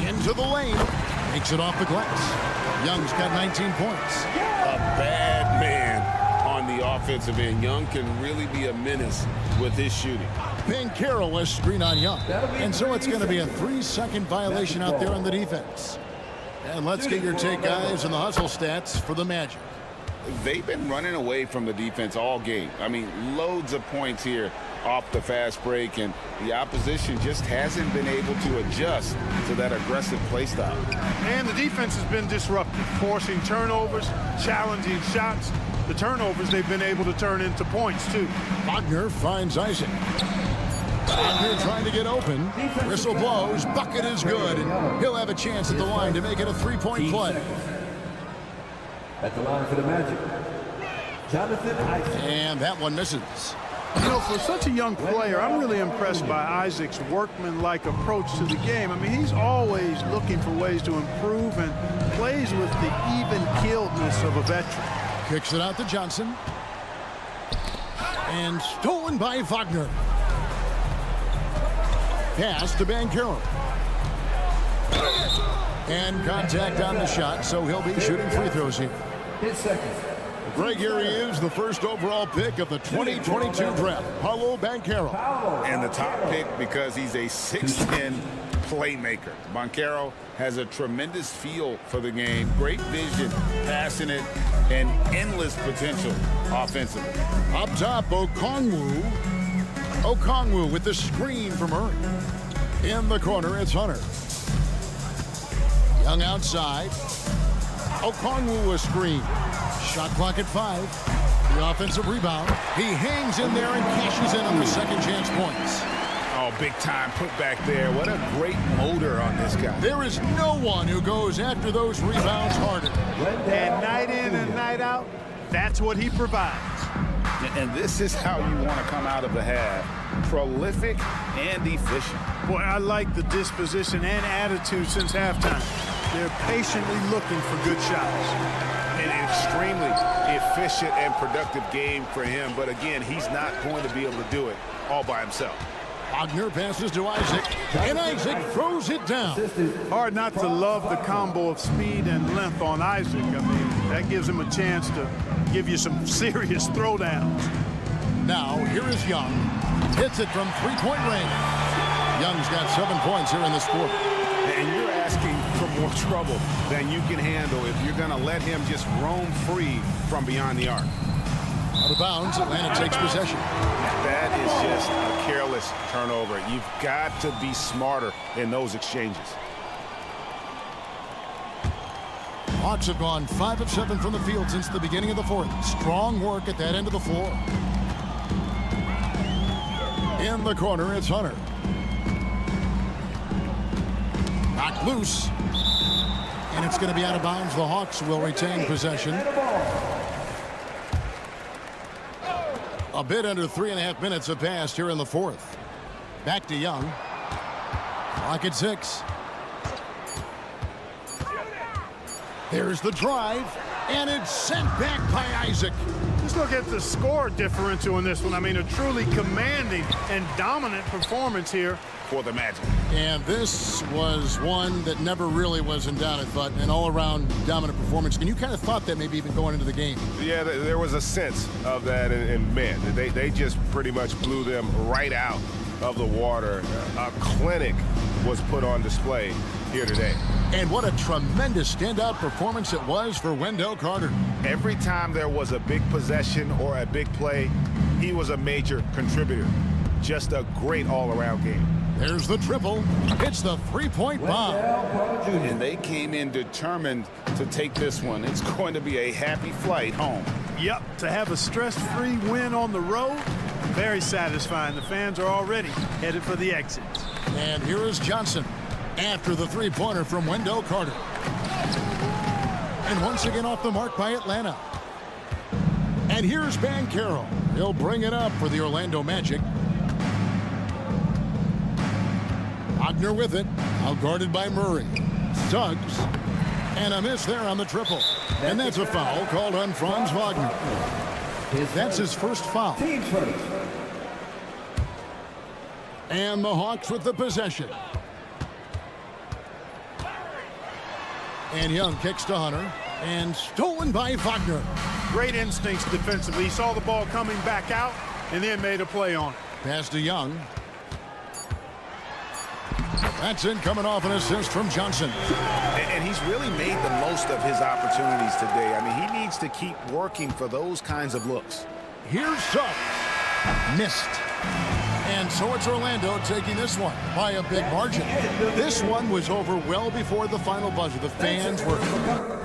Into the lane. Takes it off the glass. Young's got 19 points. A bad man on the offensive end. Young can really be a menace with his shooting. Banchero was screen on Young. And so it's going to be a 3-second violation out there on the defense. And let's get your take, guys, on the hustle stats for the Magic. They've been running away from the defense all game. I mean, loads of points here off the fast break, and the opposition just hasn't been able to adjust to that aggressive play style. And the defense has been disruptive, forcing turnovers, challenging shots. The turnovers they've been able to turn into points, too. Wagner finds Isaac. Wagner trying to get open. Whistle blows. Bucket is good, and he'll have a chance at the line to make it a 3-point play. At the line for the Magic, Jonathan Isaac. And that one misses. You know, for such a young player, I'm really impressed by Isaac's workman-like approach to the game. I mean, he's always looking for ways to improve and plays with the even-keeledness of a veteran. Kicks it out to Johnson. And stolen by Wagner. Pass to Banchero. And contact on the shot, so he'll be shooting free throws here. Greg, here he is, the first overall pick of the 2022 draft, Paolo Banchero. And the top pick because he's a 6'10 playmaker. Banchero has a tremendous feel for the game, great vision, passing it, and endless potential offensively. Up top, Okongwu. Okongwu with the screen from Murray. In the corner, it's Hunter. Young outside. Okongwu a screen. Shot clock at 5. The offensive rebound. He hangs in there and cashes in on the second chance points. Oh, big time put back there. What a great motor on this guy. There is no one who goes after those rebounds harder. And night in and night out, that's what he provides. And this is how you want to come out of the half. Prolific and efficient. Boy, I like the disposition and attitude since halftime. They're patiently looking for good shots. An extremely efficient and productive game for him, but again, he's not going to be able to do it all by himself. Wagner passes to Isaac, and Isaac throws it down. Hard not to love the combo of speed and length on Isaac. I mean, that gives him a chance to give you some serious throwdowns. Now, here is Young. Hits it from 3-point range. Young's got 7 points here in this quarter. And you're asking for more trouble than you can handle if you're going to let him just roam free from beyond the arc. Out of bounds, Atlanta takes possession. That is just a careless turnover. You've got to be smarter in those exchanges. Hawks have gone 5 of 7 from the field since the beginning of the fourth. Strong work at that end of the floor. In the corner, it's Hunter. Knocked loose. And it's going to be out of bounds. The Hawks will retain possession. A bit under 3.5 minutes have passed here in the fourth. Back to Young. Clock at 6. There's the drive, and it's sent back by Isaac. Just look at the score differential in this one. I mean, a truly commanding and dominant performance here for the Magic. And this was one that never really was in doubt, I thought, an all-around dominant performance. And you kind of thought that maybe even going into the game. Yeah, there was a sense of that, and man, they just pretty much blew them right out of the water. A clinic was put on display here today. And what a tremendous standout performance it was for Wendell Carter. Every time there was a big possession or a big play, he was a major contributor. Just a great all-around game. There's the triple. It's the 3-point bomb. And they came in determined to take this one. It's going to be a happy flight home. Yep, to have a stress-free win on the road, very satisfying. The fans are already headed for the exits. And here is Johnson after the 3-pointer from Wendell Carter. And once again off the mark by Atlanta. And here's Banchero. He'll bring it up for the Orlando Magic. Wagner with it. Out guarded by Murray. Suggs. And a miss there on the triple. And that's a foul called on Franz Wagner. That's his first foul. And the Hawks with the possession. And Young kicks to Hunter. And stolen by Wagner. Great instincts defensively. He saw the ball coming back out and then made a play on it. Pass to Young. That's in, coming off an assist from Johnson. And he's really made the most of his opportunities today. I mean, he needs to keep working for those kinds of looks. Here's Suggs. Missed. And so it's Orlando taking this one by a big margin. This one was over well before the final buzzer. The fans were...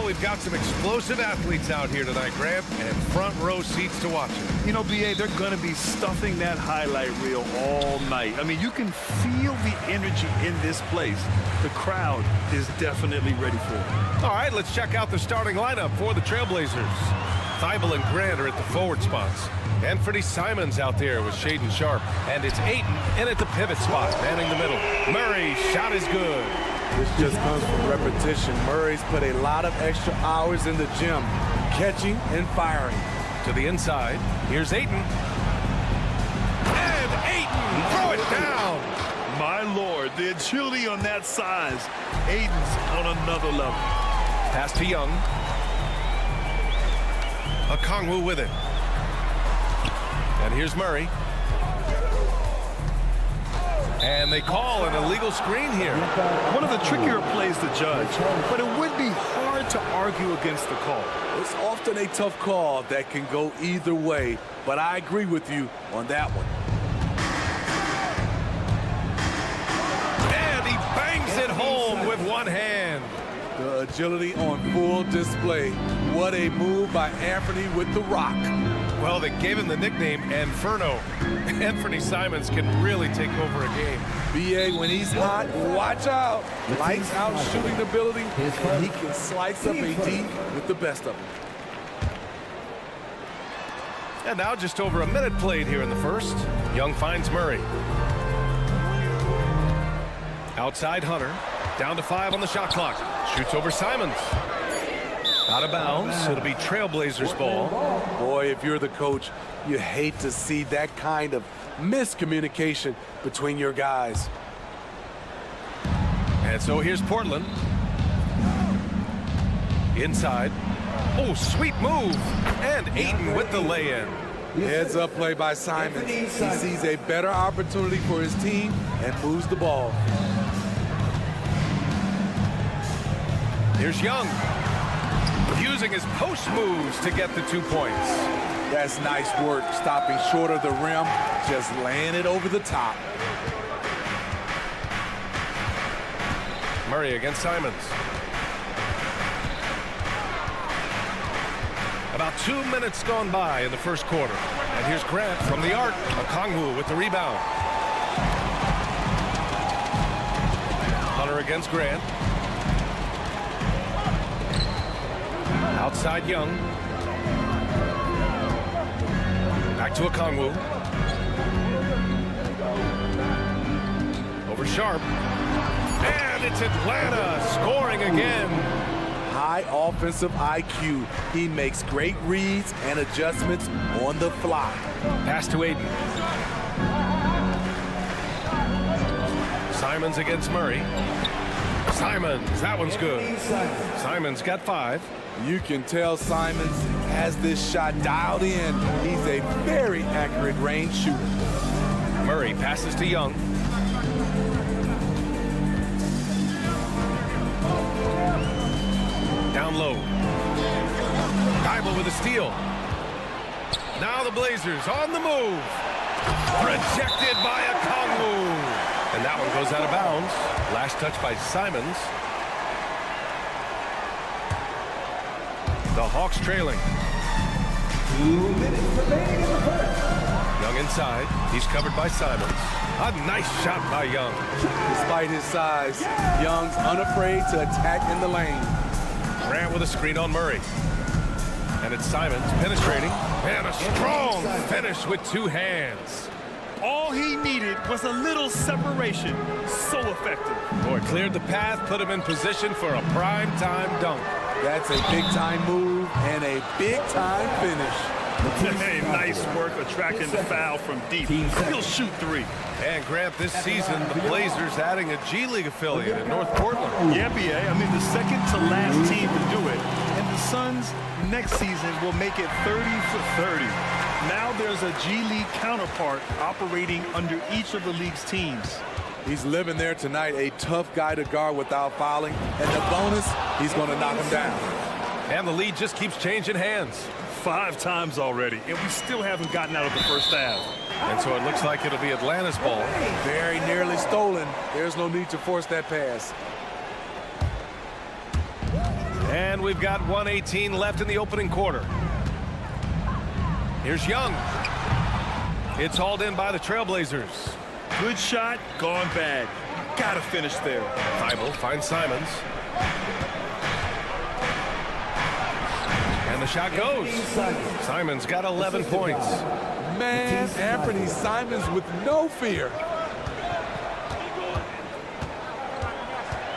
Well, we've got some explosive athletes out here tonight, Grant, and front row seats to watch it. You know, BA, they're going to be stuffing that highlight reel all night. I mean, you can feel the energy in this place. The crowd is definitely ready for it. All right, let's check out the starting lineup for the Trailblazers. Thibault and Grant are at the forward spots. Anthony Simons out there with Shaden Sharp. And it's Ayton in at the pivot spot, manning the middle. Murray, shot is good. This just comes from repetition. Murray's put a lot of extra hours in the gym, catching and firing. To the inside, here's Ayton. And Ayton, throw it down. My Lord, the agility on that size. Ayton's on another level. Pass to Young. Okongwu with it. And here's Murray. And they call an illegal screen here. One of the trickier plays to judge, but it would be hard to argue against the call. It's often a tough call that can go either way, but I agree with you on that one. And he bangs it home with one hand. The agility on full display. What a move by Anthony with the rock. Well, they gave him the nickname Inferno. Anthony Simons can really take over a game. BA, when he's hot, watch out. Lights out shooting ability, and he can slice up a D with the best of them. And now just over a minute played here in the first. Young finds Murray. Outside Hunter. Down to 5 on the shot clock. Shoots over Simons. Out of bounds. It'll be Trailblazers ball. Boy, if you're the coach, you hate to see that kind of miscommunication between your guys. And so here's Portland. Inside. Oh, sweet move. And Ayton with the lay-in. Heads up play by Simons. He sees a better opportunity for his team and moves the ball. Here's Young. Using his post moves to get the 2 points. That's nice work, stopping short of the rim, just laying it over the top. Murray against Simons. About 2 minutes gone by in the first quarter. And here's Grant from the arc. Okongwu with the rebound. Hunter against Grant. Outside Young. Back to Okongwu. Over Sharp. And it's Atlanta scoring again. High offensive IQ. He makes great reads and adjustments on the fly. Pass to Ayton. Simons against Murray. Simons, that one's good. Simons got 5. You can tell Simons has this shot dialed in. He's a very accurate range shooter. Murray passes to Young. Down low. Thibault with a steal. Now the Blazers on the move. Rejected by Okongwu. And that one goes out of bounds. Last touch by Simons. The Hawks trailing. 2 minutes remaining in the first. Young inside. He's covered by Simons. A nice shot by Young. Despite his size, Young's unafraid to attack in the lane. Grant with a screen on Murray. And it's Simons penetrating. And a strong finish with 2 hands. All he needed was a little separation. So effective. Boy, cleared the path, put him in position for a prime-time dunk. That's a big-time move and a big-time finish. Hey, nice work attracting the foul from deep. He'll shoot 3. And Grant, this season, the Blazers adding a G League affiliate in North Portland. Yeah, BA. I mean, the second to last team to do it. And the Suns next season will make it 30 for 30. Now there's a G League counterpart operating under each of the league's teams. He's living there tonight, a tough guy to guard without fouling. And the bonus, he's going to knock him down. And the lead just keeps changing hands. 5 times already, and we still haven't gotten out of the first half. And so it looks like it'll be Atlanta's ball. Very nearly stolen. There's no need to force that pass. And we've got 1:18 left in the opening quarter. Here's Young. It's hauled in by the Trailblazers. Good shot, gone bad. Gotta finish there. Thibault finds Simons. And the shot goes. Simons got 11 points. Man, Anthony Simons with no fear.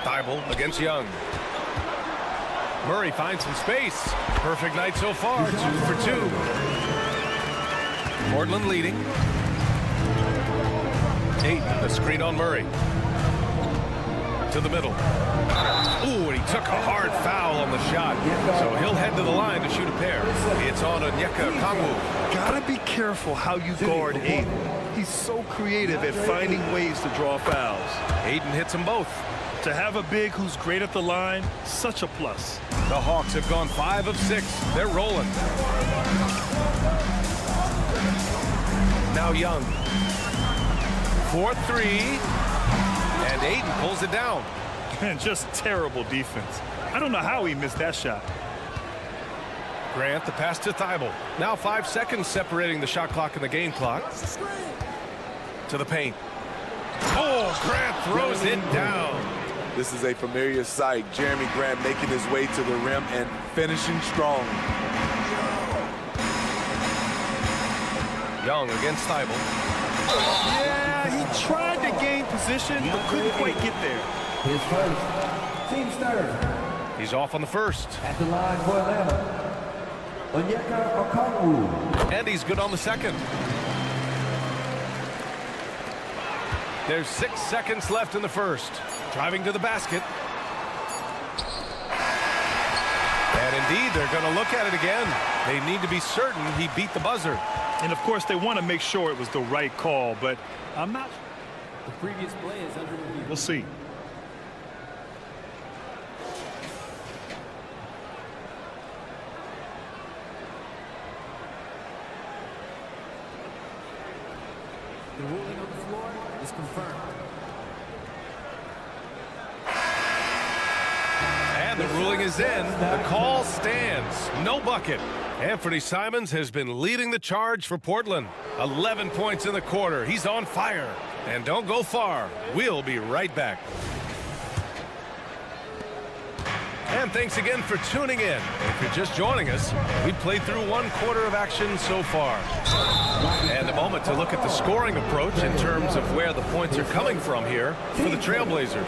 Thibault against Young. Murray finds some space. Perfect night so far, 2 for 2. Portland leading. 8, the screen on Murray. To the middle. Ooh, and he took a hard foul on the shot. So he'll head to the line to shoot a pair. It's on Onyeka Okongwu. Gotta be careful how you guard Aiden. He's so creative at finding ways to draw fouls. Aiden hits them both. To have a big who's great at the line, such a plus. The Hawks have gone 5 of 6. They're rolling. Now Young. 4-3. And Aiden pulls it down. And just terrible defense. I don't know how he missed that shot. Grant the pass to Thibault. Now 5 seconds separating the shot clock and the game clock. To the paint. Oh, Grant throws it down. This is a familiar sight. Jeremy Grant making his way to the rim and finishing strong. Young against Thibault. Yeah, he tried to gain position, but couldn't quite get there. His first, team's third. He's off on the first. At the line for Atlanta, Onyeka Okongwu. And he's good on the second. There's 6 seconds left in the first. Driving to the basket. And indeed, they're going to look at it again. They need to be certain he beat the buzzer. And of course, they want to make sure it was the right call, but I'm not. The previous play is under review. We'll see. The ruling on the floor is confirmed. And the ruling is in. The call stands. No bucket. Anthony Simons has been leading the charge for Portland. 11 points in the quarter. He's on fire. And don't go far. We'll be right back. And thanks again for tuning in. If you're just joining us, we've played through 1 quarter of action so far. And a moment to look at the scoring approach in terms of where the points are coming from here for the Trailblazers.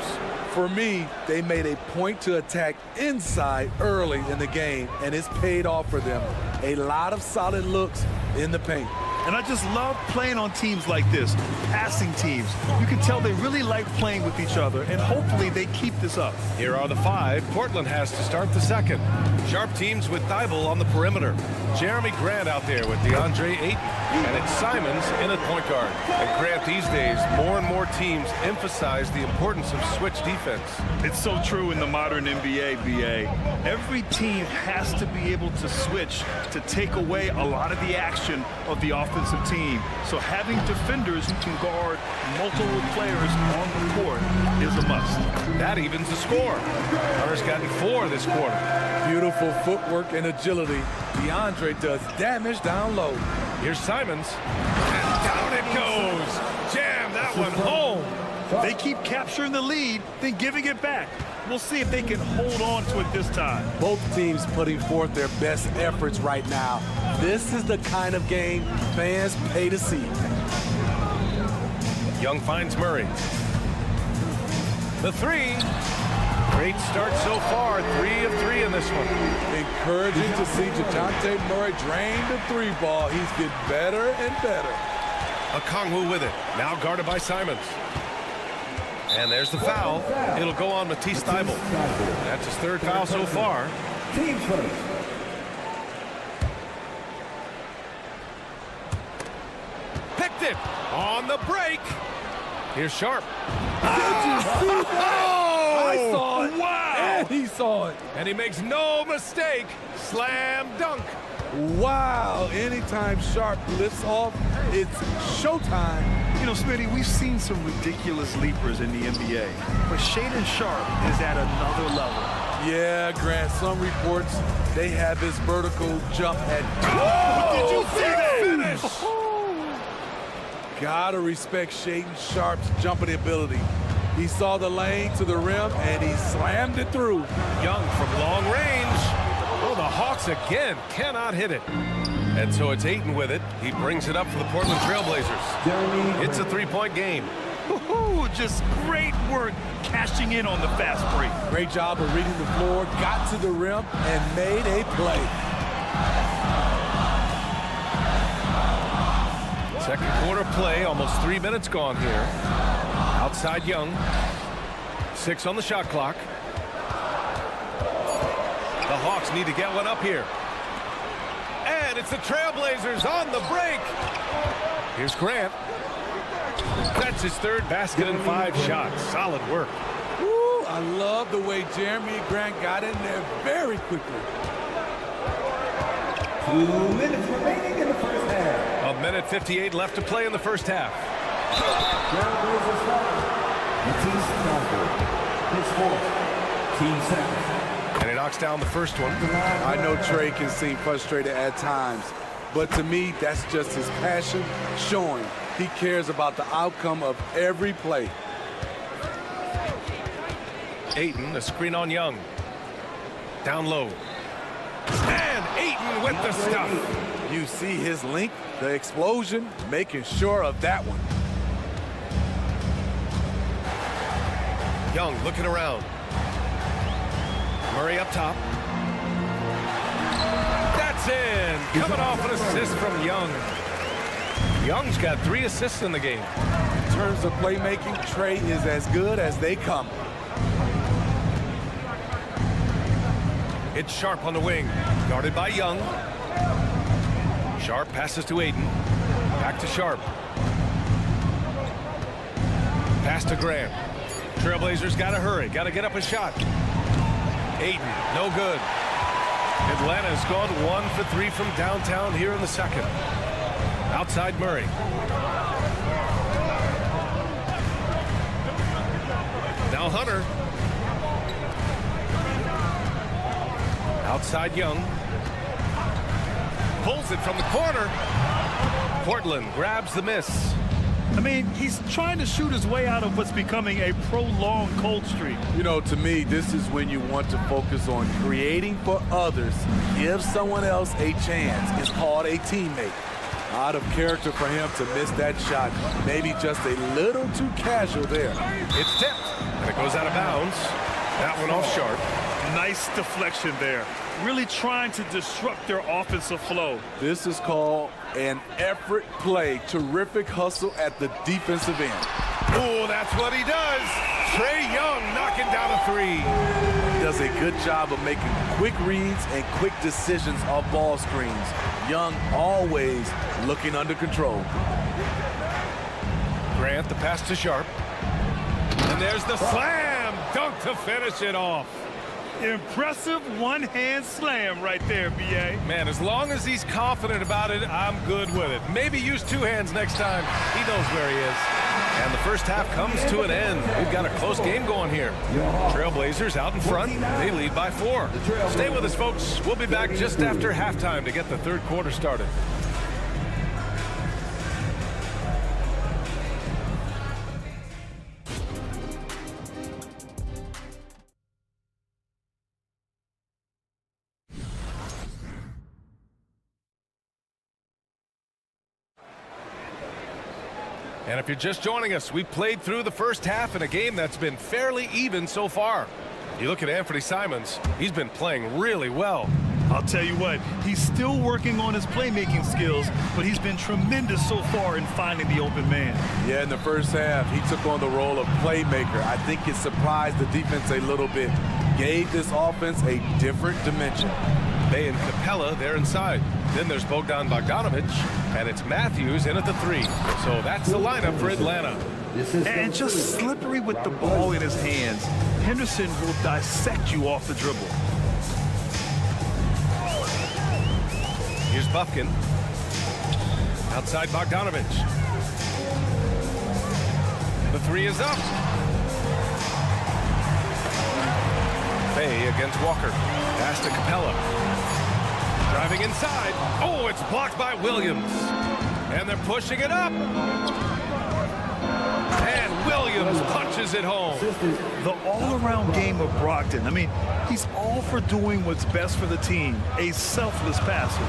For me, they made a point to attack inside early in the game, and it's paid off for them. A lot of solid looks in the paint. And I just love playing on teams like this, passing teams. You can tell they really like playing with each other, and hopefully they keep this up. Here are the 5 Portland has to start the second. Sharp teams with Thibault on the perimeter. Jeremy Grant out there with DeAndre Ayton. And it's Simons in at point guard. And Grant, these days, more and more teams emphasize the importance of switch defense. It's so true in the modern NBA, BA. Every team has to be able to switch to take away a lot of the action of the offensive team. So having defenders who can guard multiple players on the court is a must. That evens the score. Hunter's gotten 4 this quarter. Beautiful footwork and agility. DeAndre does damage down low. Here's Simons. And down it goes. Jam that one home. They keep capturing the lead, then giving it back. We'll see if they can hold on to it this time. Both teams putting forth their best efforts right now. This is the kind of game fans pay to see. Young finds Murray. The 3. Great start so far. 3 of 3 in this one. Encouraging to see DeJounte Murray drain the 3 ball. He's getting better and better. Okongwu with it. Now guarded by Simons. And there's the foul. It'll go on Matisse Thybulle. That's his 3rd foul so far. Team first. Picked it on the break. Here's Sharp. I saw it. Wow. And he saw it. And he makes no mistake. Slam dunk. Wow. Anytime Sharp lifts off, it's showtime. You know, Smitty, we've seen some ridiculous leapers in the NBA, but Shaedon Sharp is at another level. Yeah, Grant, some reports, they have his vertical jump at... Did you see that finish? Gotta respect Shaden Sharp's jumping ability. He saw the lane to the rim, and he slammed it through. Young from long range. Oh, the Hawks again cannot hit it. And so it's Ayton with it. He brings it up for the Portland Trailblazers. It's a three-point game. Just great work cashing in on the fast break. Great job of reading the floor, got to the rim, and made a play. Second quarter play, almost 3 minutes gone here. Outside Young. 6 on the shot clock. The Hawks need to get one up here. And it's the Trailblazers on the break. Here's Grant. That's his third basket and 5 shots. Solid work. Woo, I love the way Jeremy Grant got in there very quickly. 2 minutes remaining in the first half. 1:58 left to play in the first half. And he knocks down the first one. I know Trey can seem frustrated at times, but to me, that's just his passion showing. He cares about the outcome of every play. Ayton, a screen on Young. Down low. And Ayton with the stuff. You see his length, the explosion, making sure of that one. Young looking around. Murray up top. That's in. Coming off an assist from Young. Young's got 3 assists in the game. In terms of playmaking, Trey is as good as they come. It's Sharp on the wing. Guarded by Young. Sharp passes to Ayton. Back to Sharp. Pass to Graham. Trailblazers got to hurry. Got to get up a shot. Ayton, no good. Atlanta's gone 1 for 3 from downtown here in the second. Outside Murray. Now Hunter. Outside Young. Pulls it from the corner. Portland grabs the miss. I mean, he's trying to shoot his way out of what's becoming a prolonged cold streak. You know, to me, this is when you want to focus on creating for others. Give someone else a chance. It's called a teammate. Out of character for him to miss that shot. Maybe just a little too casual there. It's tipped, and it goes out of bounds. That one off Sharp. Nice deflection there. Really trying to disrupt their offensive flow. This is called an effort play. Terrific hustle at the defensive end. Oh, that's what he does. Trae Young knocking down a 3. He does a good job of making quick reads and quick decisions off ball screens. Young always looking under control. Grant, the pass to Sharp. And there's the slam dunk to finish it off. Impressive one-hand slam right there, B.A. Man, as long as he's confident about it, I'm good with it. Maybe use 2 hands next time. He knows where he is. And the first half comes to an end. We've got a close game going here. Trailblazers out in front. They lead by 4. Stay with us, folks. We'll be back just after halftime to get the third quarter started. And if you're just joining us, we've played through the first half in a game that's been fairly even so far. You look at Anthony Simons, he's been playing really well. I'll tell you what, he's still working on his playmaking skills, but he's been tremendous so far in finding the open man. Yeah, in the first half, he took on the role of playmaker. I think it surprised the defense a little bit. Gave this offense a different dimension. Bay and Capella, they're inside. Then there's Bogdan Bogdanovic, and it's Matthews in at the 3. So that's the lineup for Atlanta. And just slippery with the ball in his hands. Henderson will dissect you off the dribble. Here's Bufkin. Outside Bogdanovic. The 3 is up. Bay against Walker. Pass to Capella. Driving inside. Oh, it's blocked by Williams. And they're pushing it up. And Williams punches it home. The all-around game of Brogdon. I mean, he's all for doing what's best for the team. A selfless passer.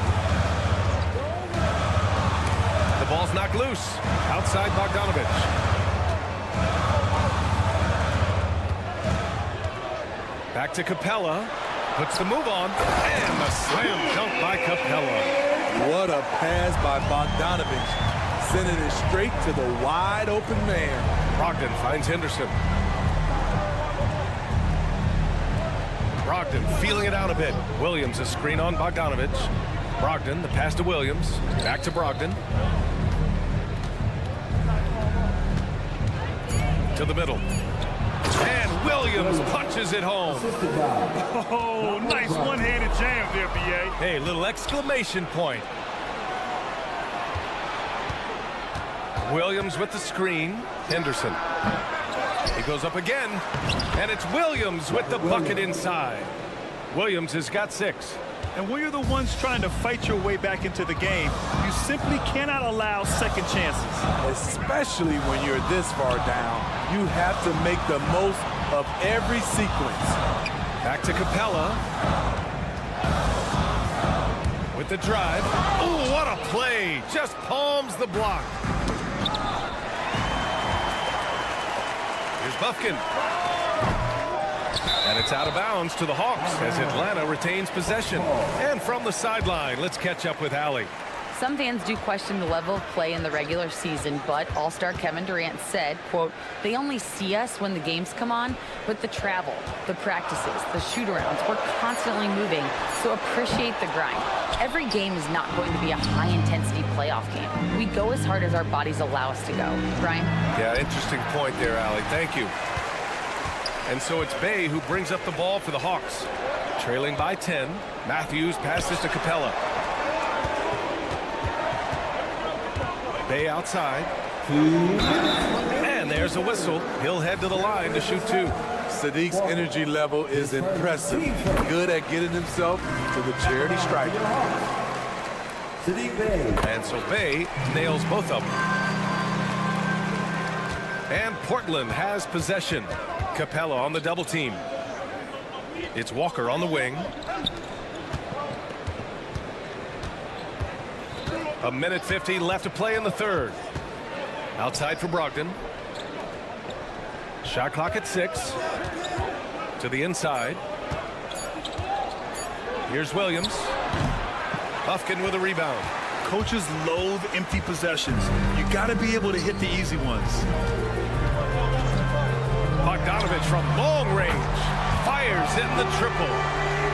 The ball's knocked loose. Outside Bogdanovich. Back to Capella. Puts the move on. And the slam dunk by Capella. What a pass by Bogdanovich. Sending it straight to the wide open man. Brogdon finds Henderson. Brogdon feeling it out a bit. Williams a screen on Bogdanovich. Brogdon, the pass to Williams. Back to Brogdon. To the middle. And Williams punches it home. Oh, nice one-handed jam there, B.A. Hey, little exclamation point. Williams with the screen. Henderson. He goes up again. And it's Williams with the bucket inside. Williams has got 6. And when you're the ones trying to fight your way back into the game, you simply cannot allow second chances. Especially when you're this far down, you have to make the most of every sequence. Back to Capella. With the drive. Oh, what a play. Just palms the block. Here's Bufkin. And it's out of bounds to the Hawks as Atlanta retains possession. And from the sideline, let's catch up with Allie. Some fans do question the level of play in the regular season, but All-Star Kevin Durant said, quote, they only see us when the games come on, but the travel, the practices, the shoot-arounds, we're constantly moving, so appreciate the grind. Every game is not going to be a high-intensity playoff game. We go as hard as our bodies allow us to go. Brian? Yeah, interesting point there, Allie. Thank you. And so it's Bay who brings up the ball for the Hawks. Trailing by 10, Matthews passes to Capella. Bay outside. And there's a whistle. He'll head to the line to shoot 2. Sadiq's energy level is impressive. Good at getting himself to the charity stripe. And so Bay nails both of them. And Portland has possession. Capella on the double team. It's Walker on the wing. A minute 50 left to play in the third. Outside for Brogdon. Shot clock at 6. To the inside. Here's Williams. Bufkin with a rebound. Coaches loathe empty possessions. You got to be able to hit the easy ones. Bogdanovich from long range. Fires in the triple.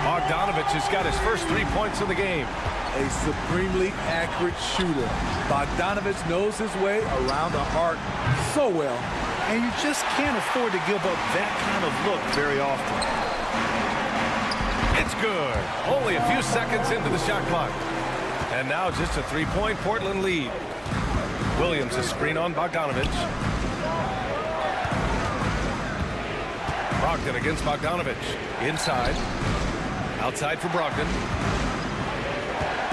Bogdanovich has got his first 3 points of the game. A supremely accurate shooter. Bogdanovich knows his way around the arc so well. And you just can't afford to give up that kind of look very often. It's good. Only a few seconds into the shot clock. And now just a 3-point Portland lead. Williams a screen on Bogdanovich. Brogdon against Bogdanovich. Inside. Outside for Brogdon.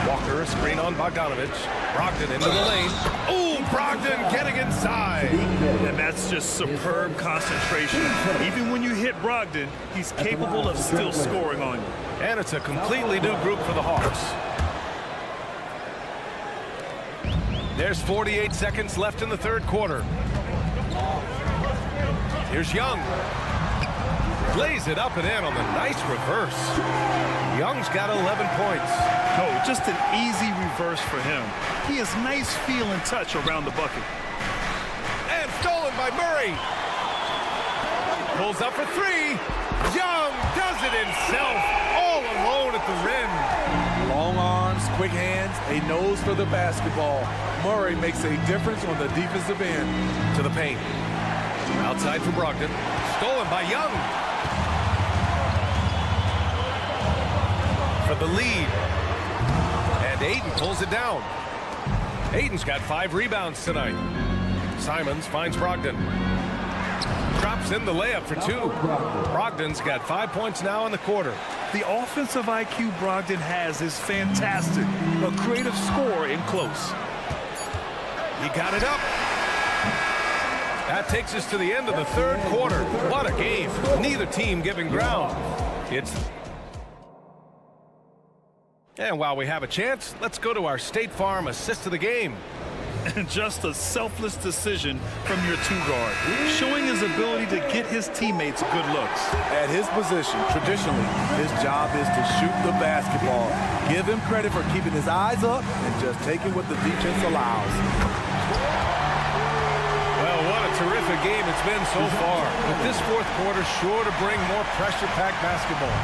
Walker a screen on Bogdanovich. Brogdon into the lane. Oh, Brogdon getting inside. And that's just superb concentration. Even when you hit Brogdon, he's capable of still scoring on you. And it's a completely new group for the Hawks. There's 48 seconds left in the third quarter. Here's Young. Lays it up and in on the nice reverse. Young's got 11 points. Oh, just an easy reverse for him. He has nice feel and touch around the bucket. And stolen by Murray. Pulls up for 3. Young does it himself, all alone at the rim. Long arms, quick hands, a nose for the basketball. Murray makes a difference on the defensive end. To the paint. Outside for Brogdon. Stolen by Young. For the lead. And Ayton pulls it down. Ayton's got 5 rebounds tonight. Simons finds Brogdon. Drop drops in the layup for 2. Brogdon's got 5 points now in the quarter. The offensive IQ Brogdon has is fantastic. A creative scorer in close. He got it up. That takes us to the end of the third quarter. What a game. Neither team giving ground. And while we have a chance, let's go to our State Farm assist of the game. And just a selfless decision from your 2-guard, showing his ability to get his teammates good looks. At his position, traditionally, his job is to shoot the basketball. Give him credit for keeping his eyes up and just taking what the defense allows. Well, what a terrific game it's been so far. But this fourth quarter sure to bring more pressure-packed basketball.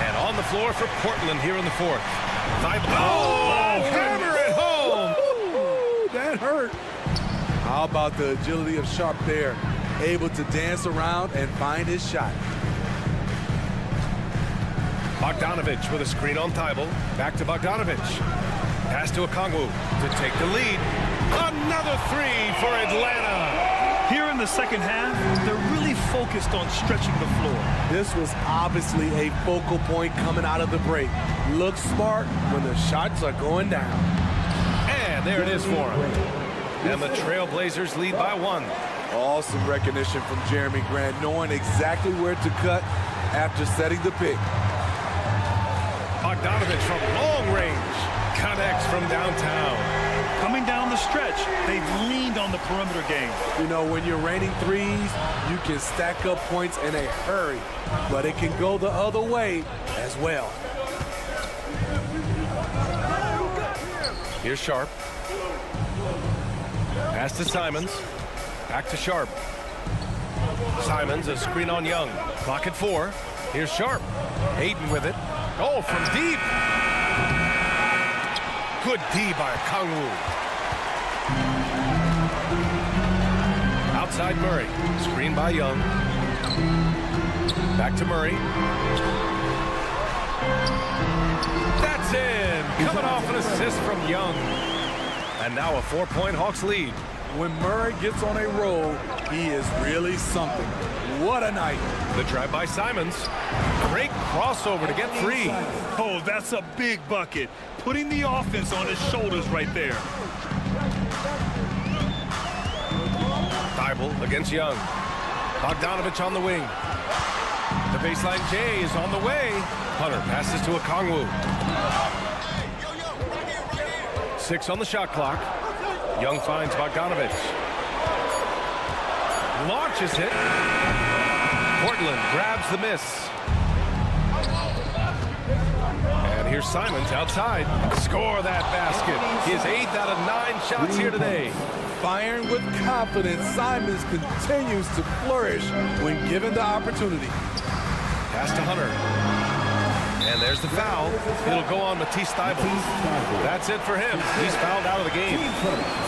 And on the floor for Portland here in the fourth. Hammer it home! That hurt. How about the agility of Sharp there? Able to dance around and find his shot. Bogdanovich with a screen on Thibault. Back to Bogdanovich. Pass to Okongwu to take the lead. Another 3 for Atlanta. Here in the second half, they're really focused on stretching the floor. This was obviously a focal point coming out of the break. Looks smart when the shots are going down. And there it is for him. And the Trailblazers lead by 1. Awesome recognition from Jeremy Grant, knowing exactly where to cut after setting the pick. Bogdanovich from long range. Connects from downtown. Coming down the stretch, they've leaned on the perimeter game. You know, when you're raining threes, you can stack up points in a hurry, but it can go the other way as well. Here's Sharp. Pass to Simons. Back to Sharp. Simons, a screen on Young. Clock at 4. Here's Sharp. Hayden with it. Oh, from deep. Good D by Okongwu. Outside Murray. Screen by Young. Back to Murray. That's in. Coming off an assist from Young. And now a 4-point Hawks lead. When Murray gets on a roll, he is really something. What a night. The drive by Simons. Great crossover to get 3. Oh, that's a big bucket. Putting the offense on his shoulders right there. Thibault against Young. Bogdanovich on the wing. The baseline J is on the way. Hunter passes to Okongwu. 6 on the shot clock. Young finds Bogdanovich. Launches it. Portland grabs the miss. And here's Simons outside. Score that basket. His 8th out of 9 shots here today. Firing with confidence, Simons continues to flourish when given the opportunity. Pass to Hunter. And there's the foul. It'll go on Matisse Thybulle. That's it for him. He's fouled out of the game.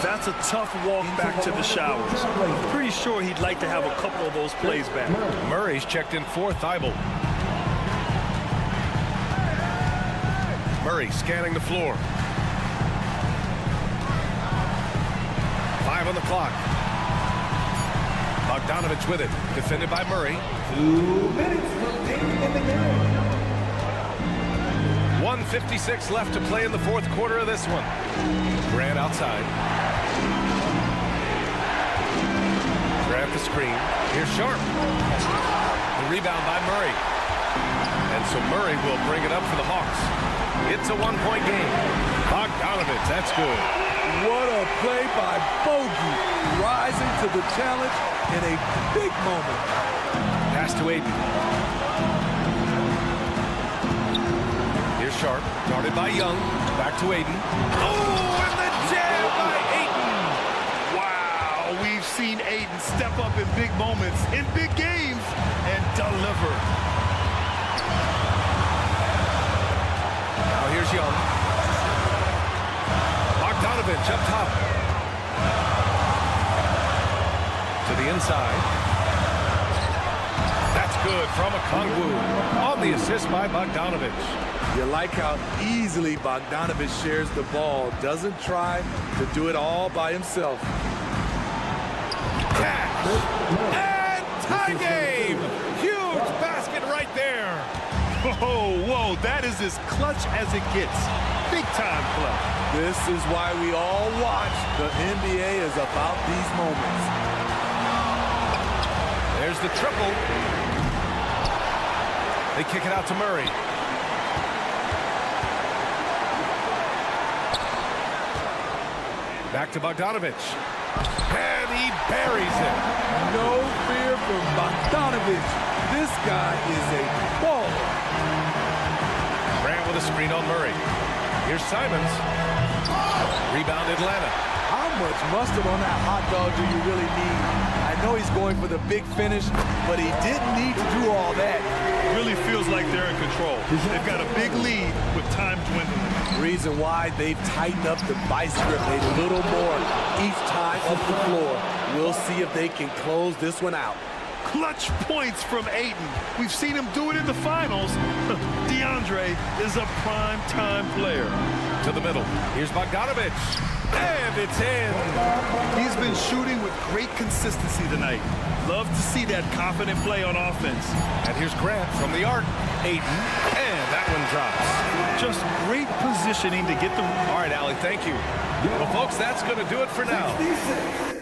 That's a tough walk back to the showers. Pretty sure he'd like to have a couple of those plays back. Murray's checked in for Thybulle. Murray scanning the floor. 5 on the clock. Bogdanovich with it. Defended by Murray. 2 minutes remaining in the game. 1:56 left to play in the fourth quarter of this one. Grant outside. Grant the screen. Here's Sharp. The rebound by Murray. And so Murray will bring it up for the Hawks. It's a 1-point game. Bogdanovich, that's good. What a play by Bogey, rising to the challenge in a big moment. Pass to Aiden. Here's Sharp, guarded by Young. Back to Aiden. Oh, and the jam by Aiden. Wow, we've seen Aiden step up in big moments, in big games, and deliver. Now here's Young. Bogdanovich up top. To the inside. That's good from Okongwu. On the assist by Bogdanovich. You like how easily Bogdanovich shares the ball. Doesn't try to do it all by himself. Cash. And Tie game. Huge basket right there. Whoa, that is as clutch as it gets. Big time play. This is why we all watch. The NBA is about these moments. There's the triple. They kick it out to Murray. Back to Bogdanovich. And he buries it. No fear from Bogdanovich. This guy is a baller. Grant with a screen on Murray. Here's Simons. Rebound Atlanta. How much mustard on that hot dog do you really need? I know he's going for the big finish, but he didn't need to do all that. It really feels like they're in control. They've got a big lead with time dwindling. Reason why they've tightened up the vice grip a little more each time up the floor. We'll see if they can close this one out. Clutch points from Ayton. We've seen him do it in the finals. DeAndre is a prime-time player. To the middle. Here's Bogdanovich. And it's in. He's been shooting with great consistency tonight. Love to see that confident play on offense. And here's Grant from the arc. Ayton. And that one drops. Just great positioning to get the... All right, Allie, thank you. Well, folks, that's going to do it for now.